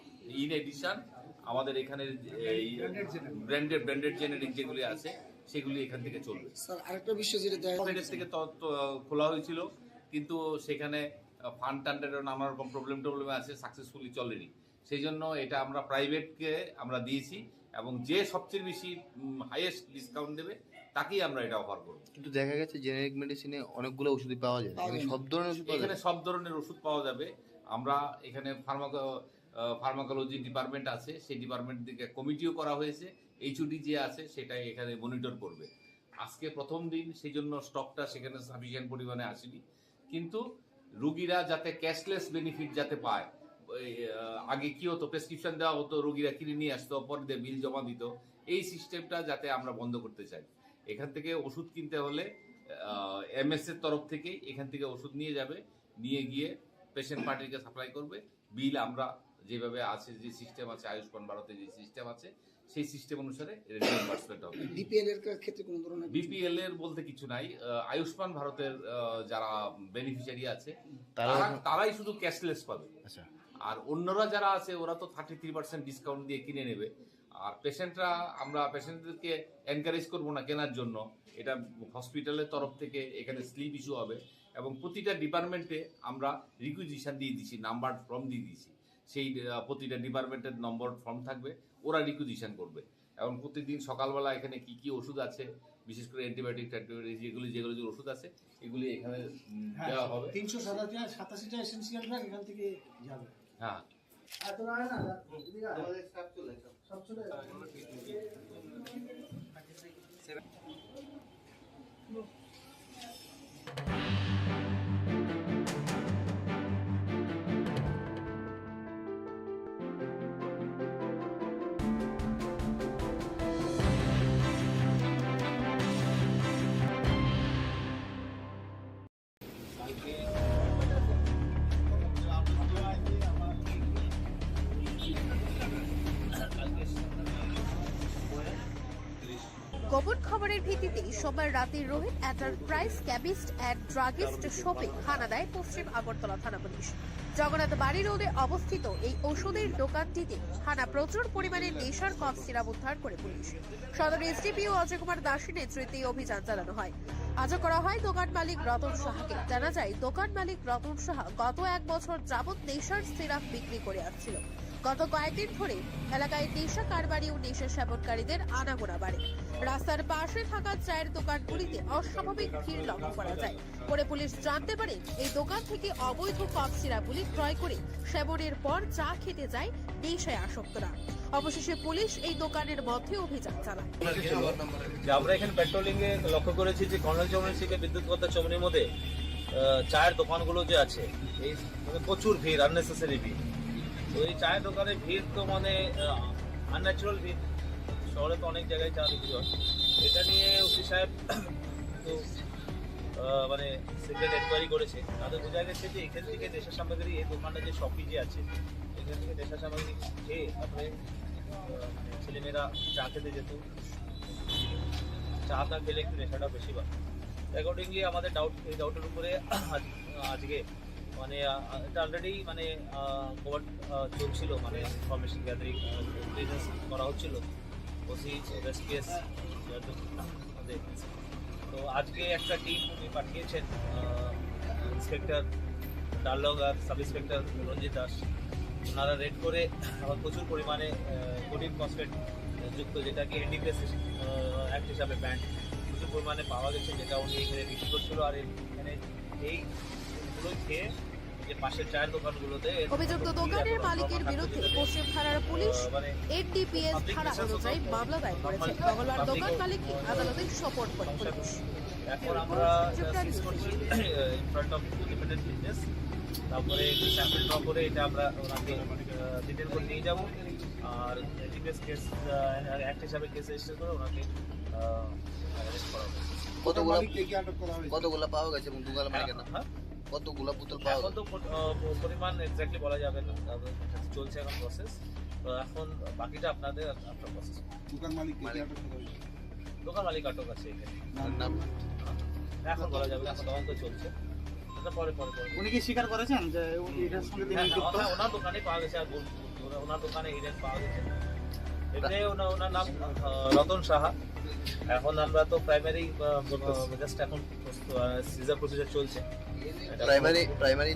ইন এডিশন আমাদের এখানে ব্র্যান্ডেড জেনেরিক যেগুলি আছে সেগুলি এখান থেকে চলবে। আরেকটা বিষয় যেটা কোভিডের থেকে খোলা হয়েছিল, কিন্তু সেখানে ফান্ড টান্ডেরও নানা রকম প্রবলেম আছে, সাকসেসফুলি চলেনি। সেই জন্য এটা আমরা প্রাইভেটকে আমরা দিয়েছি, এবং যে সবচেয়ে বেশি হাইয়েস্ট ডিসকাউন্ট দেবে তাকেই আমরা এটা অফার করব। কিন্তু দেখা গেছে জেনেরিক মেডিসিনে অনেকগুলো ওষুধই পাওয়া যায়, সব ধরনের ওষুধ এখানে সব ধরনের ওষুধ পাওয়া যাবে। আমরা এখানে ফার্মাকোলজি ডিপার্টমেন্ট আছে, সেই ডিপার্টমেন্ট থেকে কমিটিও করা হয়েছে। এইচওডি যে আছে সেটাই এখানে মনিটর করবে। আজকে প্রথম দিন, সেই জন্য স্টকটা সেখানে সাফিসিয়েন্ট পরিমাণে আসেনি, কিন্তু রুগীরা যাতে ক্যাশলেস বেনিফিট যাতে পায়। আগে কি হতো, প্রেসক্রিপশন দেওয়া হতো, রোগীরা কিনে নিয়ে আসতো, পরে দিয়ে বিল জমা দিত। এই সিস্টেমটা যাতে আমরা বন্ধ করতে চাই। এখান থেকে ওষুধ কিনতে হলে এমএস এর তরফ থেকেই এখান থেকে ওষুধ নিয়ে যাবে, নিয়ে গিয়ে পেশেন্ট পার্টিকে সাপ্লাই করবে। বিল আমরা যেভাবে আছে, যে সিস্টেম আছে আয়ুষ্মান ভারতে যে সিস্টেম আছে, সেই সিস্টেম অনুসারে রিইম্বার্সমেন্ট হবে। বিপিএল এর ক্ষেত্রে কোনো ধরনের বিপিএল এর বলতে কিছু নাই। আয়ুষ্মান ভারতের যারা বেনিফিশিয়ারি আছে তারাই শুধু ক্যাশলেস পাবে। আচ্ছা, আর অন্যরা যারা আছে ওরা তো 33% ডিসকাউন্ট দিয়ে কিনে নেবে। আর আমরা পেশেন্টদেরকে এনকারেজ করবো না কেনার জন্য। এটা হসপিটালের তরফ থেকে এখানে স্লিপ ইস্যু হবে, এবং প্রতিটা ডিপার্টমেন্টে আমরা রিকুইজিশন দিয়ে দিচ্ছি, নাম্বার ফর্ম দিয়ে দিচ্ছি। সেই প্রতিটা ডিপার্টমেন্টের নম্বর ফর্ম থাকবে, ওরা রিকুইজিশন করবে। এবং প্রতিদিন সকালবেলা এখানে কি কি ওষুধ আছে, বিশেষ করে অ্যান্টিবায়োটিক যেগুলো ওষুধ আছে, এগুলি এখানে দেওয়া হবে। 387টা এসেনশিয়াল ড্রাগ এখান থেকে যাবে। হ্যাঁ, গোপন খবরের ভিত্তিতে সোমবার রাতে Rohit enterprise chemist and druggist শপে হানা দেয় পশ্চিম আগরতলা থানা পুলিশ। জগন্নাথ বাড়ি রোডে অবস্থিত এই ওষুধের দোকানটিতে হানা প্রচুর পরিমাণে নেশার কফ সিরাপ উদ্ধার করে পুলিশ। সদর এসডিপিও অজয় কুমার দাসের নেতৃত্বে অভিযান চালানো হয়। আজ করা হয় দোকান মালিক রতন সাহাকে। জানা যায়, দোকান মালিক রতন সাহা গত 1 বছর যাবৎ নেশার সিরাপ বিক্রি করে আসছিল। গত কয়েকদিন ধরে এলাকায় নেশা কারবারি ও নেশা সেবনকারীদের আনাগোনা বাড়ে। রাস্তার পাশে থাকা চায়ের দোকানগুলিতে অস্বাভাবিক ভিড় লক্ষ্য করা যায়। পরে পুলিশ জানতে পারে এই দোকান থেকে অবৈধ কফ সিরাপগুলি ক্রয় করে সেবনের পর চা খেতে যায় নেশায় আসক্তরা। অবশেষে পুলিশ এই দোকানের মধ্যে অভিযান চালায়। আমরা এখানে পেট্রোলিং এ লক্ষ্য করেছি যে কর্নেল চৌমনি থেকে বিদ্যুৎগত চৌমনির মধ্যে চায়ের দোকানগুলো যে আছে, এই প্রচুর ভিড়, আননেসেসারি ভিড়। তো এই চায়ের দোকানের ভিড় তো আনন্যাচুরাল ভিড়। শহরে তো অনেক জায়গায় চা বিক্রি হয়। এটা নিয়ে ওসি সাহেব তো সিক্রেট এনকোয়ারি করেছে। তাদের বোঝা গেছে যে এখান থেকে নেশা সামগ্রী, এই দোকানটা যে শপি যে আছে, এখান থেকে নেশা সামগ্রী খেয়ে তারপরে ছেলেমেয়েরা চা খেতে যেত। চা না খেলে একটু নেশাটা বেশি হয়। অ্যাকর্ডিংলি আমাদের এই ডাউটের উপরে আজকে এটা অলরেডি কভার চলছিল, ইনফরমেশন গ্যাদারিং করা হচ্ছিল। ওসি রেসপিএস তো আজকে একটা টিম উনি পাঠিয়েছেন, ইন্সপেক্টর ডাললগ আর সাব ইন্সপেক্টর রঞ্জিত দাস। ওনারা রেড করে প্রচুর পরিমাণে কোডিন ফসফেট যুক্ত, যেটাকে এনডিপিএস অ্যাক্ট হিসাবে ব্যান্ড, প্রচুর পরিমাণে পাওয়া গেছে, যেটা উনি এখানে বিক্রি করছিল। আর এখানে এইগুলো খেয়ে পাশের চায়ের দোকানগুলোতে অভিযুক্ত দোকানের মালিকের বিরুদ্ধে পশ্চিম থানার পুলিশ এনডিপিএস ধারা অনুযায়ী মামলা দায়ের করেছে। মঙ্গলবার দোকান মালিককে আদালতে সোপর্দ করে পুলিশ। এখন আমরা সিজ করছি in front of independent business. তারপরে স্যাম্পল ড্র করে এটা আমরা ওনাকে ডিটেল করে নিয়ে যাব, আর এনডিপিএস কেস অ্যাক্ট হিসাবে কেস রেজিস্টার করে ওনাকে অ্যারেস্ট করা হবে। কতগুলো পাওয়া গেছে এবং দোকান মালিকের নাম? কতগুলো বোতল পাওয়া এখন তো পরিমাণ এক্স্যাক্টলি বলা যাবে না, তারপরে চলছে এখন প্রসেস। তো এখন বাকিটা আপনাদের আফটার প্রসেস। দোকান মালিক দোকান মালিক আটক আছে এখানে, নাম এখন বলা যাবে না, এখন তদন্ত চলছে। এটা পরে পরে পরে উনি কি স্বীকার করেছেন যে এটার সঙ্গে তিনি যুক্ত? হ্যাঁ, ওনার দোকানে পাওয়া গেছে, আর ওনার দোকানে হিরেন পাওয়া গেছে। এমনি ওনার নাম রতন সাহা। এখন আমরা তো প্রাইমারি জাস্ট এখন সিজার প্রসিজার চলছে। প্রাইমারি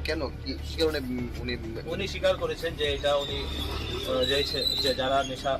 কেন কি কারণে উনি স্বীকার করেছেন যে এটা উনি যে যারা নেশা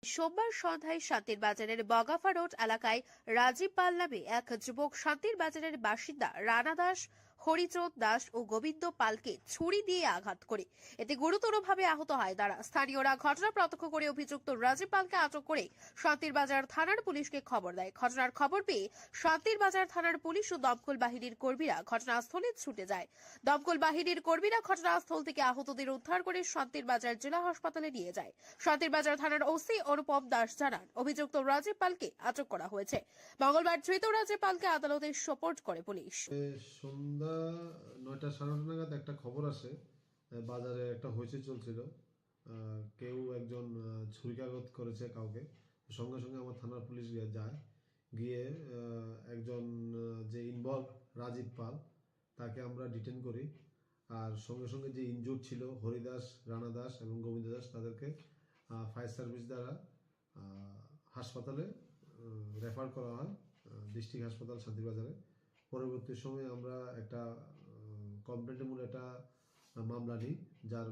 সোমবার সন্ধ্যায় শান্তির বাজারের বগাফা রোড এলাকায় রাজীব পাল নামে এক যুবক শান্তির বাজারের বাসিন্দা রানা দাস, হরিচন্দ দাস ও গোবিন্দ পালকে ছুরি দিয়ে আঘাত করে এতে গুরুতরভাবে আহত হয় তারা। স্থানীয়রা ঘটনা প্রত্যক্ষ করে অভিযুক্ত রাজীব পালকে আটক করে শান্তির বাজার থানার পুলিশকে খবর দেয়। ঘটনার খবর পেয়ে শান্তির বাজার থানার পুলিশ ও দমকল বাহিনীর কর্মীরা ঘটনাস্থলে ছুটে যায়। দমকল বাহিনীর কর্মীরা ঘটনাস্থল থেকে আহতদের উদ্ধার করে শান্তির বাজার জেলা হাসপাতালে নিয়ে যায়। শান্তির বাজার থানার ওসি অনুপম দাস জানান, অভিযুক্ত রাজীব পালকে আটক করা হয়েছে। মঙ্গলবার ধৃত রাজীব পালকে আদালতে সোপর্দ করে পুলিশ। সন্ধ্যা 9টা 9:30 নাগাদ একটা খবর আসে, বাজারে একটা হইচই চলছিল, কেউ একজন ছুরিকাঘাত করেছে কাউকে। সঙ্গে সঙ্গে আমার থানার পুলিশ যায়, গিয়ে একজন যে ইনভলভ রাজীব পাল তাকে আমরা ডিটেন করি। আর সঙ্গে সঙ্গে যে ইনজুর্ড ছিল হরিদাস, রানা দাস এবং গোবিন্দ দাস তাদেরকে ফায়ার সার্ভিস দ্বারা হাসপাতালে রেফার করা হয়, ডিস্ট্রিক্ট হাসপাতাল শান্তিবাজারে। পরবর্তী সময়ে আমরা একটা কমপ্লেন্টের মূলে একটা মামলা নিই, যার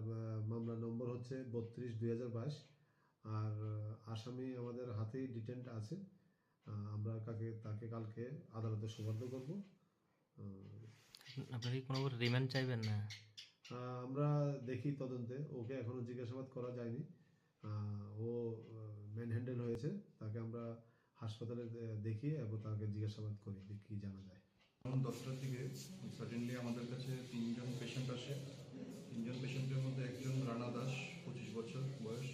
মামলা নম্বর হচ্ছে 32/2022। আর আসামি আমাদের হাতেই ডিটেন্ট আছে, আমরা তাকে কালকে আদালতে সোপর্দ করব। আপনারা কি কোনো রিমান্ড চাইবেন না? আমরা দেখি তদন্তে, ওকে এখনো জিজ্ঞাসাবাদ করা যায়নি, ও ম্যান হ্যান্ডেল হয়েছে, তাকে আমরা হাসপাতালে দেখি এবং তাকে জিজ্ঞাসাবাদ করি কি জানা যায়। 10টার দিকে সাডেনলি আমাদের কাছে 3জন পেশেন্ট আসে। 3জন পেশেন্টের মধ্যে একজন রানা দাস, 25 বছর বয়স,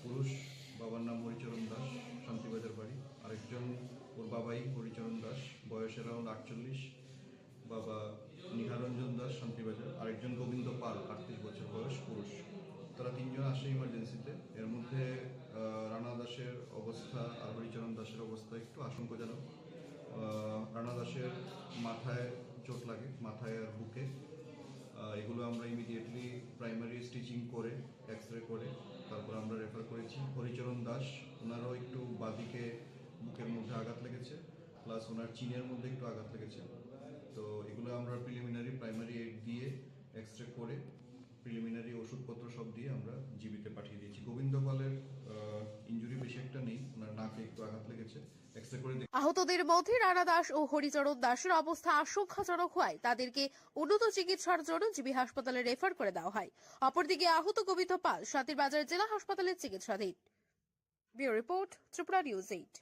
পুরুষ, বাবার নাম হরিচরণ দাস, শান্তিবাজার বাড়ি। আরেকজন ওর বাবাই হরিচরণ দাস, বয়স অ্যারাউন্ড 48, বাবা নিহারঞ্জন দাস, শান্তিবাজার। আরেকজন গোবিন্দ পাল, 38 বছর বয়স, পুরুষ। তারা 3জন আসে ইমার্জেন্সিতে। এর মধ্যে রানা দাসের অবস্থা আর হরিচরণ দাসের অবস্থা একটু আশঙ্কাজনক। রানা দাসের মাথায় চোট লাগে, মাথায় আর বুকে। এগুলো আমরা ইমিডিয়েটলি প্রাইমারি স্টিচিং করে এক্স-রে করে তারপর আমরা রেফার করেছি। হরিচরণ দাস, ওনারও একটু বাদিকে বুকের মধ্যে আঘাত লেগেছে, প্লাস ওনার চিনের মধ্যে একটু আঘাত লেগেছে। তো এগুলো আমরা প্রিলিমিনারি প্রাইমারি এইড দিয়ে এক্স-রে করে প্রিলিমিনারি ওষুধপত্র সব দিয়ে আমরা জিবিতে পাঠিয়ে দিয়েছি। গোবিন্দ পালের ইনজুরি বেশি একটা নেই, ওনার নাকে একটু আঘাত লেগেছে। আহতদের মধ্যে রানা দাস ও হরিচরণ দাসের অবস্থা আশঙ্কাজনক হওয়ায় তাদেরকে উন্নত চিকিৎসার জন্য জিবি হাসপাতালে রেফার করে দেওয়া হয়। অপরদিকে আহত গোবিন্দ পাল শান্তির বাজার জেলা হাসপাতালে চিকিৎসাধীন। Bureau report, Tripura news 8।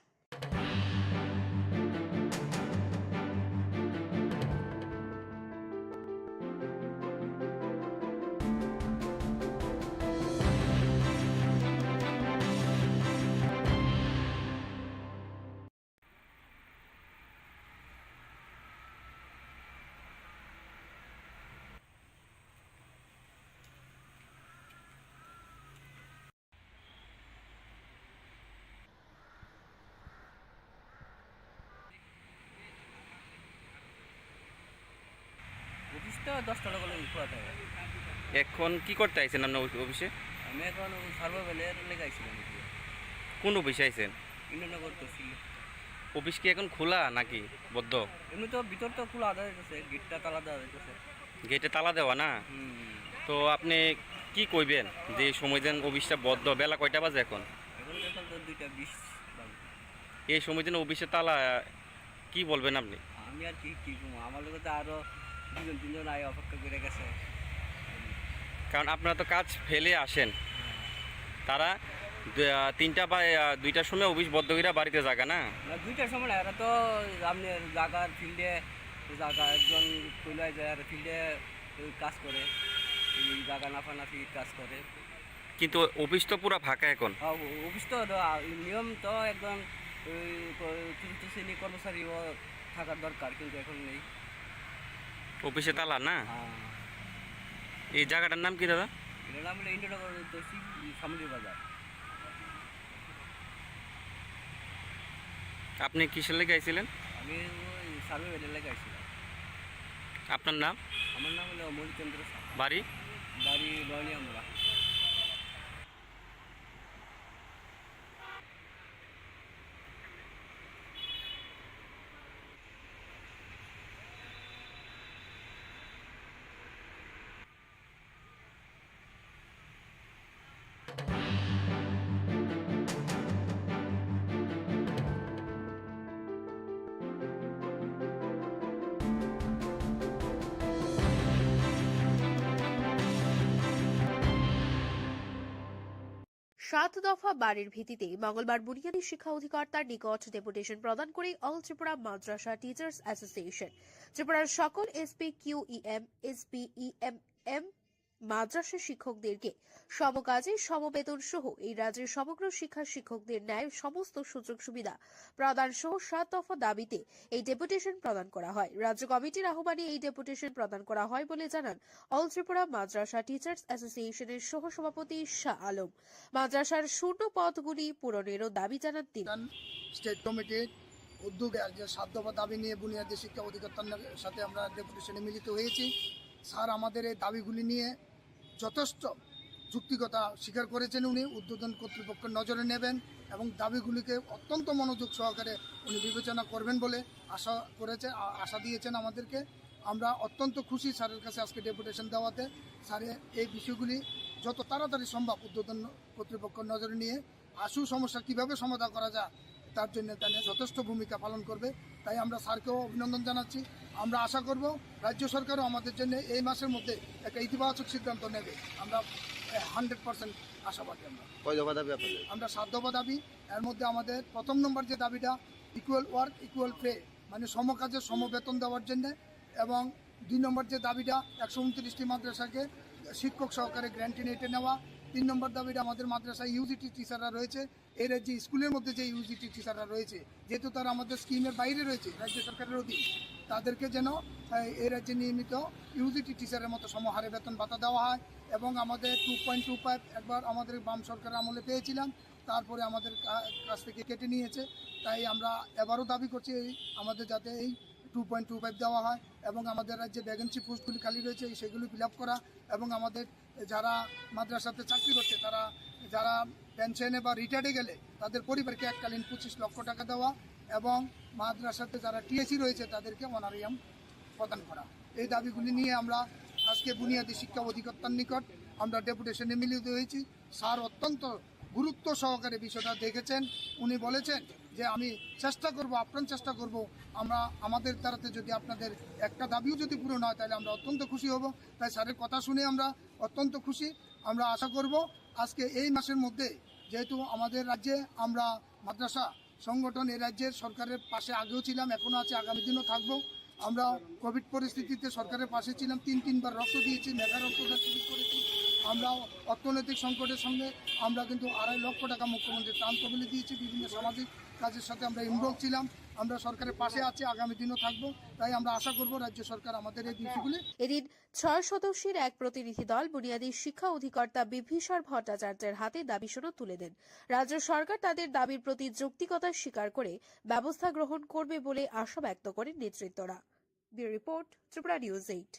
Office তো 10টা করে খোলা থাকে। এখন কি করতে আইছেন আপনার অফিসে? আমি এখন সার্ভাইভেলের লেগে আইছিলাম। কোন অফিসে আইছেন? ইন্দ্রনগর তহসিল। অফিস কি এখন খোলা নাকি বদ্ধ? এমনি তো ভিতর তো খোলা দেওয়া যাইতেছে, গেটটা তালা দেওয়া যাইতেছে। গেটে তালা দেওয়া না? তো আপনি কি কইবেন যে সময় দিন অফিসটা বদ্ধ, বেলা কয়টা বাজে এখন? এখন তো 2:20 বাজে। এই সময় দিন অফিসে তালা, কি বলবেন আপনি? আমি আর কি করবো, আমার লোক তো আরো 2-3 জন আয় অপেক্ষা করে গেছে। কারণ আপনারা তো কাজ ফেলে আসেন, তারা 3টা বা 2টার সময় অফিস বদ্ধ করে বাড়িতে জায়গা না? 2টার সময় না, এরা তো আপনি জায়গার ফিল্ডে জায়গা একজন কইলাই যায় আর ফিল্ডে কাজ করে, এই জায়গা নাফানাফি কাজ করে। কিন্তু অফিস তো পুরো ফাঁকা এখন। অফিস তো নিয়ম তো একদম তৃতীয় শ্রেণী কর্মচারীও থাকার দরকার, কিন্তু এখন নেই। অফিসে তালা না? এই জায়গাটার নাম কি দাদা? এটার নাম হলো ইন্দ্রনগর তহসিল, সামুদ্রিক বাজার। আপনি কিসের লেগে আইছিলেন? আমি ওই সার্ভাইভেলের লেগে আইছিলাম। আপনার নাম? আমার নাম হলো মরিচন্দ্র। বাড়ি? বাড়ি বয়নিয়ামরা। সাত দফা বাড়ির ভিত্তিতে মঙ্গলবার বুনিয়াদী শিক্ষা অধিকর্তার নিকট ডেপুটেশন প্রদান করে অল ত্রিপুরা মাদ্রাসা টিচার্স অ্যাসোসিয়েশন ত্রিপুরার সকল এসপিইএম মাদ্রাসা শিক্ষকদেরকে সমকাজে সমবেতন সহ এই রাজ্যের সমগ্র শিক্ষা শিক্ষকদের ন্যায় সমস্ত সুযোগ সুবিধা প্রদান সহ 7 দফা দাবিতে এই ডেপুটেশন প্রদান করা হয়। রাজ্য কমিটির আহ্বানে এই ডেপুটেশন প্রদান করা হয় বলে জানান অল ত্রিপুরা মাদ্রাসা টিচার্স অ্যাসোসিয়েশনের সহ সভাপতি শাহ আলম। মাদ্রাসার শূন্য পদগুলি পূরণেরও দাবি জানান তিনি। স্টেট কমিটির উদ্যোগে যে 7 দফা দাবি নিয়ে বুনিয়াদী শিক্ষা অধিকর্তার সাথে আমরা ডেপুটেশনে মিলিত হয়েছি। স্যার আমাদের এই দাবিগুলি নিয়ে যথেষ্ট যুক্তিকতা স্বীকার করেছেন। উনি ঊর্ধ্বতন কর্তৃপক্ষের নজরে নেবেন এবং দাবিগুলিকে অত্যন্ত মনোযোগ সহকারে উনি বিবেচনা করবেন বলে আশা দিয়েছেন আমাদেরকে। আমরা অত্যন্ত খুশি স্যারের কাছে আজকে ডেপুটেশন দেওয়াতে। স্যারে এই বিষয়গুলি যত তাড়াতাড়ি সম্ভব ঊর্ধ্বতন কর্তৃপক্ষের নজরে নিয়ে আশু সমস্যা কীভাবে সমাধান করা যায় তার জন্য যথেষ্ট ভূমিকা পালন করবে। তাই আমরা স্যারকেও অভিনন্দন জানাচ্ছি। আমরা আশা করব রাজ্য সরকারও আমাদের জন্য এই মাসের মধ্যে একটা ইতিবাচক সিদ্ধান্ত নেবে। আমরা 100% আশাবাদী। আমরা 7 দফা দাবি, এর মধ্যে আমাদের প্রথম নম্বর যে দাবিটা ইকুয়াল ওয়ার্ক ইকুয়াল পে, মানে সমকাজে সমবেতন দেওয়ার জন্য, এবং 2 নম্বর যে দাবিটা 129টি মাদ্রাসাকে শিক্ষক সহকারে গ্র্যান্টিনেটে নেওয়া। 3 নম্বর দাবিটা আমাদের মাদ্রাসায় ইউজিটি টিচাররা রয়েছে, এর যে স্কুলের মধ্যে যে ইউজিটি টিচাররা রয়েছে, যেহেতু তারা আমাদের স্কিমের বাইরে রয়েছে রাজ্য সরকারের অধীন, তাদেরকে যেন এই রাজ্যে নিয়মিত ইউজিটি টিচারের মতো সমহারে বেতন ভাতা দেওয়া হয়। এবং আমাদের 2.25 একবার আমাদের বাম সরকারের আমলে পেয়েছিলাম, তারপরে আমাদের কাছ থেকে কেটে নিয়েছে। তাই আমরা এবারও দাবি করছি আমাদের যাতে এই 2.25 দেওয়া হয় এবং আমাদের রাজ্যে ভ্যাকেন্সি পোস্টগুলি খালি রয়েছে সেগুলি ফিল আপ করা, এবং আমাদের যারা মাদ্রাসাতে চাকরি করছে তারা যারা পেনশনে বা রিটায়ার্ডে গেলে তাদের পরিবারকে এককালীন 25 লক্ষ টাকা দেওয়া, এবং মাদ্রাসাতে যারা টিএসি রয়েছে তাদেরকে অনারিয়াম প্রদান করা। এই দাবিগুলি নিয়ে আমরা আজকে বুনিয়াদী শিক্ষা অধিকর্তার নিকট আমরা ডেপুটেশনে মিলিত হয়েছি। স্যার অত্যন্ত গুরুত্ব সহকারে বিষয়টা দেখেছেন। উনি বলেছেন যে আমি চেষ্টা করব, আপ্রাণ চেষ্টা করব, আমরা আমাদের দ্বারাতে যদি আপনাদের একটা দাবিও যদি পূরণ হয় তাহলে আমরা অত্যন্ত খুশি হব। তাই স্যারের কথা শুনে আমরা অত্যন্ত খুশি। আমরা আশা করব আজকে এই মাসের মধ্যে, যেহেতু আমাদের রাজ্যে আমরা মাদ্রাসা সংগঠন এই রাজ্যের সরকারের পাশে আগেও ছিলাম, এখনও আছে, আগামী দিনও থাকবো। আমরা কোভিড পরিস্থিতিতে সরকারের পাশে ছিলাম, 3বার রক্ত দিয়েছি, মেগা রক্তদান শিবির করেছি। আমরা অর্থনৈতিক সংকটের সঙ্গে আমরা কিন্তু 2.5 লক্ষ টাকা মুখ্যমন্ত্রীর ত্রাণ তহবিলে দিয়েছি। বিভিন্ন সামাজিক কাজের সাথে আমরা ইনভলভ ছিলাম। আমরা সরকারের পাশে আছি, আগামী দিনও থাকবো। তাই আমরা আশা করব রাজ্য সরকার আমাদের এই বিষয়গুলি। এদিন 6 সদস্যের এক প্রতিনিধি দল বুনিয়াদী শিক্ষা অধিকর্তা বিভীষণ ভট্টাচার্যের হাতে দাবি সনদ তুলে দেন। রাজ্য সরকার তাদের দাবির প্রতি যৌক্তিকতা স্বীকার করে ব্যবস্থা গ্রহণ করবে বলে আশা ব্যক্ত করেন নেতৃত্বরা। Bureau report, Tripura news 8।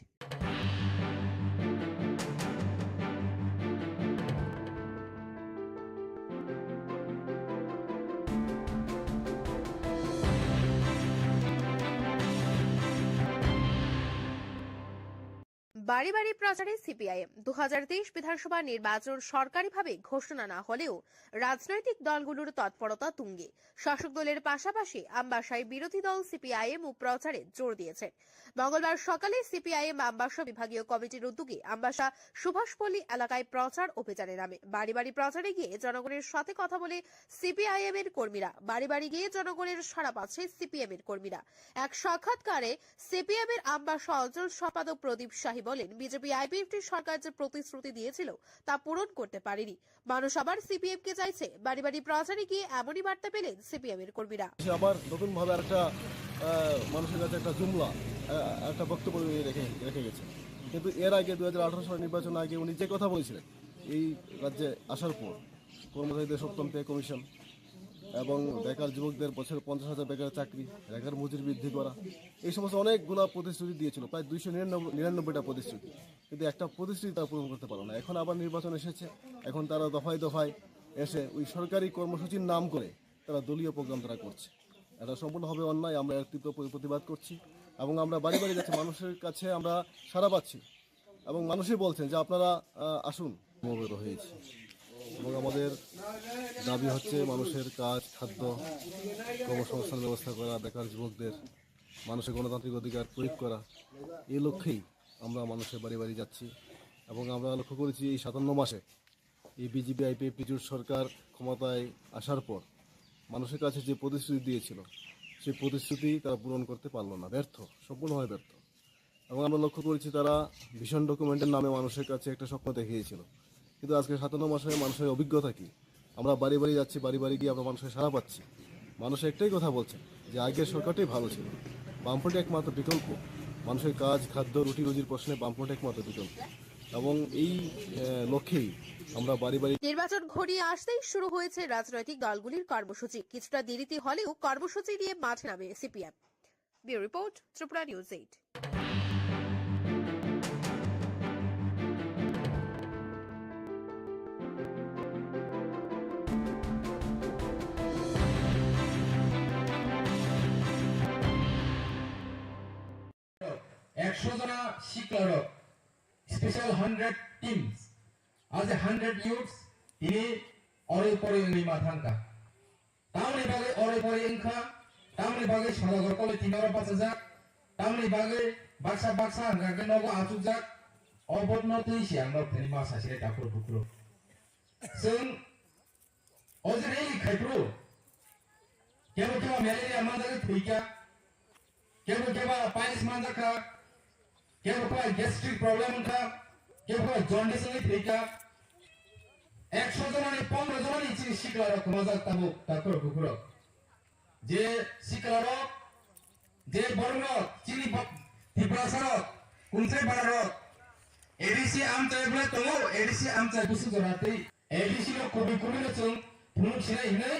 বাড়ি বাড়ি প্রচারে সিপিআইএম 2023 বিধানসভা নির্বাচন সরকারিভাবে ঘোষণা না হলেও রাজনৈতিক দলগুলোর তৎপরতা তুঙ্গে। শাসক দলের পাশাপাশি আমবাসায় বিরোধী দল সিপিআইএম ও প্রচারে জোর দিয়েছে। মঙ্গলবার সকালে সিপিআইএম আমবাসা বিভাগীয় কমিটির উদ্যোগে আমবাসা সুভাষপল্লী এলাকায় প্রচার অভিযানে নামে। বাড়ি বাড়ি প্রচারে গিয়ে জনগণের সাথে কথা বলে সিপিআইএম এর কর্মীরা। বাড়ি বাড়ি গিয়ে জনগণের সাড়া পাচ্ছে সিপিএম এর কর্মীরা। এক সাক্ষাৎকারে সিপিএম এর আমবাসা অঞ্চল সম্পাদক প্রদীপ শাহী বলেন, বিজেপি আইপিএফটি সরকার যে প্রতিশ্রুতি দিয়েছিল তা পূরণ করতে পারেনি। মানুষ আবার সিপিএম কে চাইছে। বাড়ি বাড়ি প্রচারে গিয়ে এমনই বার্তা পেলেন সিপিএম এর কর্মীরা। আবার নতুন ভাবে একটা মানুষের কাছে একটা জুমলা একটা বক্তব্য রেখে গেছে। কিন্তু এর আগে 2018 সালের নির্বাচন আগে উনি যে কথা বলেছিলেন, এই রাজ্যে আসার পর কর্মচারীদের সপ্তম পে কমিশন এবং বেকার যুবকদের বছরে 50,000 বেকার চাকরি, বেকার মজুরি বৃদ্ধি করা, এই সমস্ত অনেকগুলো প্রতিশ্রুতি দিয়েছিল, প্রায় 299টা প্রতিশ্রুতি। কিন্তু একটা প্রতিশ্রুতি তারা পূরণ করতে পারলো না। এখন আবার নির্বাচন এসেছে, এখন তারা দফায় দফায় এসে ওই সরকারি কর্মসূচির নাম করে তারা দলীয় প্রোগ্রাম তারা করছে। এটা সম্পূর্ণভাবে অন্যায়। আমরা এর তীব্র প্রতিবাদ করছি এবং আমরা বাড়ি বাড়ি যাচ্ছি, মানুষের কাছে আমরা সাড়া পাচ্ছি এবং মানুষই বলছেন যে আপনারা আসুন। সমবেত হয়েছি এবং আমাদের দাবি হচ্ছে মানুষের কাজ, খাদ্য, কর্মসংস্থান ব্যবস্থা করা, বেকার যুবকদের মানুষের গণতান্ত্রিক অধিকার প্রয়োগ করা। এই লক্ষ্যেই আমরা মানুষের বাড়ি বাড়ি যাচ্ছি এবং আমরা লক্ষ্য করেছি এই 57 মাসে এই বিজেপি আইপিএফটি জোট সরকার ক্ষমতায় আসার পর মানুষের কাছে যে প্রতিশ্রুতি দিয়েছিল সেই প্রতিশ্রুতি তারা পূরণ করতে পারলো না, ব্যর্থ, সম্পূর্ণভাবে ব্যর্থ। এবং আমরা লক্ষ্য করেছি তারা ভিশন ডকুমেন্টের নামে মানুষের কাছে একটা স্বপ্ন দেখিয়েছিল। কিন্তু আজকে 57 মাসে মানুষের অভিজ্ঞতা কি? আমরা বাড়ি বাড়ি যাচ্ছি, বাড়ি বাড়ি গিয়ে আমরা মানুষের সাড়া পাচ্ছি। মানুষ একটাই কথা বলছে যে আগের সরকারটাই ভালো ছিল, বামফ্রন্ট একমাত্র বিকল্প। মানুষের কাজ, খাদ্য, রুটি রুজির প্রশ্নে বামফ্রন্ট একমাত্র বিকল্প এবং এই লক্ষ্যেই আমরা বাড়ি বাড়ি। নির্বাচন ঘনিয়ে আসতেই শুরু হয়েছে রাজনৈতিক দলগুলির কর্মসূচি। কিছুটা দেরিতে হলেও কর্মসূচি নিয়ে মাঠে নামে CPM. Bureau report, Tripura news 8। জনা শিক্ষক স্পেশাল 100 টিমস আজ 100 youths ini ore pore ni mathanka tamni bage ore pore inka tamni bage sadagor kole 350,000 tamni bage baksa ngage nogo achujak obodnotei siang nok teni masa sire tapur bukro sung ojere khaipru kebo malaria mandage thuika kebo pais mandaka kebo gastric problem ka kebo jaundice ni thuika 100 জনের 15 জনের চিনি শিকলারক মজাক তাবুক তাকর বুকুরক যে শিকলারক যে বর্ণক চিনি ত্রিপুরাসরক কুনছে বারক ADC আমচাইবলে তঙ্গ ADC আমচাই বুসু জরাতে ADC লো কবি কবিলে চং ফুনুক Sinai হিনাই